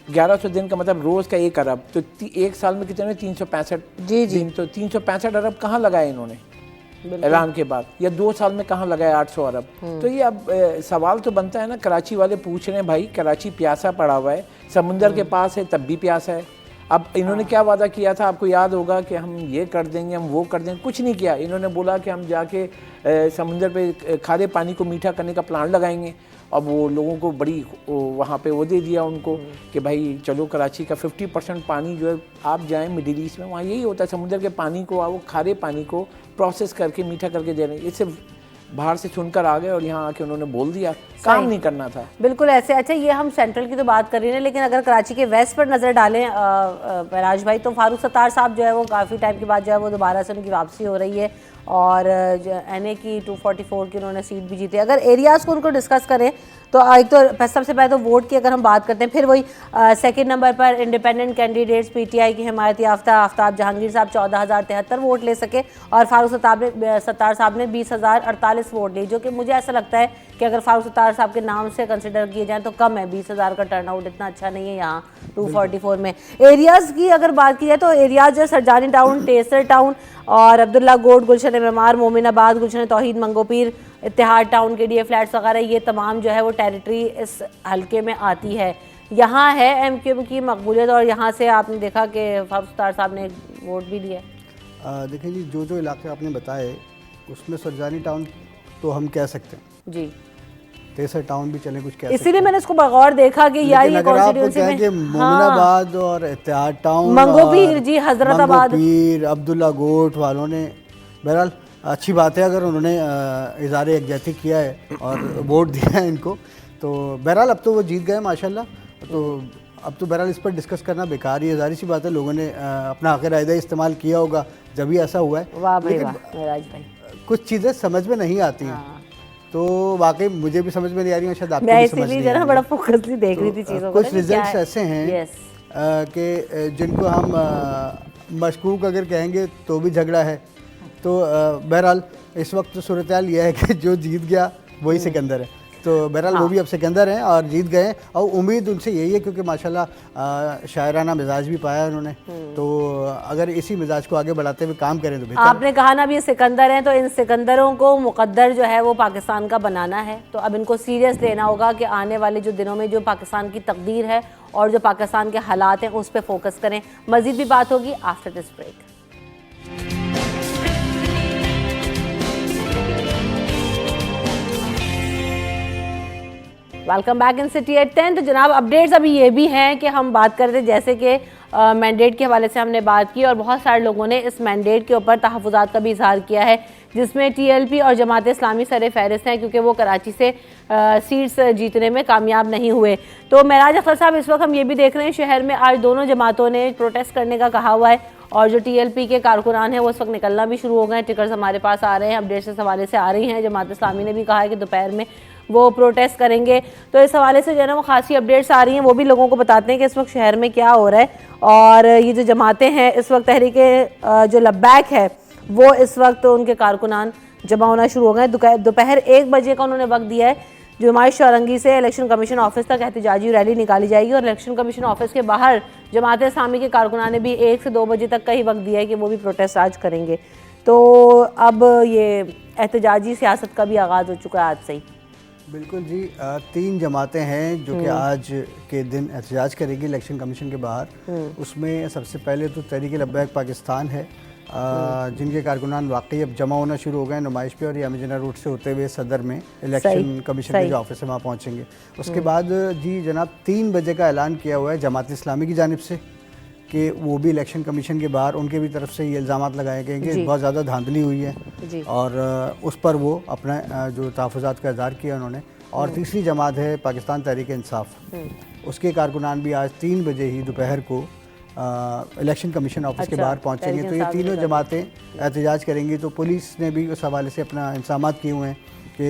1100 दिन का मतलब रोज़ का 1 अरब, तो एक साल में कितने 365 दिन, तो 365 अरब कहाँ लगाए इन्होंने ऐलान के बाद, या 2 साल में कहाँ लगाए 800 अरब। तो ये अब सवाल तो बनता है ना, कराची वाले पूछ रहे हैं भाई, कराची प्यासा पड़ा हुआ है, समुंदर के पास है तब भी प्यासा है। अब इन्होंने क्या वादा किया था, आपको याद होगा कि हम ये कर देंगे, हम वो कर देंगे, कुछ नहीं किया। इन्होंने बोला कि हम जाके समुंदर पे खारे पानी को मीठा करने का प्लांट लगाएंगे। अब वो लोगों को बड़ी वहाँ पे वो दे दिया उनको कि भाई चलो कराची का 50% पानी जो है, आप जाएं मिडिल ईस्ट में, वहाँ यही होता है, समुंदर के पानी को, वो खारे पानी को प्रोसेस करके मीठा करके दे रहे हैं। ये सिर्फ बाहर से सुनकर आ गए और यहाँ आके उन्होंने बोल दिया, काम नहीं करना था। बिल्कुल ऐसे। अच्छा, ये हम सेंट्रल की तो बात कर रहे हैं, लेकिन अगर कराची के वेस्ट पर नज़र डालें राज भाई, तो फारूक सत्तार साहब जो है वो काफ़ी टाइम के बाद जो है वो दोबारा से उनकी वापसी हो रही है, और NA की 244 की उन्होंने सीट भी जीती। अगर एरियाज़ को उनको डिस्कस करें तो एक तो सबसे पहले तो वोट की अगर हम बात करते हैं, फिर वही सेकंड नंबर पर इंडिपेंडेंट कैंडिडेट्स PTI की हिमायत याफ्ता आफ्ताब जहांगीर साहब 14,073 वोट ले सके, और फारूक सत्तार साहब ने 20,048 वोट लिए, जो कि मुझे ऐसा लगता है कि अगर फारूक सत्तार साहब के नाम से कंसिडर किए जाएँ तो कम है। 20,000 का टर्नआउट इतना अच्छा नहीं है यहाँ 244 में। एरियाज़ की अगर बात की जाए तो एरियाज जो सरजानी टाउन, टेसर टाउन और अब्दुल्ला गोड, गुलशन मेमार, मोमिनाबाद, गुलशन तौहीद, मंगोपीर, इत्तेहाद टाउन के DA फ्लैट्स वगैरह, ये तमाम जो है वो टेरिटरी इस हल्के में आती है। यहाँ है MQM की मकबूलियत, और यहाँ से आपने देखा कि फारूक सत्तार साहब ने वोट भी दिया। देखिए जी, जो इलाके आपने बताए उसमें सरजानी टाउन तो हम कह सकते हैं जी, 63 टाउन भी चले कुछ कह इसीलिए मैंने इसको बगौर देखा कि यार ये कॉन्स्टिट्यूएंसी में मोमिनाबाद और इत्तेहाद टाउन, मंगोपीर जी, हजरताबाद, मंगोपीर, अब्दुल्ला गोट वालों ने, बहरहाल अच्छी बात है अगर उन्होंने इज़हार यकजहती किया है और वोट दिया है इनको, तो बहरहाल अब तो वो जीत गए माशाल्लाह। तो अब तो बहरहाल इस पर डिस्कस करना बेकार ही है, ज़ाहिर सी बात है लोगों ने अपना हक़ राय इस्तेमाल किया होगा जब भी ऐसा हुआ है। वाह भाई वाह मेराज भाई, कुछ चीज़ें समझ में नहीं आती हैं। तो वाकई मुझे भी समझ में नहीं आ रही है, शायद आपको मैं भी समझ नहीं आ रही है। बड़ा फोकसली देख रही थी चीज़ों को। कुछ रिजल्ट्स ऐसे हैं कि जिनको हम मशकूक अगर कहेंगे तो भी झगड़ा है। तो बहरहाल इस वक्त तो सूरत हाल यह है कि जो जीत गया वही सिकंदर है, तो बहरहाल वो भी अब सिकंदर हैं और जीत गए, और उम्मीद उनसे यही है क्योंकि माशाल्लाह शायराना मिजाज भी पाया उन्होंने, तो अगर इसी मिजाज को आगे बढ़ाते हुए काम करें तो बेहतर। आपने कहा ना अब ये सिकंदर हैं, तो इन सिकंदरों को मुकद्दर जो है वो पाकिस्तान का बनाना है, तो अब इनको सीरियस लेना होगा कि आने वाले जो दिनों में जो पाकिस्तान की तकदीर है और जो पाकिस्तान के हालात हैं उस पर फोकस करें। मजीद भी बात होगी after this break. Welcome back in city at 10। तो जनाब अपडेट्स अभी ये भी हैं कि हम बात कर रहे थे जैसे कि मैंडेट के हवाले से हमने बात की और बहुत सारे लोगों ने इस मैंडेट के ऊपर तहफ़्फ़ुज़ात का भी इजहार किया है, जिसमें TLP और जमात इस्लामी सर फहरिस्त हैं क्योंकि वो कराची से सीट्स जीतने में कामयाब नहीं हुए। तो मेराज अख्तर साहब, इस वक्त हम ये भी देख रहे हैं शहर में आज दोनों जमातों ने प्रोटेस्ट करने का कहा हुआ है और जो TLP के कारकुनान हैं वो इस वक्त निकलना भी शुरू हो गए हैं। टिकट्स हमारे पास आ रहे हैं, अपडेट्स इस हवाले से आ रही हैं। जमात इस्लामी ने भी कहा है कि दोपहर में वो प्रोटेस्ट करेंगे, तो इस हवाले से जो है ना वो खासी अपडेट्स आ रही हैं, वो भी लोगों को बताते हैं कि इस वक्त शहर में क्या हो रहा है। और ये जो जमातें हैं इस वक्त तहरीक जो लब्बैक है वो इस वक्त उनके कारकुनान जमा होना शुरू हो गए। दोपहर 1 बजे का उन्होंने वक्त दिया है। जुमाइश चौरंगी से इलेक्शन कमीशन ऑफिस तक एहतजाजी रैली निकाली जाएगी और इलेक्शन कमीशन ऑफिस के बाहर जमात इस्लामी के कारकुनान ने भी 1 से 2 बजे तक का ही वक्त दिया है कि वो भी प्रोटेस्ट आज करेंगे। तो अब ये एहतजाजी सियासत का भी आगाज़ हो चुका है आज से ही। बिल्कुल जी, 3 जमातें हैं जो कि आज के दिन एहतजाज करेगी इलेक्शन कमीशन के बाहर। उसमें सबसे पहले तो तहरीक लब्बैक पाकिस्तान है, जिनके कारकुनान वाकई अब जमा होना शुरू हो गए नुमाइश पे और ये अमीजना रोड से होते हुए सदर में इलेक्शन कमीशन के जो ऑफिस है वहाँ पहुँचेंगे। उसके बाद जी जनाब 3 बजे का ऐलान किया हुआ है जमात इस्लामी की जानिब से कि वो भी इलेक्शन कमीशन के बाहर उनके भी तरफ से ये इल्ज़ामात लगाए गए कि बहुत ज़्यादा धांधली हुई है और उस पर वो अपना जो तहफ़्फ़ुज़ात का इज़हार किया उन्होंने। और तीसरी जमात है पाकिस्तान तहरीक इंसाफ, उसके कारकुनान भी आज 3 बजे ही दोपहर को इलेक्शन कमीशन ऑफिस के बाहर पहुंचेंगे। तो ये तीनों जमातें एहतजाज करेंगी। तो पुलिस ने भी उस हवाले से अपना इंतजाम किए हुए हैं कि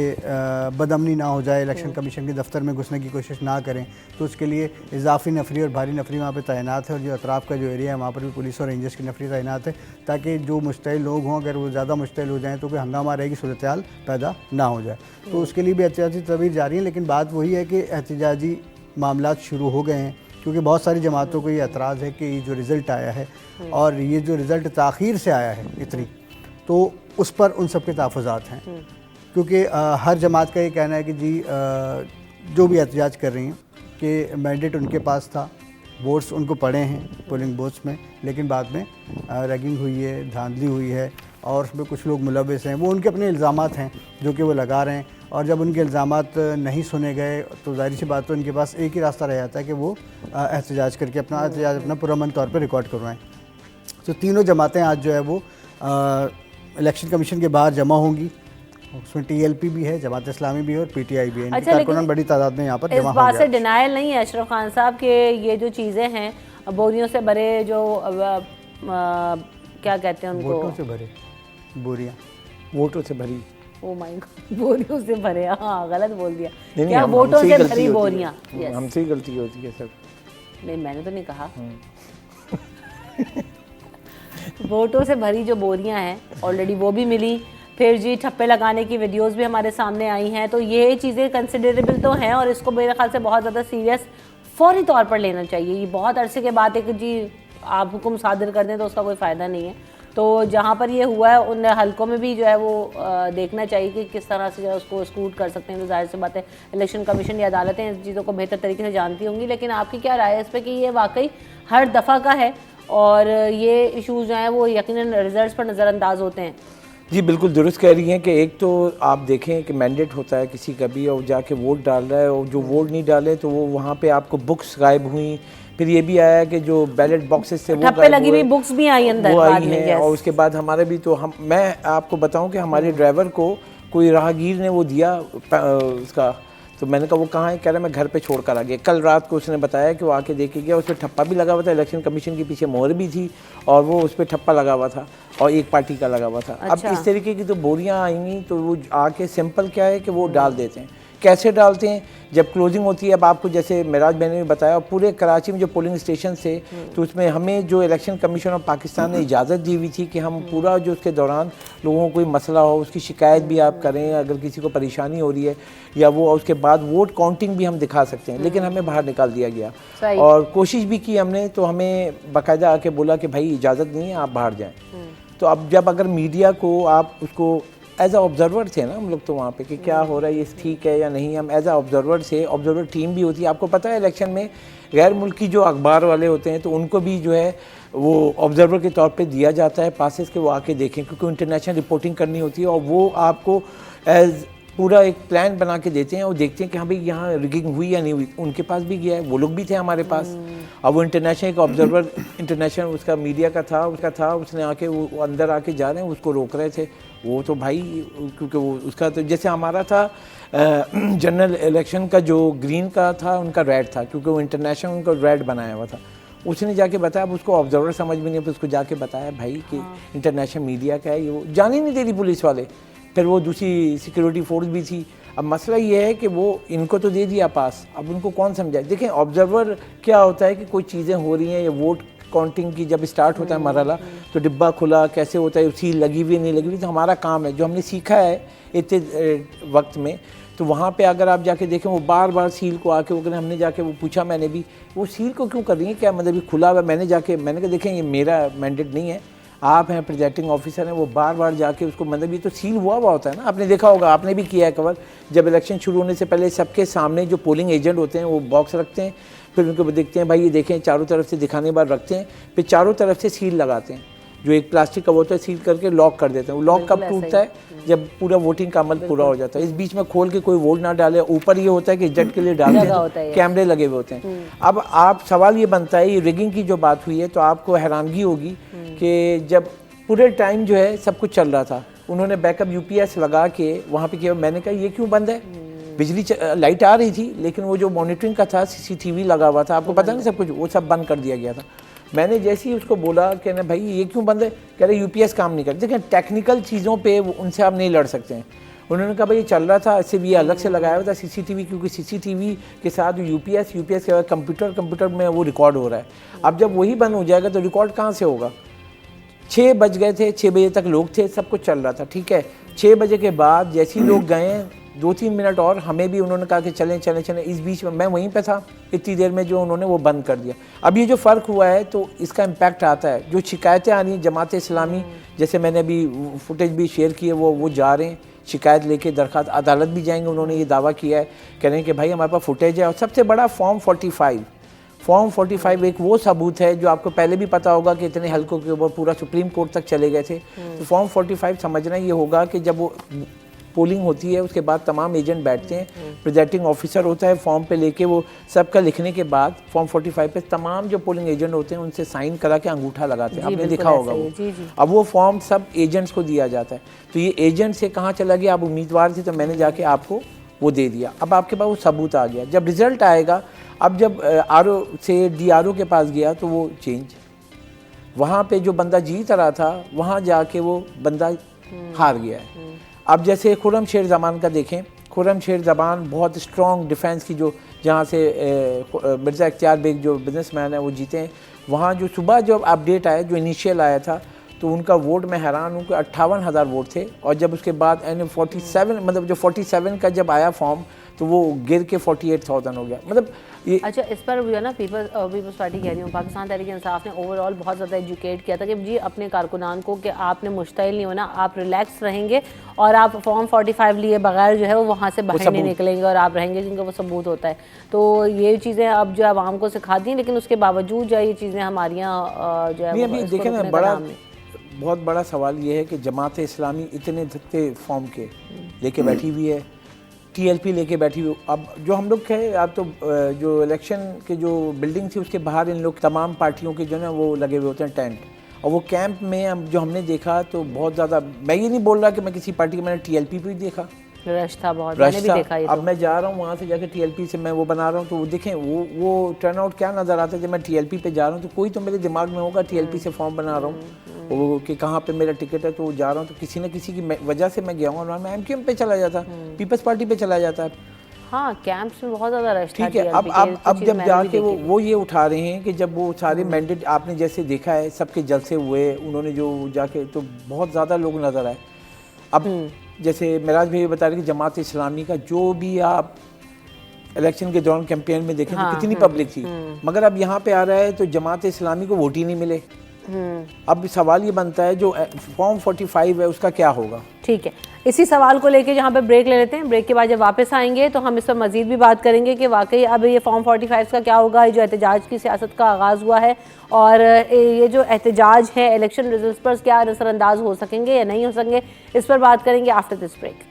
बदअमनी ना हो जाए, इलेक्शन कमीशन के दफ्तर में घुसने की कोशिश ना करें। तो उसके लिए इजाफी नफरी और भारी नफरी वहाँ पे तैनात है और जो अतराफ़ का जो एरिया है वहाँ पर भी पुलिस और रेंजर्स की नफरी तैनात है ताकि जो मुश्तइल लोग हों अगर वो ज़्यादा मुश्तइल हो जाएँ तो कोई हंगामा रहेगी, सूरत हाल पैदा ना हो जाए। तो उसके लिए भी एहतियाती तदबीर जारी हैं। लेकिन बात वही है कि एहतजाजी मामला शुरू हो गए हैं क्योंकि बहुत सारी जमातों को ये एतराज़ है कि ये जो रिज़ल्ट आया है और ये जो रिज़ल्ट ताख़ीर से आया है इतनी, तो उस पर उन सब के तहफ़्फ़ुज़ात हैं। क्योंकि हर जमात का ये कहना है कि जी जो भी एहतजाज कर रही हैं कि मैंडेट उनके पास था, वोट्स उनको पड़े हैं पोलिंग बूथ्स में, लेकिन बाद में रैगिंग हुई है, धांधली हुई है और उसमें कुछ लोग मुलव्वस हैं। वो उनके अपने इल्ज़ामात हैं जो कि वो लगा रहे हैं और जब उनके इल्ज़ामात नहीं सुने गए तो ज़ाहिर सी बात तो उनके पास एक ही रास्ता रह जाता है कि वो एहतजाज करके अपना एहतजाज अपना पुरअमन तौर पर रिकॉर्ड करवाएँ। तो तीनों जमातें आज जो है वो इलेक्शन कमीशन के बाहर जमा होंगी। उसमें TLP भी है, जमात इस्लामी भी है और PTI भी है। अच्छा, कारकुनान बड़ी तादाद में यहाँ पर जमा होंगे। इस बात से डिनायल नहीं है अशरफ खान साहब कि ये जो चीज़ें हैं बोरियों से भरे जो क्या कहते हैं उनको, वोटों से भरे बोरियां, वोटों से भरी, ओ माय गॉड, बोरियों से भरे, हाँ गलत बोल दिया क्या, वोटों से भरी बोरियां। हमसे ही गलती होती है सब। नहीं मैंने तो नहीं कहा। वोटों से भरी जो बोरियां हैं ऑलरेडी वो भी मिली, फिर जी ठप्पे लगाने की वीडियोस भी हमारे सामने आई हैं। तो ये चीज़ें कंसिडरेबल तो हैं और इसको मेरे ख्याल से बहुत ज़्यादा सीरियस फौरी तौर पर लेना चाहिए। ये बहुत अरसे के बाद है कि जी आप हुक्म सादिर कर दें तो उसका कोई फ़ायदा नहीं है। तो जहाँ पर ये हुआ है उन हलकों में भी जो है वो देखना चाहिए कि किस तरह से जो है उसको स्क्रूट कर सकते हैं। तो जाहिर सी बात है इलेक्शन कमीशन या अदालतें इन चीज़ों को बेहतर तरीके से जानती होंगी। लेकिन आपकी क्या राय है इस पर कि ये वाकई हर दफ़ा का है और ये इशूज़ जो हैं वो यकीनन रिजल्ट्स पर नज़रअंदाज होते हैं? जी बिल्कुल दुरुस्त कह रही हैं कि एक तो आप देखें कि मैंडेट होता है किसी का भी और जाके वोट डाल रहा है और जो वोट नहीं डाले तो वो वहाँ पे आपको बुक्स गायब हुई। फिर ये भी आया कि जो बैलेट बॉक्सेस थे वो ठप्पे लगी हुई बुक्स भी आई अंदर, वो आई हैं। और उसके बाद हमारे भी तो मैं आपको बताऊं कि हमारे ड्राइवर को कोई राहगीर ने वो दिया उसका, तो मैंने कहा वो कहाँ है, कह रहा मैं घर पे छोड़ कर आ गया। कल रात को उसने बताया कि वो आके देखे गया, उस पर ठप्पा भी लगा हुआ था, इलेक्शन कमीशन के पीछे मोहर भी थी और वो उस पर ठप्पा लगा हुआ था और एक पार्टी का लगा हुआ था। अच्छा। अब इस तरीके की तो बोरियां आएंगी तो वो आके सिंपल क्या है कि वो डाल देते हैं। कैसे डालते हैं, जब क्लोजिंग होती है, अब आपको जैसे मेराज भाई ने बताया पूरे कराची में जो पोलिंग स्टेशन थे तो उसमें हमें जो इलेक्शन कमीशन ऑफ पाकिस्तान ने इजाज़त दी हुई थी कि हम पूरा जो उसके दौरान लोगों को कोई मसला हो उसकी शिकायत भी आप करें, अगर किसी को परेशानी हो रही है या वो उसके बाद वोट काउंटिंग भी हम दिखा सकते हैं, लेकिन हमें बाहर निकाल दिया गया। और कोशिश भी की हमने तो हमें बाकायदा आके बोला कि भाई इजाज़त नहीं है, आप बाहर जाएँ। तो अब जब अगर मीडिया को आप उसको एज अ ऑब्जर्वर थे ना हम लोग तो वहाँ पे कि क्या हो रहा है, ये ठीक है या नहीं, हम एज अ ऑब्जर्वर थे। ऑब्जर्वर टीम भी होती है, आपको पता है इलेक्शन में गैर मुल्की जो अखबार वाले होते हैं तो उनको भी जो है वो ऑब्जर्वर के तौर पे दिया जाता है पासेस के, वो आके देखें क्योंकि इंटरनेशनल रिपोर्टिंग करनी होती है और वो आपको एज पूरा एक प्लान बना के देते हैं और देखते हैं कि हाँ भाई यहाँ रिगिंग हुई या नहीं हुई। उनके पास भी गया है, वो लोग भी थे हमारे पास। अब वो इंटरनेशनल एक ऑब्जर्वर इंटरनेशनल उसका मीडिया का था उसने आके वो अंदर आके जा रहे हैं, उसको रोक रहे थे। वो तो भाई क्योंकि वो उसका तो जैसे हमारा था जनरल इलेक्शन का जो ग्रीन का था उनका रेड था, क्योंकि वो इंटरनेशनल उनका रेड बनाया हुआ था। उसने जाके बताया, अब उसको ऑब्जर्वर समझ में नहीं, उसको जाके बताया भाई कि इंटरनेशनल मीडिया का है, ये वो जाने नहीं दे रही पुलिस वाले। फिर वो दूसरी सिक्योरिटी फोर्स भी थी। अब मसला ये है कि वो इनको तो दे दिया पास, अब उनको कौन समझाए। देखें ऑब्जर्वर क्या होता है कि कोई चीज़ें हो रही हैं या वोट काउंटिंग की जब स्टार्ट होता है मरहला तो डिब्बा खुला कैसे होता है, सील लगी हुई नहीं लगी हुई, तो हमारा काम है जो हमने सीखा है इतने वक्त में। तो वहाँ पे अगर आप जाके देखें वो बार बार सील को आके वो हमने जाके वो पूछा, मैंने भी वो सील को क्यों कर रही है, क्या मतलब ये खुला हुआ। मैंने कहा देखें ये मेरा मैंडेट नहीं है, आप हैं प्रेजाइडिंग ऑफिसर हैं। वो बार बार जाके उसको मतलब ये तो सील हुआ होता है ना, आपने देखा होगा, आपने भी किया है कवर। जब इलेक्शन शुरू होने से पहले सबके सामने जो पोलिंग एजेंट होते हैं वो बॉक्स रखते हैं, फिर उनको देखते हैं भाई ये देखें, चारों तरफ से दिखाने बाद रखते हैं, फिर चारों तरफ से सील लगाते हैं, जो एक प्लास्टिक का होता है सील करके लॉक कर देते हैं। वो लॉक कब टूटता है, जब पूरा वोटिंग का अमल पूरा हो जाता है। इस बीच में खोल के कोई वोट ना डाले, ऊपर ये होता है कि इज्जत के लिए डालते हैं, कैमरे लगे हुए होते हैं। अब आप सवाल ये बनता है, ये रिगिंग की जो बात हुई है तो आपको हैरानगी होगी कि जब पूरे टाइम जो है सब कुछ चल रहा था, उन्होंने बैकअप यूपीएस लगा के वहाँ पे किया। मैंने कहा ये क्यों बंद है, बिजली लाइट आ रही थी लेकिन वो जो मॉनिटरिंग का था सीसीटीवी लगा हुआ था, आपको पता नहीं सब कुछ, वो सब बंद कर दिया गया था। मैंने जैसे ही उसको बोला कि ना भाई ये क्यों बंद है, कह रहे यूपीएस काम नहीं कर। देखिए टेक्निकल चीज़ों पे उनसे आप नहीं लड़ सकते हैं। उन्होंने कहा भाई ये चल रहा था, इससे भी अलग से लगाया हुआ था सीसीटीवी, क्योंकि सीसीटीवी के साथ यूपीएस के बाद कंप्यूटर में वो रिकॉर्ड हो रहा है। अब जब वही बंद हो जाएगा तो रिकॉर्ड कहाँ से होगा। 6 बज गए थे, 6 बजे तक लोग थे, सब कुछ चल रहा था, ठीक है। 6 बजे के बाद जैसे ही लोग गए 2-3 मिनट और हमें भी उन्होंने कहा कि चलें। इस बीच में मैं वहीं पे था, इतनी देर में जो उन्होंने वो बंद कर दिया। अब ये जो फ़र्क हुआ है तो इसका इम्पैक्ट आता है। जो शिकायतें आ रही हैं जमात इस्लामी, जैसे मैंने अभी फुटेज भी शेयर की है, वो जा रहे हैं शिकायत लेके, दरख्वास्त अदालत भी जाएंगे। उन्होंने ये दावा किया है, कह रहे हैं कि भाई हमारे पास फुटेज है। और सबसे बड़ा फॉर्म 45 एक वो सबूत है जो आपको पहले भी पता होगा कि इतने हल्कों के ऊपर पूरा सुप्रीम कोर्ट तक चले गए थे। तो फॉर्म 45 समझना ये होगा कि जब वो पोलिंग होती है उसके बाद तमाम एजेंट बैठते हैं, प्रेजाइडिंग ऑफिसर होता है, फॉर्म पे लेके वो सबका लिखने के बाद फॉर्म 45 पे तमाम जो पोलिंग एजेंट होते हैं उनसे साइन करा के अंगूठा लगाते हैं। आपने देखा होगा वो। अब वो फॉर्म सब एजेंट्स को दिया जाता है। तो ये एजेंट से कहाँ चला गया, आप उम्मीदवार थे तो मैंने जाके आपको वो दे दिया। अब आपके पास वो सबूत आ गया। जब रिजल्ट आएगा, अब जब आरओ से डीआरओ के पास गया तो वो चेंज, वहाँ पे जो बंदा जीत रहा था वहाँ जाके वो बंदा हार गया है। अब जैसे खुर्रमशेर ज़मान का देखें, खुर्रमशेर ज़मान बहुत स्ट्रॉन्ग डिफेंस की, जो जहाँ से मिर्ज़ा इख्तियार बेग जो बिजनेसमैन है वो जीते हैं, वहाँ जो सुबह जब अपडेट आया, जो इनिशियल आया था तो उनका वोट मैं हैरान हूँ कि 58,000 वोट थे। और जब उसके बाद 47 मतलब जो 47 का जब आया फॉर्म तो वो गिर के 48,000 हो गया। मतलब ये अच्छा, इस पर जो है ना पीपल्स पार्टी कह रही हूँ, पाकिस्तान तहरीक इंसाफ ने ओवरऑल बहुत ज़्यादा एजुकेट किया था कि जी अपने कारकुनान को कि आपने मुश्तिल नहीं होना, आप रिलैक्स रहेंगे और आप फॉर्म 45 लिए बगैर जो है वो वहाँ से बाहर नहीं निकलेंगे और आप रहेंगे जिनका वो सबूत होता है। तो ये चीज़ें अब जो आवाम को सिखा दी, लेकिन उसके बावजूद जो ये चीज़ें हमारी यहाँ जो है देखें ना, बहुत बड़ा सवाल ये है कि जमात इस्लामी इतने धक्के फॉर्म के लेके बैठी हुई है, टीएलपी लेके बैठी हुई। अब जो हम लोग थे, अब तो जो इलेक्शन के जो बिल्डिंग थी उसके बाहर इन लोग तमाम पार्टियों के जो ना वो लगे हुए होते हैं टेंट, और वो कैंप में जो हमने देखा तो बहुत ज़्यादा, मैं ये नहीं बोल रहा कि मैं किसी पार्टी के, मैंने टीएलपी पे भी देखा, रश था बहुत, मैंने भी देखा ये। अब मैं जा रहा हूँ वहाँ से जाके टीएलपी से मैं वो बना रहा हूँ, तो वो देखें वो टर्न आउट क्या नज़र आता है। जब मैं टीएलपी पे जा रहा हूँ तो कोई तो मेरे दिमाग में होगा टीएलपी से फॉर्म बना रहा हूँ वो कि कहाँ पे मेरा टिकट है, तो जा रहा हूँ, तो किसी न किसी की वजह से मैं गया हूँ और मैं एमक्यूएम पे चला जाता, पीपल्स पार्टी पे चला जाता है। हाँ, कैंप्स में बहुत ज़्यादा रश था। ठीक है, अब जब जाके वो ये उठा रहे हैं कि जब वो सारे मैंडेट आपने जैसे देखा है, सबके जलसे हुए, उन्होंने जो जाके तो बहुत ज़्यादा लोग नज़र आए। अब जैसे मेराज भाई बता रहे कि जमात इस्लामी का जो भी आप इलेक्शन के दौरान कैंपेन में देखें तो कितनी पब्लिक थी, मगर अब यहाँ पे आ रहा है तो जमात इस्लामी को वोट ही नहीं मिले। अब सवाल ये बनता है जो फॉर्म 45 है उसका क्या होगा। ठीक है, इसी सवाल को लेके जहाँ पे ब्रेक ले लेते हैं, ब्रेक के बाद जब वापस आएंगे तो हम इस पर मजीद भी बात करेंगे कि वाकई अब ये फॉर्म 45 का क्या होगा, ये जो एहतजाज की सियासत का आगाज़ हुआ है और ये जो एहतजाज है इलेक्शन रिजल्ट पर क्या नज़रअंदाज हो सकेंगे या नहीं हो सकेंगे, इस पर बात करेंगे after this break.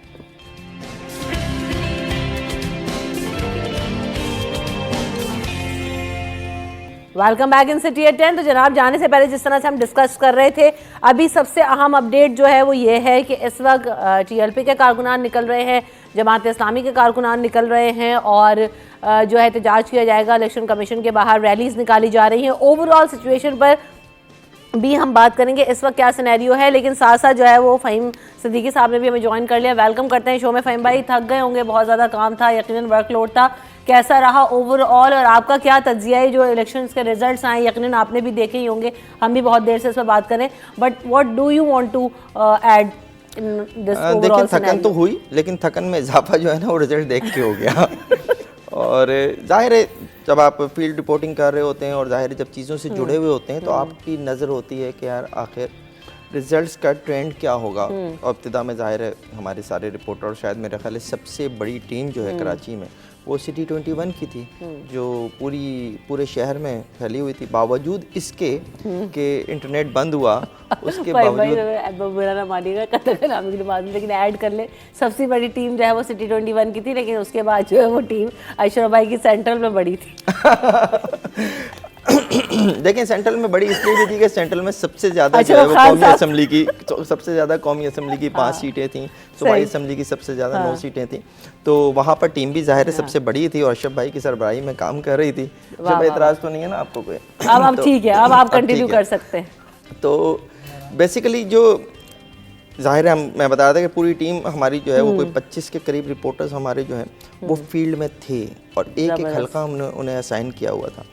Welcome back in city at 10। तो जनाब, जाने से पहले जिस तरह से हम डिस्कस कर रहे थे, अभी सबसे अहम अपडेट जो है वो ये है कि इस वक्त टीएलपी के कारकुनान निकल रहे हैं, जमात इस्लामी के कारकुनान निकल रहे हैं और जो है एहतजाज किया जाएगा, इलेक्शन कमीशन के बाहर रैलीज निकाली जा रही हैं। ओवरऑल सिचुएशन पर भी हम बात करेंगे, इस वक्त क्या सिनेरियो है, लेकिन साथ साथ जो है वो फ़हीम सिद्दीकी साहब ने भी हमें ज्वाइन कर लिया। वेलकम करते हैं शो में। फ़हीम भाई, थक गए होंगे, बहुत ज़्यादा काम था, यकीनन वर्कलोड था, कैसा रहा ओवरऑल और आपका क्या तज्जिया है? जो इलेक्शंस के रिजल्ट्स आए यकीनन आपने भी देखे ही होंगे, हम भी बहुत देर से इस पर बात करें, but what do you want to add in this overall? देखिए, थकन तो हुई, लेकिन थकन में इजाफा जो है ना वो रिजल्ट देख के हो गया और जाहिर है जब आप फील्ड रिपोर्टिंग कर रहे होते हैं और जाहिर है जब चीज़ों से जुड़े हुए होते हैं तो आपकी नज़र होती है कि यार आखिर रिजल्ट्स का ट्रेंड क्या होगा। और इब्तिदा में जाहिर है हमारे सारे रिपोर्टर और शायद मेरे ख्याल सबसे बड़ी टीम जो है कराची में वो सिटी 21 की थी, जो पूरे शहर में फैली हुई थी। बावजूद इसके कि इंटरनेट बंद हुआ उसके बावजूद, बुरा ना मानिएगा कतल के बाद, लेकिन ऐड कर ले, सबसे बड़ी टीम जो है वो सिटी 21 की थी, लेकिन उसके बाद जो है वो टीम अशरफ भाई की सेंट्रल में बड़ी थी। देखें, सेंट्रल में बड़ी इसलिए भी थी कि सेंट्रल में सबसे ज़्यादा जो है वो कौमी असम्बली की, सबसे ज़्यादा कौमी असम्बली की 5 सीटें थी, सूबाई असम्बली की सबसे ज़्यादा 9 सीटें थी, तो वहाँ पर टीम भी जाहिर है सबसे बड़ी थी और अशरफ भाई की सरबराही में काम कर रही थी। जब एतराज़ तो नहीं है ना आपको कोई? अब ठीक है, अब आप कंटिन्यू कर सकते हैं। तो बेसिकली जो जाहिर है मैं बता रहा था कि पूरी टीम हमारी जो है वो कोई 25 के करीब रिपोर्टर्स हमारे जो हैं वो फील्ड में थे और एक हल्का हमने उन्हें असाइन किया हुआ था।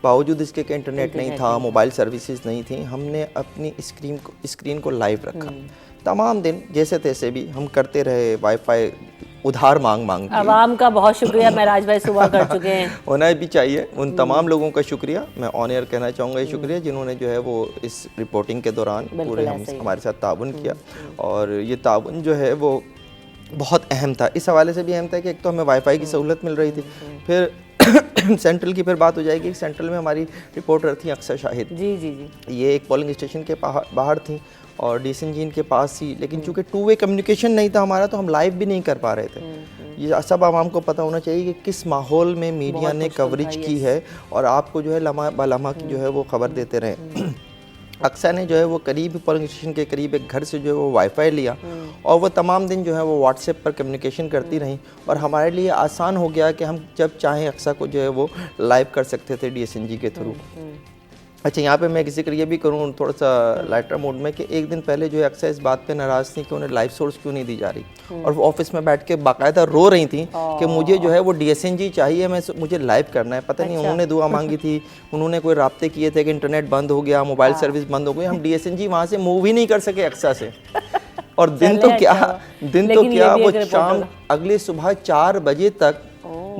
बावजूद इसके कि इंटरनेट नहीं था, मोबाइल सर्विसेज नहीं थी, हमने अपनी स्क्रीन को लाइव रखा। तमाम दिन जैसे तैसे भी हम करते रहे, वाईफाई उधार मांग के। आवाम का बहुत शुक्रिया, मेराज भाई सुबह कर चुके हैं, होना भी चाहिए। उन तमाम लोगों का शुक्रिया मैं ऑन एयर कहना चाहूँगा, ये शुक्रिया जिन्होंने जो है वो इस रिपोर्टिंग के दौरान पूरे हमारे साथ ताउन किया और ये ताउन जो है वो बहुत अहम था। इस हवाले से भी अहम था कि एक तो हमें वाईफाई की सहूलत मिल रही थी, फिर सेंट्रल की फिर बात हो जाएगी। सेंट्रल में हमारी रिपोर्टर थी अक्सर शाहिद जी, ये एक पोलिंग स्टेशन के बाहर थी और डीएसएनजी के पास थी, लेकिन चूंकि 2 वे कम्युनिकेशन नहीं था हमारा तो हम लाइव भी नहीं कर पा रहे थे। ये सब आवाम को पता होना चाहिए कि किस माहौल में मीडिया ने कवरेज की है और आपको जो है लम्हा बलम्हा की जो है वो खबर देते रहे। अक्सर ने जो है वो करीब पोलिंग स्टेशन के करीब एक घर से जो है वो वाईफाई लिया और वो तमाम दिन जो है वो व्हाट्सएप पर कम्युनिकेशन करती रहीं और हमारे लिए आसान हो गया कि हम जब चाहें अक्सर को जो है वो लाइव कर सकते थे डीएसएनजी के थ्रू। अच्छा, यहाँ पे मैं किसी के लिए भी करूँ थोड़ा सा लाइटर मोड में कि एक दिन पहले जो है अक्सर इस बात पे नाराज़ थी कि उन्हें लाइव सोर्स क्यों नहीं दी जा रही और वो ऑफिस में बैठ के बाकायदा रो रही थी कि मुझे जो है वो डीएसएनजी चाहिए, मुझे लाइव करना है। पता नहीं उन्होंने दुआ मांगी थी, उन्होंने कोई राब्ते किए थे कि इंटरनेट बंद हो गया, मोबाइल सर्विस बंद हो गई, हम डीएसएनजी वहाँ से मूव ही नहीं कर सके अक्सर से। और दिन तो क्या वो शाम अगले सुबह 4 बजे तक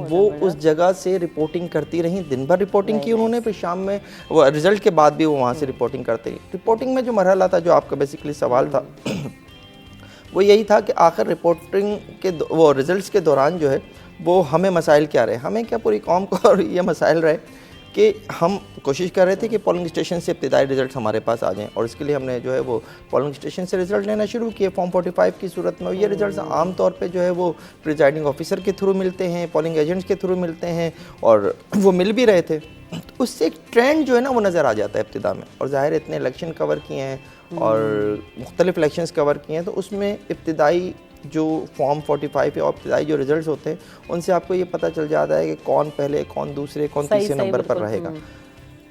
वो उस जगह से रिपोर्टिंग करती रही, दिन भर रिपोर्टिंग की उन्होंने, फिर शाम में वो रिजल्ट के बाद भी वो वहाँ से रिपोर्टिंग करते रही। रिपोर्टिंग में जो मरहला था, जो आपका बेसिकली सवाल था वो यही था कि आखिर रिपोर्टिंग के वो रिजल्ट्स के दौरान जो है वो हमें मसाइल क्या रहे, हमें क्या पूरी कौम को और ये मसाइल रहे कि हम कोशिश कर रहे थे कि पोलिंग स्टेशन से इब्तिदाई रिजल्ट हमारे पास आ जाएं, और इसके लिए हमने जो है वो पोलिंग स्टेशन से रिज़ल्ट लेना शुरू किए फॉर्म 45 की सूरत में। ये रिज़ल्ट आम तौर पे जो है वो प्रिजाइडिंग ऑफिसर के थ्रू मिलते हैं, पोलिंग एजेंट्स के थ्रू मिलते हैं, और वो मिल भी रहे थे। तो उससे एक ट्रेंड जो है ना वो नज़र आ जाता है इब्तिदा में, और ज़ाहिर इतने इलेक्शन कवर किए हैं और मुख्तलिफ इलेक्शंस कवर किए हैं, तो उसमें इब्तिदाई जो फॉर्म 45 या इब्तिदाई जो रिजल्ट्स होते हैं उनसे आपको ये पता चल जाता है कि कौन पहले, कौन दूसरे, कौन तीसरे नंबर पर रहेगा।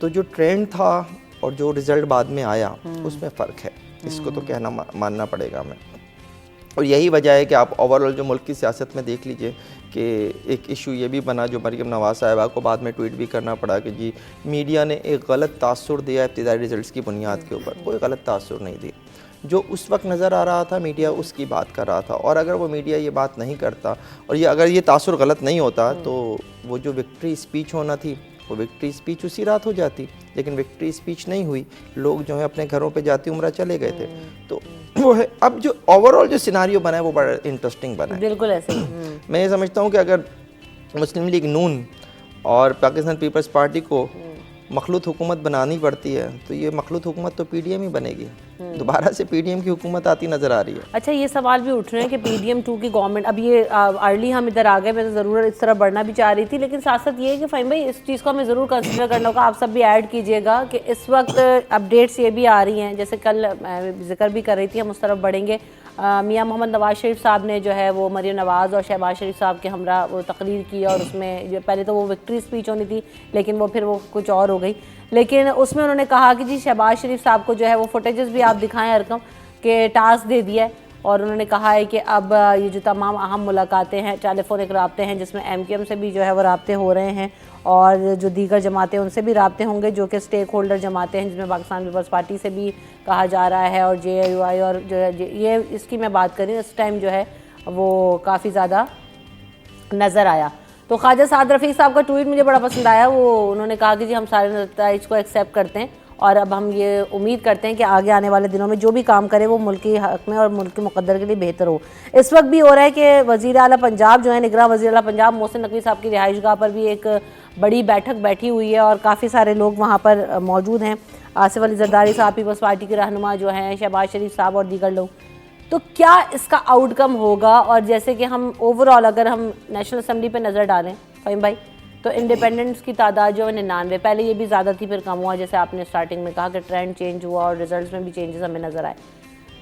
तो जो ट्रेंड था और जो रिज़ल्ट बाद में आया उसमें फ़र्क है, इसको तो कहना मानना पड़ेगा हमें। और यही वजह है कि आप ओवरऑल जो मुल्क की सियासत में देख लीजिए कि एक इशू ये भी बना जो मरीम नवाज़ साहिबा को बाद में ट्वीट भी करना पड़ा कि जी मीडिया ने एक गलत तासुर दिया इब्तिदाई रिजल्ट्स की बुनियाद के ऊपर। कोई गलत तासुर नहीं दिया, जो उस वक्त नज़र आ रहा था मीडिया उसकी बात कर रहा था, और अगर वो मीडिया ये बात नहीं करता और ये अगर ये तासुर गलत नहीं होता तो वो जो विक्ट्री स्पीच होना थी वो विक्ट्री स्पीच उसी रात हो जाती, लेकिन विक्ट्री स्पीच नहीं हुई, लोग जो है अपने घरों पे जाती उम्र चले गए थे। तो वो है, अब जो ओवरऑल जो सिनारियो बना है वो बड़ा इंटरेस्टिंग बना है। बिल्कुल ऐसे मैं ये समझता हूँ कि अगर मुस्लिम लीग नून और पाकिस्तान पीपल्स पार्टी को मखलूत हुकूमत बनानी पड़ती है तो ये मखलूत हुकूमत तो पीडीएम ही बनेगी, दोबारा से पीडीएम की हुकूमत आती नज़र आ रही है। अच्छा, ये सवाल भी उठ रहे हैं कि पीडीएम 2 की गवर्नमेंट, अब ये अर्ली हम इधर आ गए, मैं तो ज़रूर इस तरह बढ़ना भी चाह रही थी, लेकिन साथ साथ ये है कि फ़हीम भाई इस चीज़ को हमें ज़रूर कंसिडर करना होगा, आप सब भी ऐड कीजिएगा कि इस वक्त अपडेट्स ये भी आ रही हैं, जैसे कल जिक्र भी कर रही थी, हम उस तरफ बढ़ेंगे। मियां मोहम्मद नवाज़ शरीफ साहब ने जो है वो मरीम नवाज़ और शहबाज शरीफ साहब के हमरा वो तकरीर की, और उसमें जो पहले तो वो विक्ट्री स्पीच होनी थी लेकिन वो फिर वो कुछ और हो गई, लेकिन उसमें उन्होंने कहा कि जी शहबाज शरीफ साहब को जो है वो फुटेजेस भी आप दिखाएं अरकम के टास्क दे दिया है, और उन्होंने कहा है कि अब ये जो तमाम अहम मुलाकातें हैं, टेलीफोनिक राब्ते हैं जिसमें MQM से भी जो है वो राब्ते हो रहे हैं, और जो दीगर जमातें उनसे भी राब्ते होंगे जो कि स्टेक होल्डर जमातें हैं, जिसमें पाकिस्तान पीपल्स पार्टी से भी कहा जा रहा है और JUI, और जो है ये इसकी मैं बात करी इस टाइम जो है वो काफ़ी ज़्यादा नज़र आया। तो ख्वाजा साद रफ़ीक साहब का ट्वीट मुझे बड़ा पसंद आया, वो उन्होंने कहा कि जी हम सारे नताइज को एक्सेप्ट करते हैं और अब हम ये उम्मीद करते हैं कि आगे आने वाले दिनों में जो भी काम करे वो मुल्क के हक़ में और मुल्क के मुक़द्दर के लिए बेहतर हो। इस वक्त भी हो रहा है कि वज़ीर आला पंजाब जो है, निगरां वज़ीर आला पंजाब मोहसिन नकवी साहब की रिहाइशगाह पर भी एक बड़ी बैठक बैठी हुई है और काफ़ी सारे लोग वहाँ पर मौजूद हैं। आसिफ अली जरदारी साहब पीपल्स पार्टी के रहनुमा जो हैं, शहबाज शरीफ साहब और दीगर लोग। तो क्या इसका आउटकम होगा? और जैसे कि हम ओवरऑल अगर हम नेशनल असम्बली पर नज़र डालें फ़हीम भाई, तो इंडिपेंडेंट्स की तादाद जो है 99, पहले ये भी ज़्यादा थी फिर कम हुआ, जैसे आपने स्टार्टिंग में कहा कि ट्रेंड चेंज हुआ और रिजल्ट्स में भी चेंजेस हमें नज़र आए।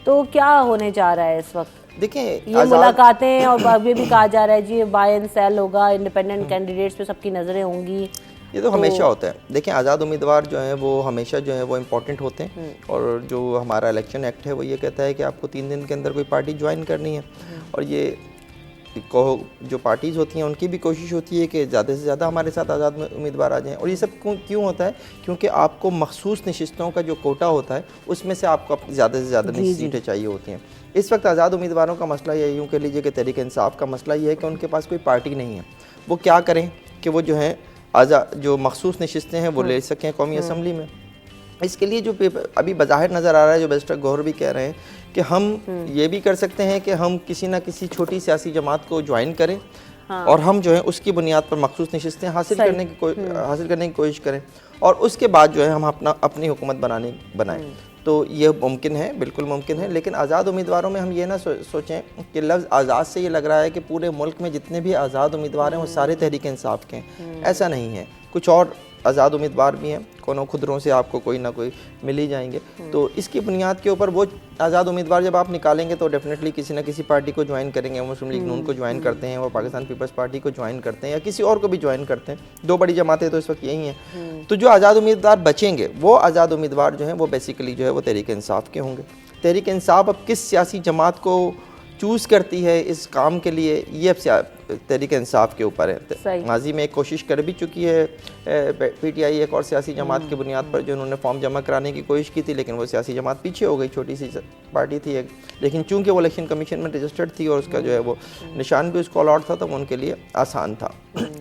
तो क्या होने जा रहा है इस वक्त? देखिए ये मुलाकातें, और अब ये भी कहा जा रहा है जी बाय एंड सेल होगा, इंडिपेंडेंट कैंडिडेट्स पे सबकी नज़रें होंगी, ये तो हमेशा होता है। देखिए आज़ाद उम्मीदवार जो हैं वो हमेशा जो है वो इम्पोर्टेंट होते हैं, और जो हमारा इलेक्शन एक्ट है वो ये कहता है कि आपको 3 दिन के अंदर कोई पार्टी ज्वाइन करनी है, और ये जो पार्टीज़ होती हैं उनकी भी कोशिश होती है कि ज़्यादा से ज़्यादा हमारे साथ आज़ाद उम्मीदवार आ जाएं। और ये सब क्यों होता है? क्योंकि आपको मखसूस नशिस्तों का जो कोटा होता है उसमें से आपको ज़्यादा से ज़्यादा सीटें चाहिए होती हैं। इस वक्त आज़ाद उम्मीदवारों का मसला ये, यूँ कह लीजिए कि तहरीक इंसाफ का मसला ये है कि उनके पास कोई पार्टी नहीं है। वो क्या करें कि वो जो है जो मखसूस नशिस्तें हैं वो ले सकें कौमी असम्बली में। इसके लिए जो अभी बज़ाहिर नज़र आ रहा है, जो बैरिस्टर गौहर भी कह रहे हैं कि हम ये भी कर सकते हैं कि हम किसी ना किसी छोटी सियासी जमात को ज्वाइन करें, और हम जो है उसकी बुनियाद पर मखसूस नशिस्तें हासिल करने की कोशिश करें, और उसके बाद जो है हम अपनी हुकूमत बनाएं। तो ये मुमकिन है, बिल्कुल मुमकिन है। लेकिन आज़ाद उम्मीदवारों में हम ये ना सोचें कि लफ्ज़ आज़ाद से ये लग रहा है कि पूरे मुल्क में जितने भी आज़ाद उम्मीदवार हैं वो सारे तहरीक इंसाफ के हैं। ऐसा नहीं है, कुछ और आज़ाद उम्मीदवार भी हैं, कोनो खुदरों से आपको कोई ना कोई मिल ही जाएंगे। तो इसकी बुनियाद के ऊपर वो आज़ाद उम्मीदवार जब आप निकालेंगे तो डेफिनेटली किसी ना किसी पार्टी को ज्वाइन करेंगे। मुस्लिम लीग नून को ज्वाइन करते हैं, वो पाकिस्तान पीपल्स पार्टी को ज्वाइन करते हैं, या किसी और को भी ज्वाइन करते हैं। 2 बड़ी जमातें तो इस वक्त यही हैं। तो जो आज़ाद उम्मीदवार बचेंगे वो आज़ाद उम्मीदवार जो हैं वो बेसिकली जो है वो तहरीक इंसाफ के होंगे। तहरीक इंसाफ अब किस सियासी जमात को चूज़ करती है इस काम के लिए, ये अब तहरीक इंसाफ के ऊपर है। माजी में एक कोशिश कर भी चुकी है PTI एक और सियासी जमात की बुनियाद पर, जो उन्होंने फॉर्म जमा कराने की कोशिश की थी, लेकिन वो सियासी जमात पीछे हो गई, छोटी सी पार्टी थी एक। लेकिन चूंकि वो इलेक्शन कमीशन में रजिस्टर्ड थी और उसका जो है वो निशान भी उसको अलॉट था, तो उनके लिए आसान था।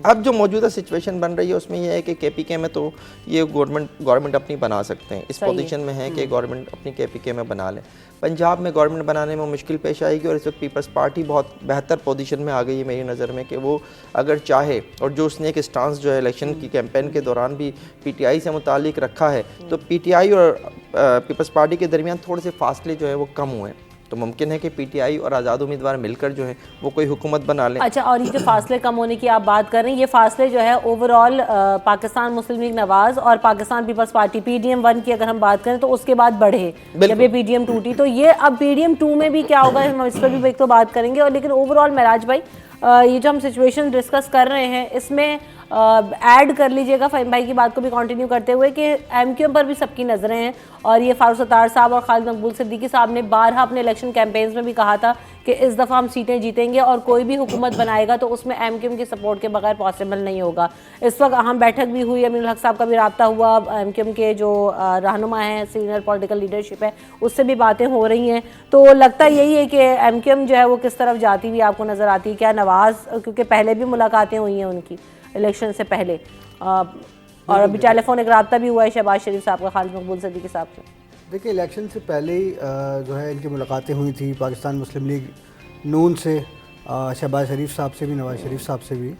अब जो मौजूदा सिचुएशन बन रही है उसमें यह है कि KPK में तो ये गवर्नमेंट अपनी बना सकते हैं, इस पोजीशन में है कि गवर्नमेंट अपनी KPK में बना लें। पंजाब में गवर्नमेंट बनाने में मुश्किल पेश आएगी, और इस वक्त पीपल्स पार्टी बहुत बेहतर पोजीशन में आ गई है मेरी नज़र में कि वो अगर चाहे, और जो उसने एक स्टांस जो है इलेक्शन की कैंपेन के दौरान भी पीटीआई से मुतालिक रखा है, तो पीटीआई और पीपल्स पार्टी के दरमियान थोड़े से फासले जो है वो कम हुए हैं, तो मुमकिन है कि पीटीआई और आज़ाद उम्मीदवार मिलकर जो है वो कोई हुकूमत बना लें। अच्छा, और ये जो फासले कम होने की आप बात कर रहे हैं, ये फासले जो है ओवरऑल पाकिस्तान मुस्लिम लीग नवाज और पाकिस्तान पीपल्स पार्टी PDM 1 की अगर हम बात करें तो उसके बाद बढ़े, जब ये PDM 2 थी, तो ये अब PDM 2 में भी क्या होगा, हम इस पर भी एक तो बात करेंगे। और लेकिन ओवरऑल महराज भाई, ये जो हम सिचुएशन डिस्कस कर रहे हैं इसमें ऐड कर लीजिएगा फ़हीम भाई की बात को भी कंटिन्यू करते हुए कि MQM पर भी सबकी नज़रें हैं, और ये फारूक सत्तार साहब और खालिद मकबूल सिद्दीकी साहब ने बारहा अपने इलेक्शन कैंपेन्स में भी कहा था कि इस दफ़ा हम सीटें जीतेंगे और कोई भी हुकूमत बनाएगा तो उसमें MQM की सपोर्ट के बगैर पॉसिबल नहीं होगा। इस वक्त अहम बैठक भी हुई, अमीनुल हक साहब का भी रब्ता हुआ, MQM के जो रहनुमा हैं, सीनियर पॉलिटिकल लीडरशिप है, उससे भी बातें हो रही हैं। तो लगता यही है कि MQM जो है वो किस तरफ जाती हुई आपको नज़र आती है? क्या नवाज़, क्योंकि पहले भी मुलाकातें हुई हैं उनकी इलेक्शन से पहले, और अभी टेलीफोन एक रब्ता भी हुआ है शहबाज शरीफ साहब का खालिद मकबूल सिद्दीकी साहब से। देखिए, इलेक्शन से पहले ही जो है इनकी मुलाकातें हुई थी पाकिस्तान मुस्लिम लीग नून से, शहबाज शरीफ साहब से भी, नवाज शरीफ साहब से भी,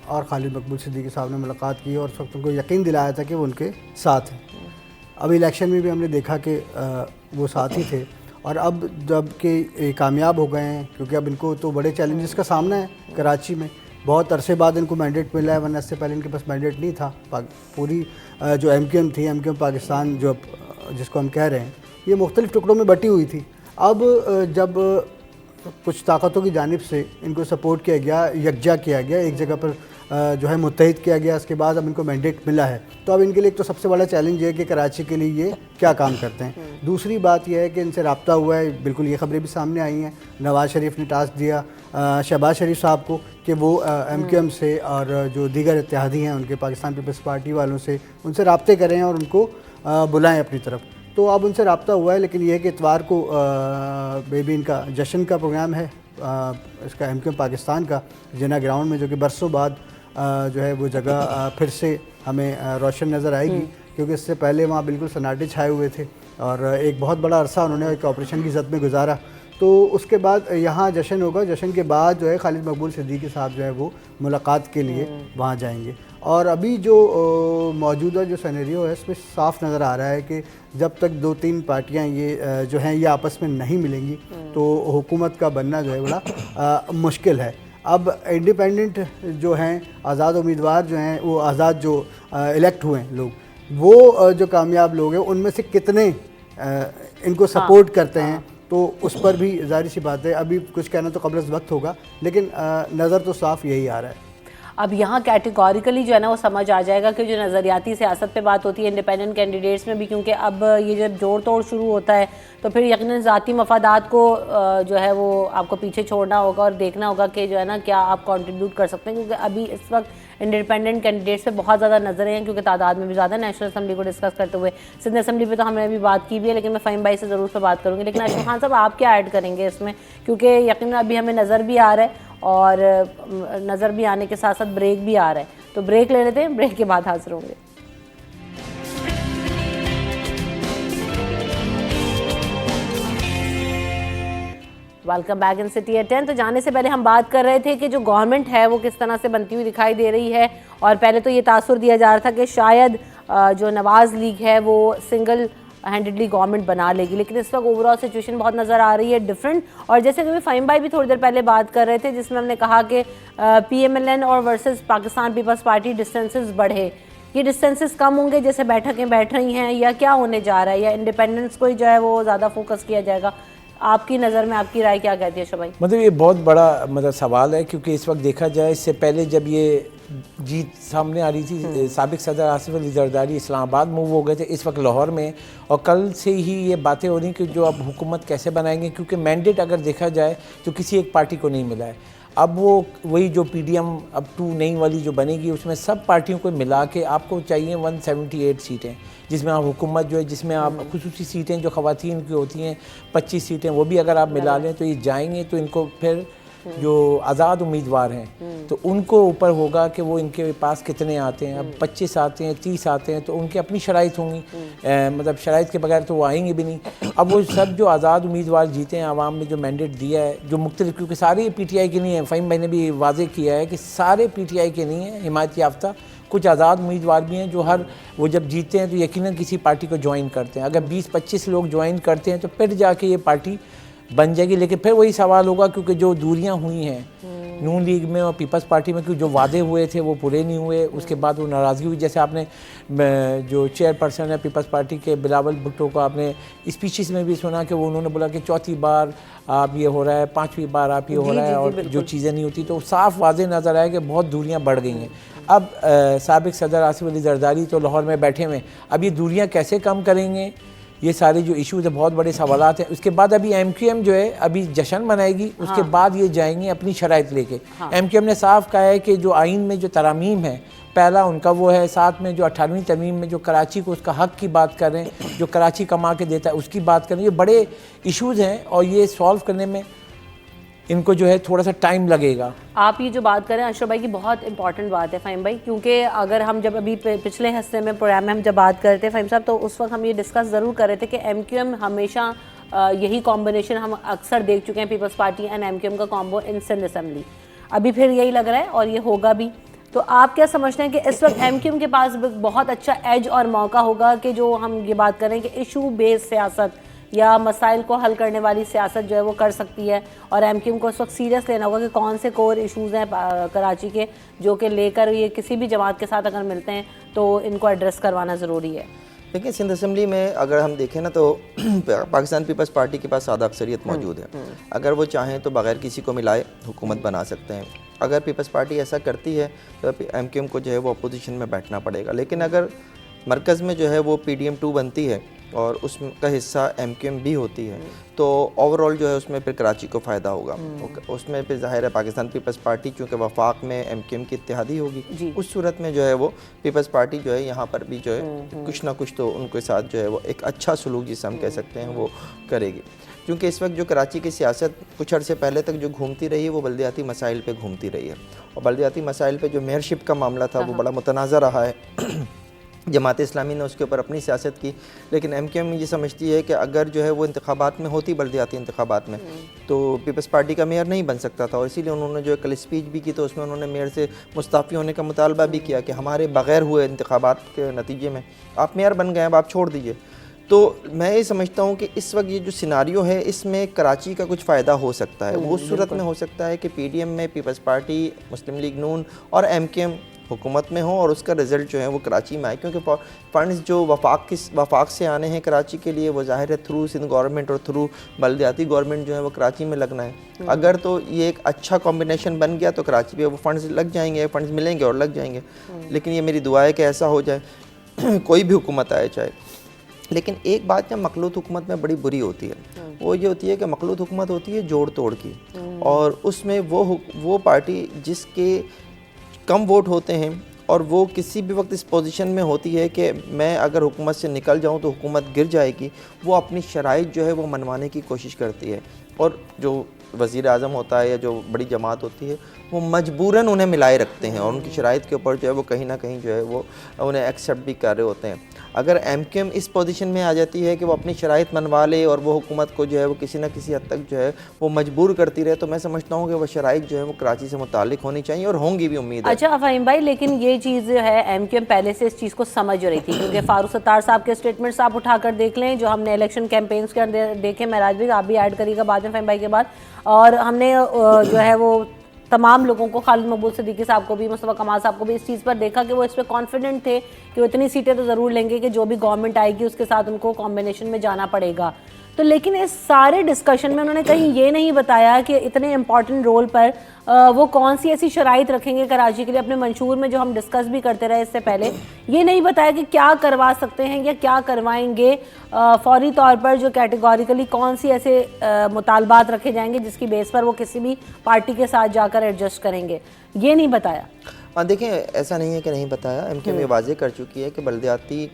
और खालिद मकबूल सिद्दीकी साहब ने मुलाकात की और उस वक्त उनको यकीन दिलाया था कि वो उनके साथ हैं। अब इलेक्शन में भी हमने देखा कि वो साथ ही थे, और अब जब कि कामयाब हो गए हैं, क्योंकि अब इनको तो बड़े चैलेंजेस का सामना है। कराची में बहुत अरसे बाद इनको मैंडेट मिला है, वरना इससे पहले इनके पास मैंडेट नहीं था। पूरी जो MQM थी, MQM पाकिस्तान जो जिसको हम कह रहे हैं, ये मुख्तलिफ़ टुकड़ों में बटी हुई थी। अब जब कुछ ताकतों की जानिब से इनको सपोर्ट किया गया, यकजा किया गया, एक जगह पर जो है मुत्तहिद किया गया, उसके बाद अब इनको मैंडेट मिला है, तो अब इनके लिए एक तो सबसे बड़ा चैलेंज ये है कि कराची के लिए ये क्या काम करते हैं। दूसरी बात यह है कि इनसे रब्ता हुआ है, बिल्कुल ये खबरें भी सामने आई हैं, नवाज़ शरीफ ने टास्क दिया शहबाज शरीफ साहब को कि वो MQM से और जो दीगर इत्तेहादी हैं उनके, पाकिस्तान पीपल्स पार्टी वालों से, उनसे रब्ते करें और उनको बुलाएं अपनी तरफ। तो अब उनसे रब्ता हुआ है, लेकिन यह है कि इतवार को बेबी इनका जश्न का प्रोग्राम है, इसका MQM पाकिस्तान का जिना ग्राउंड में, जो कि बरसों बाद जो है वो जगह फिर से हमें रोशन नज़र आएगी, क्योंकि इससे पहले वहाँ बिल्कुल सन्नाटे छाए हुए थे और एक बहुत बड़ा अरसा उन्होंने एक ऑपरेशन की जद में गुजारा। तो उसके बाद यहाँ जश्न होगा, जश्न के बाद जो है खालिद मकबूल सिद्दीकी साहब जो है वो मुलाकात के लिए वहाँ जाएंगे। और अभी जो मौजूदा जो सिनेरियो है इसमें साफ नज़र आ रहा है कि जब तक 2-3 पार्टियाँ ये जो हैं ये आपस में नहीं मिलेंगी तो हुकूमत का बनना जो है बड़ा मुश्किल है। अब इंडिपेंडेंट जो हैं, आज़ाद उम्मीदवार जो हैं, वो आज़ाद जो इलेक्ट हुए हैं लोग, वो जो कामयाब लोग हैं उनमें से कितने इनको सपोर्ट करते हैं, तो उस पर भी जाहिर सी बात है अभी कुछ कहना तो कब्ल वक्त होगा, लेकिन नज़र तो साफ यही आ रहा है। अब यहाँ कैटेगोरिकली जो है ना वो समझ आ जाएगा कि जो नज़रियाती सियासत पे बात होती है इंडिपेंडेंट कैंडिडेट्स में भी, क्योंकि अब ये जब जोड़ तोड़ शुरू होता है तो फिर यकीनन ज़ाती मफादात को जो है वो आपको पीछे छोड़ना होगा और देखना होगा कि जो है ना क्या आप कंट्रीब्यूट कर सकते हैं, क्योंकि अभी इस वक्त इंडिपेंडेंट कैंडिडेट्स पे बहुत ज़्यादा नजरें हैं, क्योंकि तादाद में भी ज़्यादा। नेशनल असम्बली को डिस्कस करते हुए सिंध असम्बली पे तो हमने अभी बात की भी है, लेकिन मैं फ़हीम भाई से ज़रूर से बात करूँगी। लेकिन अशरफ खान साहब, आप क्या ऐड करेंगे इसमें, क्योंकि यकीनन अभी हमें नज़र भी आ रहा है और नज़र भी आने के साथ साथ ब्रेक भी आ रहा है, तो ब्रेक ले लेते हैं, ब्रेक के बाद हाजिर होंगे। Welcome back in city at 10। तो जाने से पहले हम बात कर रहे थे कि जो गवर्नमेंट है वो किस तरह से बनती हुई दिखाई दे रही है, और पहले तो ये तासुर दिया जा रहा था कि शायद जो नवाज़ लीग है वो सिंगल हैंडेडली गवर्नमेंट बना लेगी, लेकिन इस वक्त ओवरऑल सिचुएशन बहुत नज़र आ रही है डिफरेंट। और जैसे कि फ़हीम भाई भी थोड़ी देर पहले बात कर रहे थे, जिसमें हमने कहा कि PMLN और versus Pakistan peoples party distances बढ़े, ये डिस्टेंसेस कम होंगे जैसे बैठकें बैठ रही हैं, या क्या होने जा रहा है, या इंडिपेंडेंस को ही जो है वो ज़्यादा फोकस किया जाएगा? आपकी नज़र में आपकी राय क्या कहती है शबाई? मतलब ये बहुत बड़ा सवाल है, क्योंकि इस वक्त देखा जाए, इससे पहले जब ये जीत सामने आ रही थी, साबिक सदर आसिफ अली जरदारी इस्लामाबाद मूव हो गए थे, इस वक्त लाहौर में, और कल से ही ये बातें हो रही कि जो अब हुकूमत कैसे बनाएंगे, क्योंकि मैंडेट अगर देखा जाए तो किसी एक पार्टी को नहीं मिला है। अब वो वही जो PDM अब 2 नई वाली जो बनेगी, उसमें सब पार्टियों को मिला के आपको चाहिए 178 सीटें, जिसमें आप हुकूमत जो है, जिसमें आप खुसूसी सीटें जो ख़वातीन की होती हैं 25 सीटें, वो भी अगर आप मिला लें तो ये जाएंगे, तो इनको फिर जो आज़ाद उम्मीदवार हैं तो उनको ऊपर होगा कि वो इनके पास कितने आते हैं। अब 25 आते हैं, 30 आते हैं तो उनकी अपनी शराइत होंगी, मतलब शराइत के बगैर तो वो आएंगे भी नहीं। अब वो सब जो आज़ाद उम्मीदवार जीते हैं, आवाम ने जो मैंडेट दिया है, जो मुख्तलिफ, क्योंकि सारे PTI के नहीं है, फ़हीम भाई ने भी वाज़ेह किया है कि सारे PTI के नहीं है, हिमायत याफ्ता कुछ आज़ाद उम्मीदवार भी हैं जो वो जब जीतते हैं तो यकीनन किसी पार्टी को ज्वाइन करते हैं। अगर 20-25 लोग ज्वाइन करते हैं तो फिर जाके ये पार्टी बन जाएगी। लेकिन फिर वही सवाल होगा, क्योंकि जो दूरियां हुई हैं नून लीग में और पीपल्स पार्टी में, क्योंकि जो वादे हुए थे वो पूरे नहीं हुए, उसके बाद वो नाराज़गी हुई। जैसे आपने जो चेयरपर्सन है पीपल्स पार्टी के बिलावल भुट्टो को आपने स्पीचेस में भी सुना कि वो उन्होंने बोला कि चौथी बार आप ये हो रहा है, 5वीं बार आप ये हो रहा है, और जो चीज़ें नहीं होती, तो साफ वाज़े नज़र आया कि बहुत दूरियाँ बढ़ गई हैं। अब साबिक सदर आसिफ अली जरदारी तो लाहौर में बैठे हुए, अब ये दूरियाँ कैसे कम करेंगे, ये सारे जो इश्यूज है, बहुत बड़े सवालात हैं। उसके बाद अभी MQM जो है अभी जश्न मनाएगी, उसके बाद ये जाएंगे अपनी शराइत लेके। MQM ने साफ कहा है कि जो आइन में जो तरामीम है, पहला उनका वो है, साथ में जो 18वीं तरमीम में जो कराची को उसका हक की बात कर रहे हैं, जो कराची कमा के देता है उसकी बात कर रहे हैं। ये बड़े इश्यूज हैं और ये सॉल्व करने में इनको जो है थोड़ा सा टाइम लगेगा। आप ये जो बात करें अशरफ भाई की, बहुत इंपॉर्टेंट बात है फ़हीम भाई, क्योंकि अगर हम जब अभी पिछले हिस्से में प्रोग्राम में हम जब बात कर रहे थे फ़हीम साहब, तो उस वक्त हम ये डिस्कस ज़रूर कर रहे थे कि MQM हमेशा यही कॉम्बिनेशन हम अक्सर देख चुके हैं, पीपल्स पार्टी एंड MQM का कॉम्बो इन सिंध असम्बली, अभी फिर यही लग रहा है और ये होगा भी। तो आप क्या समझते हैं कि इस वक्त MQM के पास बहुत अच्छा एज और मौका होगा कि जो हम ये बात करें कि इशू बेस्ड सियासत या मसाइल को हल करने वाली सियासत जो है वो कर सकती है, और MQM को इस वक्त सीरियस लेना होगा कि कौन से कोर इश्यूज़ हैं कराची के जो कि लेकर ये किसी भी जमात के साथ अगर मिलते हैं तो इनको एड्रेस करवाना ज़रूरी है। देखिए, सिंध असम्बली में अगर हम देखें ना तो पाकिस्तान पीपल्स पार्टी के पास सादा अक्सरियत मौजूद है। अगर वो चाहें तो बगैर किसी को मिलाए हुकूमत बना सकते हैं। अगर पीपल्स पार्टी ऐसा करती है तो MQM को जो है वो अपोजिशन में बैठना पड़ेगा। लेकिन अगर मरकज़ में जो है वो PDM-2 बनती है और उसका हिस्सा MQM भी होती है तो ओवरऑल जो है उसमें फिर कराची को फ़ायदा होगा। उसमें फिर ज़ाहिर है पाकिस्तान पीपल्स पार्टी चूँकि वफाक में MQM की इत्तेहादी होगी, उस सूरत में जो है वो पीपल्स पार्टी जो है यहाँ पर भी जो है कुछ ना कुछ तो उनके साथ जो है वो एक अच्छा सलूक जिसे हम कह सकते हैं वो करेगी। क्योंकि इस वक्त जो कराची की सियासत कुछ अर्से पहले तक जो घूमती रही है वो बल्दियाती मसाइल पे घूमती रही है, और बल्दियाती मसाइल पे जो मेयरशिप का मामला था वो बड़ा मुतनाज़ा रहा है। जमात इस्लामी ने उसके ऊपर अपनी सियासत की, लेकिन MQM ये समझती है कि अगर जो है वो इंतखाबात में होती, बल्दियाती इंतखाबात में, तो पीपल्स पार्टी का मेयर नहीं बन सकता था। और इसीलिए उन्होंने जो कल स्पीच भी की तो उसमें उन्होंने मेयर से मुस्ताफ़ी होने का मुतालबा भी किया कि हमारे बग़ैर हुए इंतखाबात के नतीजे में आप मेयर बन गए, अब आप छोड़ दीजिए। तो मैं ये समझता हूँ कि इस वक्त ये जो सिनारियो है इसमें कराची का कुछ फ़ायदा हो सकता है। वो उस सूरत में हो सकता है कि PDM में पीपल्स पार्टी, मुस्लिम लीग नून और MQM हुकूमत में हो और उसका रिज़ल्ट जो है वो कराची में आए, क्योंकि फ़ंड्स जो वफाक से आने हैं कराची के लिए वो ज़ाहिर है थ्रू सिंध गवर्नमेंट और थ्रू बल्दियाती गवर्नमेंट जो है वो कराची में लगना है। अगर तो ये एक अच्छा कॉम्बिनेशन बन गया तो कराची पे वो फ़ंड्स लग जाएंगे, फ़ंड्स मिलेंगे और लग जाएंगे। लेकिन ये मेरी दुआ है कि ऐसा हो जाए कोई भी हुकूमत आए चाहे। लेकिन एक बात जब मखलूत हुकूमत में बड़ी बुरी होती है वो ये होती है कि मखलूत हुकूमत होती है जोड़ तोड़ की, और उसमें वो पार्टी जिसके कम वोट होते हैं और वो किसी भी वक्त इस पोजीशन में होती है कि मैं अगर हुकूमत से निकल जाऊं तो हुकूमत गिर जाएगी, वो अपनी शराइत जो है वो मनवाने की कोशिश करती है। और जो वज़ीर आज़म होता है या जो बड़ी जमात होती है वो मजबूरन उन्हें मिलाए रखते हैं और उनकी शराइत के ऊपर जो है वो कहीं ना कहीं जो है वो उन्हें एक्सेप्ट भी कर रहे होते हैं। अगर MQM इस पोजीशन में आ जाती है कि वो अपनी शराइत मनवा ले और वो हुकूमत को जो है वो किसी न किसी हद तक जो है वो मजबूर करती रहे, तो मैं समझता हूँ कि वो शराइत जो है वो कराची से मुताल्लिक होनी चाहिए और होंगी भी, उम्मीद है। अच्छा फ़हीम भाई, लेकिन ये चीज़ जो है MQM पहले से इस चीज़ को समझ रही थी, क्योंकि फारूक सत्तार साहब के स्टेटमेंट्स आप उठाकर देख लें जो हमने इलेक्शन कैंपेन्स के अंदर देखे, महराज भाई आप भी ऐड करिएगा बाद में फ़हीम भाई के बाद, और हमने जो है वो तमाम लोगों को, खालिद मकबूल सिद्दीकी साहब को भी, मुस्तफ़ा कमाल साहब को भी इस चीज़ पर देखा कि वो इस पर कॉन्फिडेंट थे कि वो इतनी सीटें तो ज़रूर लेंगे कि जो भी गवर्नमेंट आएगी उसके साथ उनको कॉम्बिनेशन में जाना पड़ेगा। तो लेकिन इस सारे डिस्कशन में उन्होंने कहीं ये नहीं बताया कि इतने इंपॉर्टेंट रोल पर वो कौन सी ऐसी शराइत रखेंगे कराची के लिए। अपने मंशूर में जो हम डिस्कस भी करते रहे इससे पहले, ये नहीं बताया कि क्या करवा सकते हैं या क्या करवाएंगे फौरी तौर पर, जो कैटेगोरिकली कौन सी ऐसे मुतालबात रखे जाएंगे जिसकी बेस पर वो किसी भी पार्टी के साथ जाकर एडजस्ट करेंगे, ये नहीं बताया। हाँ देखें, ऐसा नहीं है कि नहीं बताया। MQM ये वाज़ेह कर चुकी है कि बल्दियाती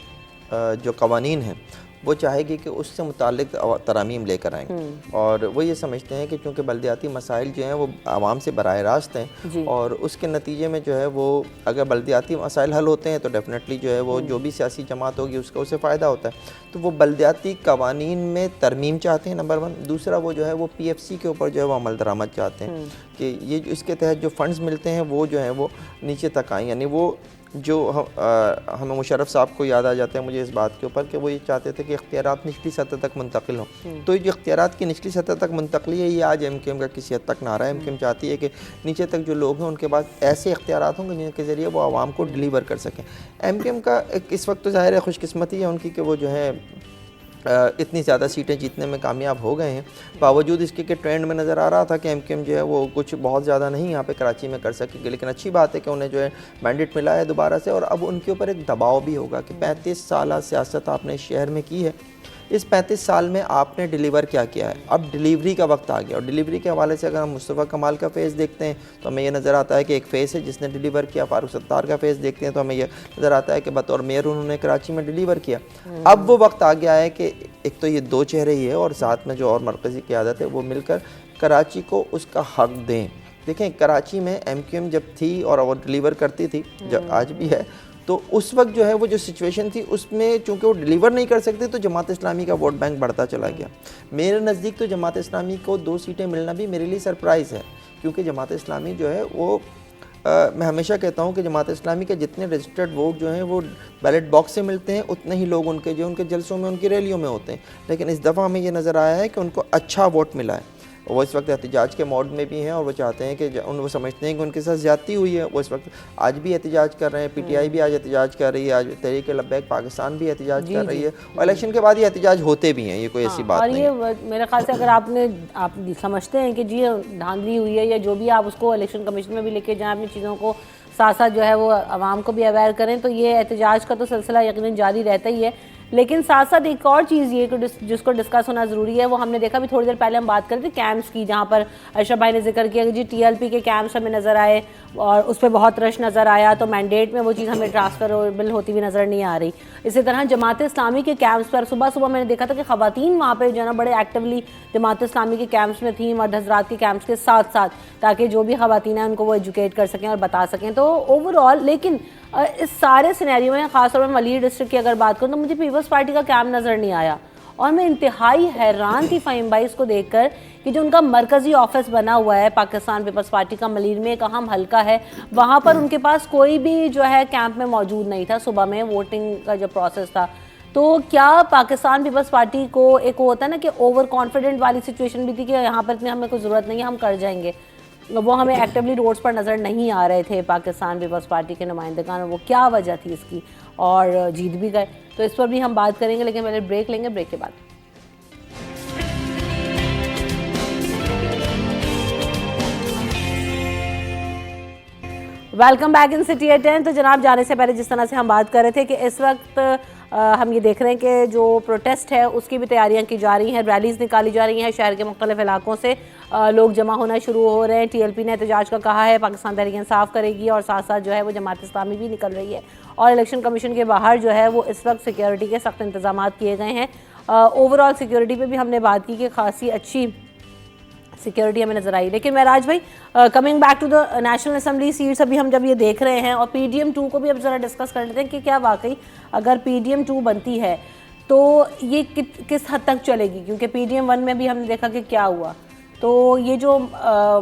जो कवानीन हैं वो चाहेगी कि उससे मुताल्लिक तरामीम लेकर आएँ, और वो ये समझते हैं कि चूँकि बल्दियाती मसाइल जो हैं वो आवाम से बराह रास्त हैं, और उसके नतीजे में जो है वो अगर बल्दियाती मसाइल हल होते हैं तो डेफिनेटली जो है वो जो भी सियासी जमात होगी उसका उससे फ़ायदा होता है। तो वो बल्दियाती कवानीन में तरमीम चाहते हैं नंबर 1। दूसरा वो जो है वो PFC के ऊपर जो है वो अमल दरामद चाहते हैं कि ये इसके तहत जो फंड्स मिलते हैं वो जो है वो नीचे तक आएँ। यानी वो जो हमें मुशर्रफ साहब को याद आ जाते हैं मुझे इस बात के ऊपर कि वो ये चाहते थे कि इख्तियारात निचली सतह तक मुंतकिल हों। तो ये जो इख्तियारात की निचली सतह तक मुंतकली है, ये आज MQM का किसी हद तक नारा है। MQM चाहती है कि नीचे तक जो लोग हैं उनके पास ऐसे इख्तियारात होंगे जिनके ज़रिए वो आवाम को डिलीवर कर सकें। MQM का इस वक्त तो ज़ाहिर है खुशकिस्मती है उनकी कि वो जो है इतनी ज़्यादा सीटें जीतने में कामयाब हो गए हैं। बावजूद इसके कि ट्रेंड में नज़र आ रहा था कि MQM जो है वो कुछ बहुत ज़्यादा नहीं यहाँ पे कराची में कर सकेंगे, लेकिन अच्छी बात है कि उन्हें जो है मैंडेट मिला है दोबारा से, और अब उनके ऊपर एक दबाव भी होगा कि 35 साल सियासत आपने इस शहर में की है, इस 35 साल में आपने डिलीवर क्या किया है। अब डिलीवरी का वक्त आ गया, और डिलीवरी के हवाले से अगर हम मुस्तफ़ा कमाल का फेस देखते हैं तो हमें यह नज़र आता है कि एक फ़ेस है जिसने डिलीवर किया। फ़ारूक सत्तार का फेस देखते हैं तो हमें यह नज़र आता है कि बतौर मेयर उन्होंने कराची में डिलीवर किया। अब वो वक्त आ गया है कि एक तो ये 2 चेहरे ही है और साथ में जो और मरकज़ी क़यादत है वो मिलकर कराची को उसका हक़ दें। देखें, कराची में MQM जब थी और वो डिलीवर करती थी, जब आज भी है, तो उस वक्त जो है वो जो सिचुएशन थी उसमें चूँकि वो डिलीवर नहीं कर सकते तो जमात इस्लामी का वोट बैंक बढ़ता चला गया। मेरे नज़दीक तो जमात इस्लामी को 2 सीटें मिलना भी मेरे लिए सरप्राइज़ है, क्योंकि जमात इस्लामी जो है वो मैं हमेशा कहता हूँ कि जमात इस्लामी के जितने रजिस्टर्ड वोट जो हैं वो बैलेट बॉक्स से मिलते हैं, उतने ही लोग उनके जो उनके जलसों में उनकी रैलियों में होते हैं। लेकिन इस दफ़ा हमें ये नज़र आया है कि उनको अच्छा वोट मिला है। वो इस वक्त एहतजाज के मोड में भी हैं और वो चाहते हैं कि वो समझते हैं कि उनके साथ ज़्यादती हुई है। वो इस वक्त आज भी एहतजाज कर रहे हैं, PTI भी आज एहतजाज कर रही है, आज तहरीक लब्बैक पाकिस्तान भी एहतजाज कर रही है, और इलेक्शन के बाद ये एहतजाज होते भी हैं, ये कोई ऐसी बात नहीं है। और ये मेरे ख्याल से अगर आप समझते हैं कि जी धांधली हुई है या जो भी, आप उसको इलेक्शन कमीशन में भी लेके जाएँ, अपनी चीज़ों को साथ साथ जो है वो आवाम को भी अवेयर करें, तो ये एहतजाज का तो सिलसिला यकीनन जारी रहता ही है। लेकिन साथ साथ एक और चीज़ ये जिसको डिस्कस होना ज़रूरी है, वो हमने देखा भी थोड़ी देर पहले हम बात कर रहे थे कैंप्स की, जहाँ पर अशरफ भाई ने जिक्र किया कि जी TLP के कैंप्स हमें नज़र आए और उस पर बहुत रश नज़र आया, तो मैंडेट में वो चीज़ हमें ट्रांसफरेबल होती हुई नज़र नहीं आ रही। इसी तरह जमात इस्लामी के कैंप्स पर सुबह सुबह मैंने देखा था कि ख़वातीन वहाँ पर जो है ना बड़े एक्टिवली जमात इस्लामी के कैंप्स में थी, मर्द हज़रात के कैंप्स के साथ साथ, ताकि जो भी ख़वातीन हैं उनको वो एजुकेट कर सकें और बता सकें। तो ओवरऑल लेकिन इस सारे सिनेरियो में ख़ासतौर पर मलिर डिस्ट्रिक्ट की अगर बात करूँ तो मुझे पीपल्स पार्टी का कैंप नज़र नहीं आया, और मैं इंतहाई हैरान थी फ़हीम भाई इसको देखकर कि जो उनका मरकज़ी ऑफिस बना हुआ है पाकिस्तान पीपल्स पार्टी का मलिर में, एक अहम हल्का है, वहाँ पर उनके पास कोई भी जो है कैंप में मौजूद नहीं था सुबह में वोटिंग का जो प्रोसेस था। तो क्या पाकिस्तान पीपल्स पार्टी को एक होता है ना कि ओवर कॉन्फिडेंट वाली सिचुएशन भी थी कि यहाँ पर इतनी हमें कोई ज़रूरत नहीं है, हम कर जाएंगे, वो हमें एक्टिवली रोड्स पर नज़र नहीं आ रहे थे पाकिस्तान पीपल्स पार्टी के नुमाइंदगान, वो क्या वजह थी इसकी, और जीत भी गए। तो इस पर भी हम बात करेंगे, लेकिन पहले ब्रेक लेंगे, ब्रेक के बाद welcome back in city at 10। तो जनाब जाने से पहले जिस तरह से हम बात कर रहे थे कि इस वक्त हम ये देख रहे हैं कि जो प्रोटेस्ट है उसकी भी तैयारियां की जा रही हैं, रैलीज़ निकाली जा रही हैं, शहर के मुख्तलिफ इलाकों से लोग जमा होना शुरू हो रहे हैं। TLP ने एहतजाज का कहा है, पाकिस्तान तहरीक इंसाफ करेगी, और साथ साथ जो है वो जमात इस्लामी भी निकल रही है, और इलेक्शन कमीशन के बाहर जो है वो इस वक्त सिक्योरिटी के सख्त इंतजाम किए गए हैं। ओवरऑल सिक्योरिटी पर भी हमने बात की कि खासी अच्छी सिक्योरिटी हमें नजर आई। लेकिन महराज भाई, coming back to the national assembly seats, अभी हम जब ये देख रहे हैं, और PDM 2 को भी अब ज़रा डिस्कस कर लेते हैं कि क्या वाकई अगर PDM 2 बनती है तो ये किस हद तक चलेगी, क्योंकि PDM 1 में भी हमने देखा कि क्या हुआ। तो ये जो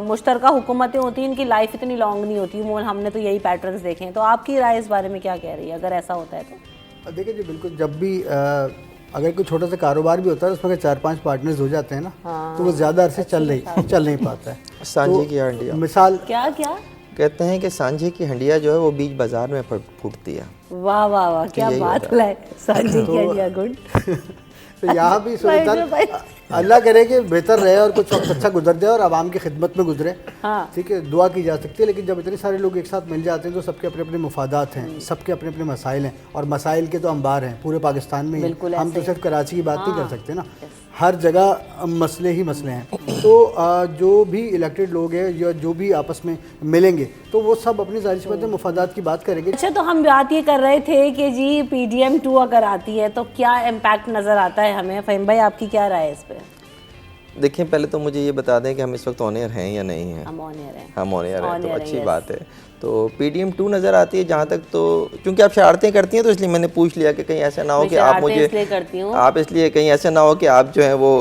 मुश्तरका हुकूमतें होती हैं इनकी लाइफ इतनी लॉन्ग नहीं होती, हमने तो यही पैटर्न्स देखे हैं। तो आपकी राय इस बारे में क्या कह रही है अगर ऐसा होता है तो? देखिए जी, बिल्कुल, जब भी अगर कोई छोटा सा कारोबार भी होता है उसमें अगर 4-5 पार्टनर्स हो जाते हैं ना, तो वो ज़्यादा अरसे चल नहीं पाता है। सांझे की हंडिया मिसाल क्या कहते हैं कि सांझे की हंडिया जो है वो बीच बाजार में फूटती है। वाह वाह वाह, क्या बात है, सांझे की हंडिया, गुड। तो यहाँ भी सूरत अल्लाह करे कि बेहतर रहे और कुछ वक्त अच्छा गुजर जाए और आवाम की खिदमत में गुजरे। ठीक है, दुआ की जा सकती है, लेकिन जब इतने सारे लोग एक साथ मिल जाते हैं तो सबके अपने अपने मुफादात हैं, सबके अपने अपने मसाइल हैं, और मसाइल के तो अंबार हैं पूरे पाकिस्तान में। हम तो सिर्फ कराची की बात नहीं कर सकते ना, हर जगह मसले ही मसले हैं। तो जो भी इलेक्टेड लोग हैं या जो भी आपस में मिलेंगे तो वो सब अपनी जाहिर सी बात है मुफादात की बात करेंगे। अच्छा, तो हम बात ये कर रहे थे कि जी PDM2 अगर आती है तो क्या इम्पैक्ट नज़र आता है हमें? फ़हीम भाई, आपकी क्या राय है इस पर? देखिए, पहले तो मुझे ये बता दें कि हम इस वक्त ऑन एयर हैं या नहीं हैं। हम ऑन एयर हैं। हम ऑन एयर हैं, तो अच्छी बात है। तो PDM2 नज़र आती है जहाँ तक, तो क्योंकि आप शरारतें करती हैं तो इसलिए मैंने पूछ लिया कि कहीं ऐसा ना हो कि आप मुझे आप इसलिए कहीं ऐसा ना हो कि आप जो है वो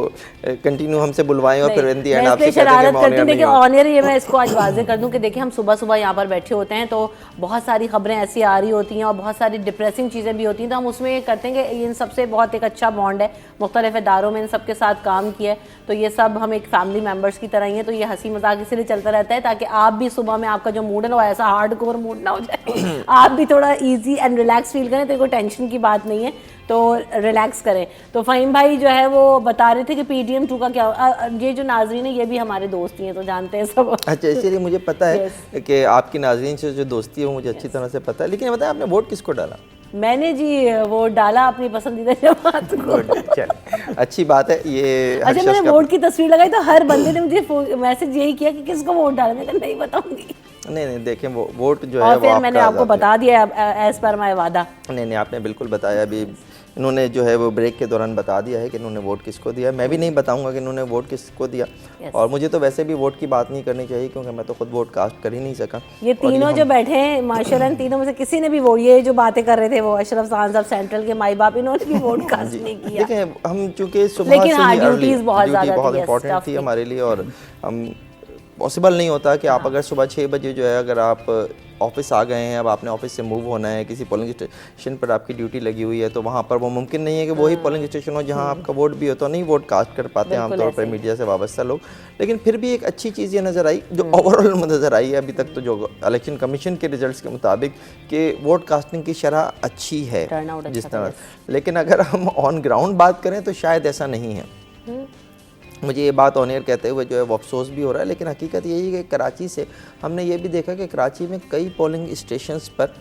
कंटिन्यू हमसे बुलवाएं और फिर इन दी एंड आपसे शरारत करती हूँ। देखिए ऑन एयर, ये मैं इसको आज वाज़ेह कर दूँ कि देखिए हम सुबह सुबह यहाँ पर बैठे होते हैं तो बहुत सारी खबरें ऐसी आ रही होती हैं और बहुत सारी डिप्रेसिंग चीज़ें भी होती हैं, तो हम उसमें ये करते हैं कि इन सबसे बहुत एक अच्छा बॉन्ड है, मुख्तलिफ इदारों में इन सब के साथ काम किया है, तो ये सब हम एक फैमिली मेम्बर्स की तरह ही हैं, तो ये हंसी मजाक इसलिए चलता रहता है ताकि आप भी सुबह में आपका जो मूड है वो ऐसा हार्ड कोर मूड हो जाए, आप भी थोड़ा इजी एंड रिलैक्स फील करें, तो कोई टेंशन की बात नहीं है, तो रिलैक्स करें। तो फ़हीम भाई जो है वो बता रहे थे कि PDM2 का क्या, ये जो नाज़रीन है ये भी हमारे दोस्त ही हैं, तो जानते हैं सब। अच्छा, इसलिए मुझे पता है कि आपकी नाज़रीन से जो दोस्ती है वो मुझे अच्छी तरह से पता है। लेकिन बताएं, आपने वोट किसको डाला? मैंने जी वो डाला अपनी पसंदीदा जमात को। चल, अच्छी बात है ये। अच्छा, मैंने वोट की तस्वीर लगाई तो हर बंदे ने मुझे मैसेज यही किया कि किसको वोट डाला, मैं नहीं बताऊंगी। नहीं, देखें वो वोट जो है और फिर मैंने आपको बता दिया एज पर माय वादा। नहीं, आपने बिल्कुल बताया। अभी इन्होंने जो है वो ब्रेक के दौरान बता दिया है कि इन्होंने वोट किसको दिया। मैं भी नहीं बताऊंगा कि इन्होंने वोट किसको दिया। और मुझे तो वैसे भी वोट की बात नहीं करनी चाहिए क्योंकि मैं तो खुद वोट कास्ट कर ही नहीं सका। ये तीनों जो बैठे हैं माशाल्लाह, तीनों में से किसी ने भी वोट, ये जो बातें कर रहे थे वो अशरफ खान साहब सेंट्रल के माई बाप, इन्होंने भी वोट कास्ट नहीं किया। देखें, हम चूँकि सुबह से ड्यूटीज बहुत इंपॉर्टेंट थी हमारे लिए और हम पॉसिबल नहीं होता कि आप अगर सुबह 6 बजे जो है अगर आप ऑफिस आ गए हैं, अब आपने ऑफिस से मूव होना है, किसी पोलिंग स्टेशन पर आपकी ड्यूटी लगी हुई है, तो वहाँ पर वो मुमकिन नहीं है कि वही पोलिंग स्टेशन हो जहाँ आपका वोट भी हो, तो नहीं वोट कास्ट कर पाते हैं आमतौर पर मीडिया से वाबस्ता लोग। लेकिन फिर भी एक अच्छी चीज़ ये नज़र आई, जो ओवरऑल नज़र आई है अभी तक, तो जो इलेक्शन कमीशन के रिजल्ट्स के मुताबिक कि वोट कास्टिंग की शरह अच्छी है जिस तरह। लेकिन अगर हम ऑन ग्राउंड बात करें तो शायद ऐसा नहीं है। मुझे ये बात ऑन एयर कहते हुए जो है वो अफसोस भी हो रहा है, लेकिन हकीकत यही है कि कराची से हमने ये भी देखा कि कराची में कई पोलिंग स्टेशंस पर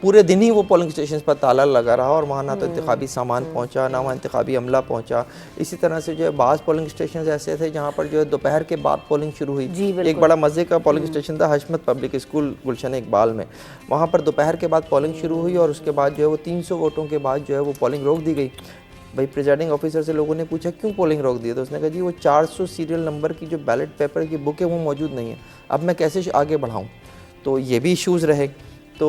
पूरे दिन ही वो पोलिंग स्टेशंस पर ताला लगा रहा और वहाँ ना तो इंतखाबी सामान पहुँचा, ना वहाँ इंतखाबी अमला पहुँचा। इसी तरह से जो है बाज़ पोलिंग स्टेशन ऐसे थे जहाँ पर जो है दोपहर के बाद पोलिंग शुरू हुई। एक बड़ा मज़े का पोलिंग स्टेशन था हशमत पब्लिक स्कूल गुलशन इकबाल में, वहाँ पर दोपहर के बाद पोलिंग शुरू हुई और उसके बाद जो है वो 300 वोटों के बाद जो है वो पोलिंग रोक दी गई। भाई प्रिजाइडिंग ऑफिसर से लोगों ने पूछा क्यों पोलिंग रोक दी, तो उसने कहा जी वो 400 सीरियल नंबर की जो बैलेट पेपर की बुक है वो मौजूद नहीं है, अब मैं कैसे आगे बढ़ाऊं। तो ये भी इश्यूज़ रहे। तो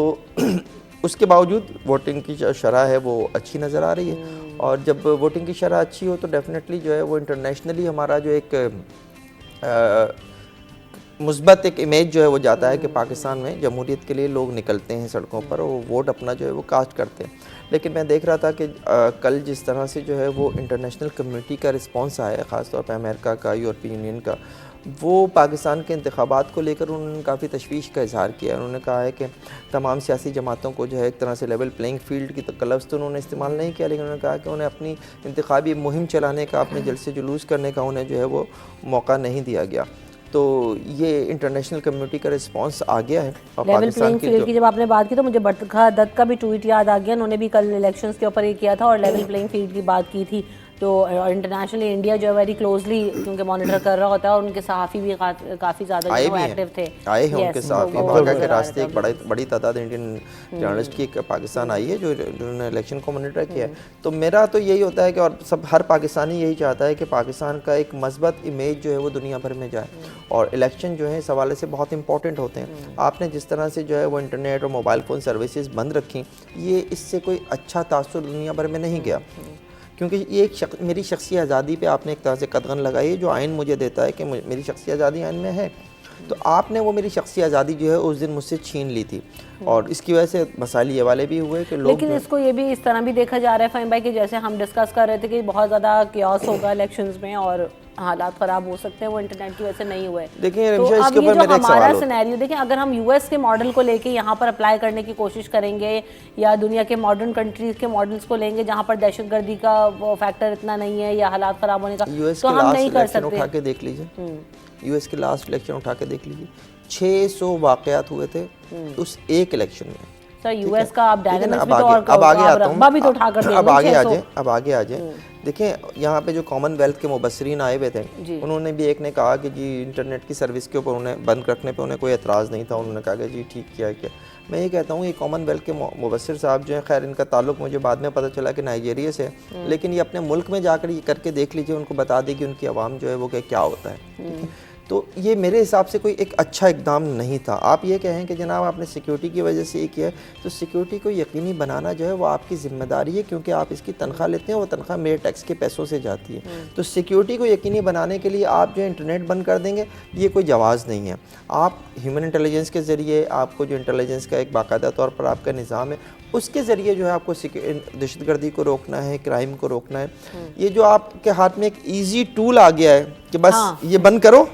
उसके बावजूद वोटिंग की जो शरह है वो अच्छी नज़र आ रही है और जब वोटिंग की शरह अच्छी हो तो डेफिनेटली जो है वो इंटरनेशनली हमारा जो एक मुस्बत एक इमेज जो है वो जाता है कि पाकिस्तान में जमहूरियत के लिए लोग निकलते हैं सड़कों पर और वोट अपना जो है वो कास्ट करते हैं। लेकिन मैं देख रहा था कि कल जिस तरह से जो है वो इंटरनेशनल कम्युनिटी का रिस्पांस आया है, ख़ासतौर पर अमेरिका का, यूरोपीय यूनियन का, वो पाकिस्तान के इंतखाबात को लेकर उन्होंने काफ़ी तशवीश का इजहार किया। उन्होंने कहा है कि तमाम सियासी जमातों को जो है एक तरह से लेवल प्लेइंग फील्ड की तो लफ्ज़ तो उन्होंने इस्तेमाल नहीं किया, लेकिन उन्होंने कहा कि उन्हें अपनी इंतखाबी मुहिम चलाने का, अपने जलसे जुलूस करने का उन्हें जो है वो मौका नहीं दिया गया। तो ये इंटरनेशनल कम्युनिटी का रिस्पांस आ गया है। और लेवल प्लेइंग फील्ड की जब आपने बात की तो मुझे बरखा दत्त का भी ट्वीट याद आ गया, उन्होंने भी कल इलेक्शंस के ऊपर ये किया था और लेवल प्लेइंग फील्ड की बात की थी। तो इंटरनेशनली इंडिया जो है वेरी क्लोजली क्योंकि मॉनिटर कर रहा होता है और उनके सहाफ़ी भी काफ़ी ज़्यादा एक्टिव थे, आए हैं उनके सहाफ़ी भागा के रास्ते। एक बड़ी तादाद इंडियन जर्नलिस्ट की पाकिस्तान आई है जो जिन्होंने इलेक्शन को मॉनिटर किया है। तो मेरा तो यही होता है कि और सब हर पाकिस्तानी यही चाहता है कि पाकिस्तान का एक मस्बत इमेज जो है वो दुनिया भर में जाए और इलेक्शन जो है इस हवाले से बहुत इंपॉर्टेंट होते हैं। आपने जिस तरह से जो है वो इंटरनेट और मोबाइल फ़ोन सर्विसेज बंद रखी, ये इससे कोई अच्छा तासुर दुनिया भर में नहीं गया, क्योंकि ये एक मेरी शख्सी आज़ादी पे आपने एक तरह से कदगन लगाई है। जो आइन मुझे देता है कि मेरी शख्सी आज़ादी आइन में है, तो आपने वो मेरी शख्सी आज़ादी जो है उस दिन मुझसे छीन ली थी और इसकी वजह से मसाइल ये वाले भी हुए कि लोग। लेकिन इसको ये भी इस तरह भी देखा जा रहा है फ़हीम भाई कि जैसे हम डिस्कस कर रहे थे कि बहुत ज़्यादा क्यास होगा इलेक्शंस में और हालात ख़राब हो सकते हैं, वो इंटरनेट की वजह से नहीं हुए। देखिए तो अब ये जो हमारा सिनेरियो देखें, अगर हम यूएस के मॉडल को लेके यहाँ पर अप्लाई करने की कोशिश करेंगे या दुनिया के मॉडर्न कंट्रीज के मॉडल्स को लेंगे जहाँ पर दहशतगर्दी का वो फैक्टर इतना नहीं है या हालात ख़राब होने का, तो हम नहीं कर सकते। उठा के देख लीजिए, यूएस के लास्ट इलेक्शन उठा के देख लीजिए, 600 वाक़यात हुए थे उस एक इलेक्शन में। सर यूएस का आप डायनामिक्स भी तो और अब आगे आता हूँ, भी तो उठा कर अब आगे आ जाए। देखिए यहाँ पे जो कॉमनवेल्थ के मुबस्सरीन आए हुए थे, उन्होंने भी एक ने कहा कि जी इंटरनेट की सर्विस के ऊपर उन्हें बंद रखने पे उन्हें कोई एतराज़ नहीं था, उन्होंने कहा कि जी ठीक किया क्या। मैं ये कहता हूँ ये कॉमनवेल्थ के मुबस्सिर साहब जो हैं, खैर इनका ताल्लुक मुझे बाद में पता चला कि नाइजीरिया से, लेकिन ये अपने मुल्क में जाकर ये करके देख लीजिए, उनको बता दें कि उनकी आवाम जो है वो क्या होता है। तो ये मेरे हिसाब से कोई एक अच्छा इकदाम नहीं था। आप ये कहें कि जनाब आपने सिक्योरिटी की वजह से ये किया, तो सिक्योरिटी को यकीनी बनाना जो है वो आपकी ज़िम्मेदारी है, क्योंकि आप इसकी तनख्वाह लेते हैं, वो तनख्वाह मेरे टैक्स के पैसों से जाती है। तो सिक्योरिटी को यकीनी बनाने के लिए आप जो इंटरनेट बंद कर देंगे, ये कोई जवाज़ नहीं है। आप ह्यूमन इंटेलिजेंस के ज़रिए, आपको जो इंटेलिजेंस का एक बाकायदा तौर पर आपका निज़ाम है, उसके ज़रिए जो है आपको दहशतगर्दी को रोकना है, क्राइम को रोकना है। ये जो आपके हाथ में एक ईजी टूल आ गया है कि बस ये बंद करो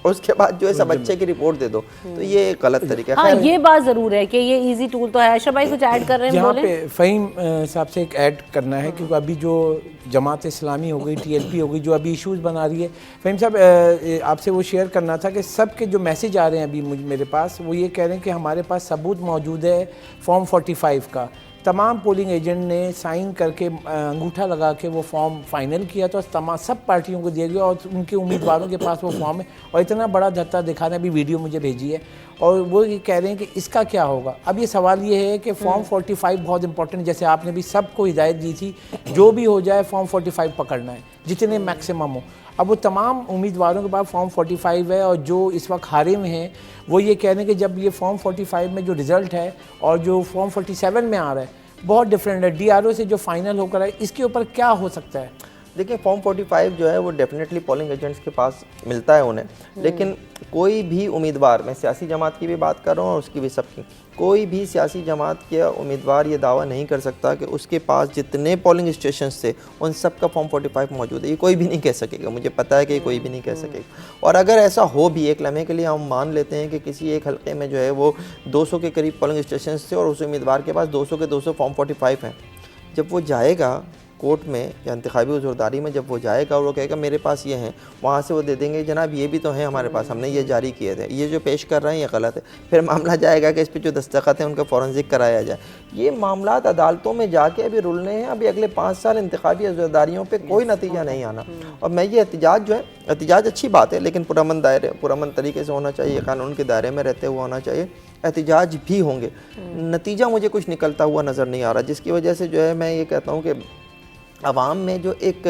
और उसके बाद जो है सब अच्छे की रिपोर्ट दे दो, तो ये गलत तरीका है। हाँ, ये बात ज़रूर है कि ये इजी टूल तो है। अशरफ भाई कुछ ऐड कर रहे हैं? यहाँ पे फ़हीम साहब से एक ऐड करना है, क्योंकि अभी जो जमात इस्लामी हो गई, TLP हो गई, जो अभी इश्यूज़ बना रही है, फ़हीम साहब आपसे वो शेयर करना था कि सब के जो मैसेज आ रहे हैं अभी मेरे पास, वो ये कह रहे हैं कि हमारे पास सबूत मौजूद है फॉर्म 45 का। तमाम पोलिंग एजेंट ने साइन करके अंगूठा लगा के वो फॉर्म फाइनल किया, तो तमाम सब पार्टियों को दिया गया और उनके उम्मीदवारों के पास वो फॉर्म है, और इतना बड़ा धत्ता दिखाने, अभी वीडियो मुझे भेजी है, और वो ये कह रहे हैं कि इसका क्या होगा। अब ये सवाल ये है कि फॉर्म 45 बहुत इंपॉर्टेंट, जैसे आपने भी सबको हिदायत दी थी, जो भी हो जाए फॉर्म 45 पकड़ना है, जितने मैक्सिमम हो। अब वो तमाम उम्मीदवारों के पास फॉर्म 45 है, और जो इस वक्त हारे में हैं वो ये कह रहे हैं कि जब ये फॉर्म 45 में जो रिज़ल्ट है और जो फॉर्म 47 में आ रहा है बहुत डिफरेंट है, DRO से जो फाइनल होकर है, इसके ऊपर क्या हो सकता है? देखिए फॉर्म 45 जो है वो डेफिनेटली पोलिंग एजेंट्स के पास मिलता है उन्हें, लेकिन कोई भी उम्मीदवार, मैं सियासी जमात की भी बात कर रहा हूँ और उसकी भी सबकी, कोई भी सियासी जमात के उम्मीदवार ये दावा नहीं कर सकता कि उसके पास जितने पोलिंग स्टेशंस थे उन सब का फॉर्म 45 मौजूद है। ये कोई भी नहीं कह सकेगा, मुझे पता है कि कोई भी नहीं कह सकेगा। और अगर ऐसा हो भी, एक लम्हे के लिए हम मान लेते हैं कि किसी एक हल्के में जो है वो 200 के करीब पोलिंग स्टेशंस थे और उस उम्मीदवार के पास 200 के 200 फॉर्म 45 हैं, जब वो जाएगा कोर्ट में या इंतखाबी हुजूरदारी में, जब वो जाएगा और वो कहेगा मेरे पास ये हैं, वहाँ से वो दे देंगे जनाब ये भी तो हैं हमारे पास, हमने ये जारी किए थे, ये जो पेश कर रहे हैं ये गलत है। फिर मामला जाएगा कि इस पर जो दस्तखत हैं उनका फॉरेंसिक कराया जाए। ये मामला अदालतों में जाके अभी रुलने हैं, अभी अगले 5 साल इंतखाबी हुजूरदारियों पर कोई नतीजा नहीं आना। और मैं ये एहतजाज जो है, एहतजाज अच्छी बात है, लेकिन पुरअमन तरीके से होना चाहिए, कानून के दायरे में रहते हुए होना चाहिए। एहतजाज भी होंगे, नतीजा मुझे कुछ निकलता हुआ नज़र नहीं आ रहा, जिसकी वजह से जो है मैं ये कहता हूँ कि आवाम में जो एक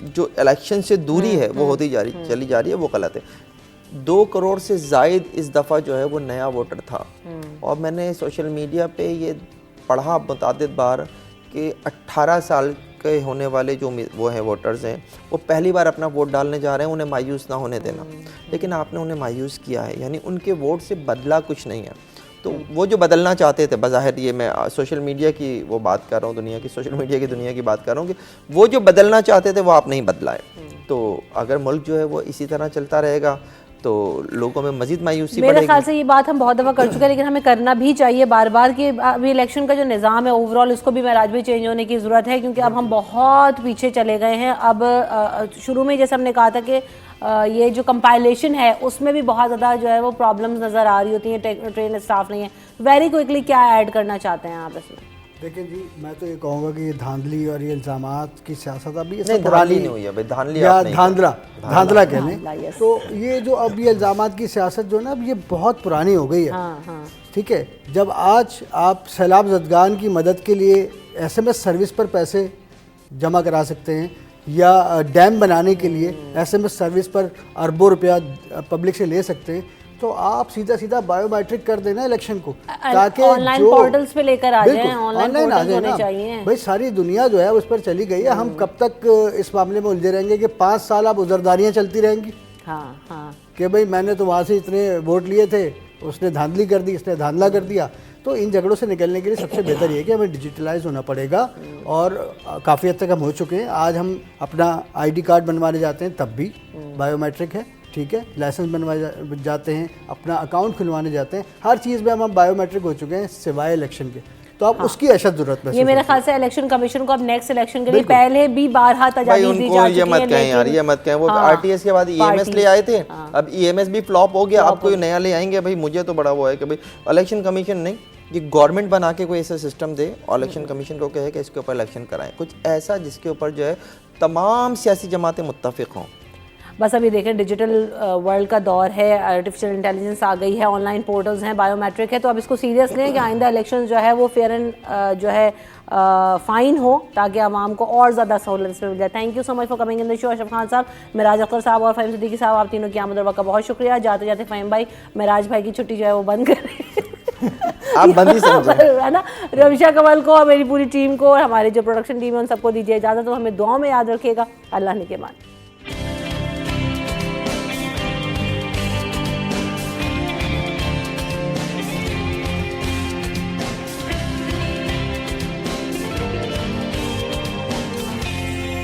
जो इलेक्शन से दूरी है वो होती चली जा रही है, वो गलत है। 2 करोड़ से ज़ायद इस दफ़ा जो है वो नया वोटर था, और मैंने सोशल मीडिया पे ये पढ़ा मुतादिद बार कि 18 साल के होने वाले जो वो हैं वोटर्स हैं, वो पहली बार अपना वोट डालने जा रहे हैं, उन्हें मायूस ना होने देना। लेकिन आपने उन्हें मायूस किया है, यानी उनके वोट से बदला कुछ नहीं है। तो वो जो बदलना चाहते थे, बज़ाहिर ये मैं सोशल मीडिया की वो बात कर रहा हूँ, दुनिया की सोशल मीडिया की दुनिया की बात कर रहा हूँ, कि वो जो बदलना चाहते थे वो आप नहीं बदलाए। तो अगर मुल्क जो है वो इसी तरह चलता रहेगा तो लोगों में मजीद मायूसी मेरे ख्याल से ये बात हम बहुत दफ़ा कर चुके हैं, लेकिन हमें करना भी चाहिए बार बार कि अभी इलेक्शन का जो निज़ाम है ओवरऑल, इसको भी महराज भी चेंज होने की ज़रूरत है, क्योंकि अब हम बहुत पीछे चले गए हैं। अब शुरू में जैसे हमने कहा था कि ये जो कंपाइलेशन है उसमें भी बहुत ज़्यादा जो है वो प्रॉब्लम्स नज़र आ रही होती हैं, ट्रेन स्टाफ नहीं है। वेरी क्विकली क्या ऐड करना चाहते हैं आप इसमें? देखिए जी, मैं तो ये कहूँगा कि ये धांधली और ये इल्ज़ामात की सियासत अभी पुरानी नहीं हुई है भाई, धांधली या धांधला कह लें, तो ये जो अब ये इल्ज़ामात की सियासत जो है ना, अब ये बहुत पुरानी हो गई है। ठीक है, जब आज आप सैलाब ज़दगान की मदद के लिए SMS सर्विस पर पैसे जमा करा सकते हैं, या डैम बनाने के लिए SMS सर्विस पर अरबों रुपया पब्लिक से ले सकते हैं, तो आप सीधा सीधा बायोमेट्रिक कर देना इलेक्शन को, ताकि ऑनलाइन पोर्टल्स पे लेकर आ जाएं, ऑनलाइन आ जाए ना भाई। सारी दुनिया जो है उस पर चली गई है, हम कब तक इस मामले में उलझे रहेंगे कि 5 साल अब उजरदारियाँ चलती रहेंगी। हाँ कि भाई मैंने तो वहाँ से इतने वोट लिए थे, उसने धांधली कर दी, इसने धांधला कर दिया। तो इन झगड़ों से निकलने के लिए सबसे बेहतर ये कि हमें डिजिटलाइज होना पड़ेगा, और काफ़ी हद तक हम हो चुके हैं। आज हम अपना ID कार्ड बनवाने जाते हैं तब भी बायोमेट्रिक है, ठीक है, लाइसेंस बनवाए जाते हैं, अपना अकाउंट खुलवाने जाते हैं, हर चीज़ में हम बायोमेट्रिक हो चुके हैं सिवाय इलेक्शन के। तो अब उसकी अशद जरूरत है। ये मेरे ख्याल से इलेक्शन कमीशन को अब नेक्स्ट इलेक्शन के लिए पहले भी बारहा तजावीज़ दी जा चुकी है। ये मत कहें यार, ये मत कहें, वो RTS के बाद EMS ले आए थे, अब EMS भी फ्लॉप हो गया, अब कोई नया ले आएंगे। भाई मुझे तो बड़ा वो है कि भाई इलेक्शन कमीशन नहीं, ये गवर्नमेंट बना के कोई ऐसा सिस्टम दे और इलेक्शन कमीशन को कहे कि इसके ऊपर इलेक्शन कराएं, कुछ ऐसा जिसके ऊपर जो है तमाम सियासी जमातें मुत्तफिक हों। बस अभी देखें डिजिटल वर्ल्ड का दौर है, आर्टिफिशियल इंटेलिजेंस आ गई है, ऑनलाइन पोर्टल्स हैं, बायोमेट्रिक है, तो अब इसको सीरियस लें कि आइंदा इलेक्शन जो है वो फेयर एंड जो है फाइन हो, ताकि आवाम को और ज़्यादा सहूलत इसमें मिल जाए। Thank you so much for coming in the show Ashraf Khan साहब, मेराज अख्तर साहब और फ़हीम सिद्दीकी साहब, आप तीनों की आमद और वक्त का बहुत शुक्रिया। जाते जाते फ़हीम भाई मेराज भाई की छुट्टी जो है वो बंद करें आप बंद ही समझें, है ना। रमशा कमल को और मेरी पूरी टीम को और हमारे जो प्रोडक्शन टीम है उन सबको दीजिए इजाज़त, तो हमें दुआओं में याद रखिएगा। अल्लाह ने के मान।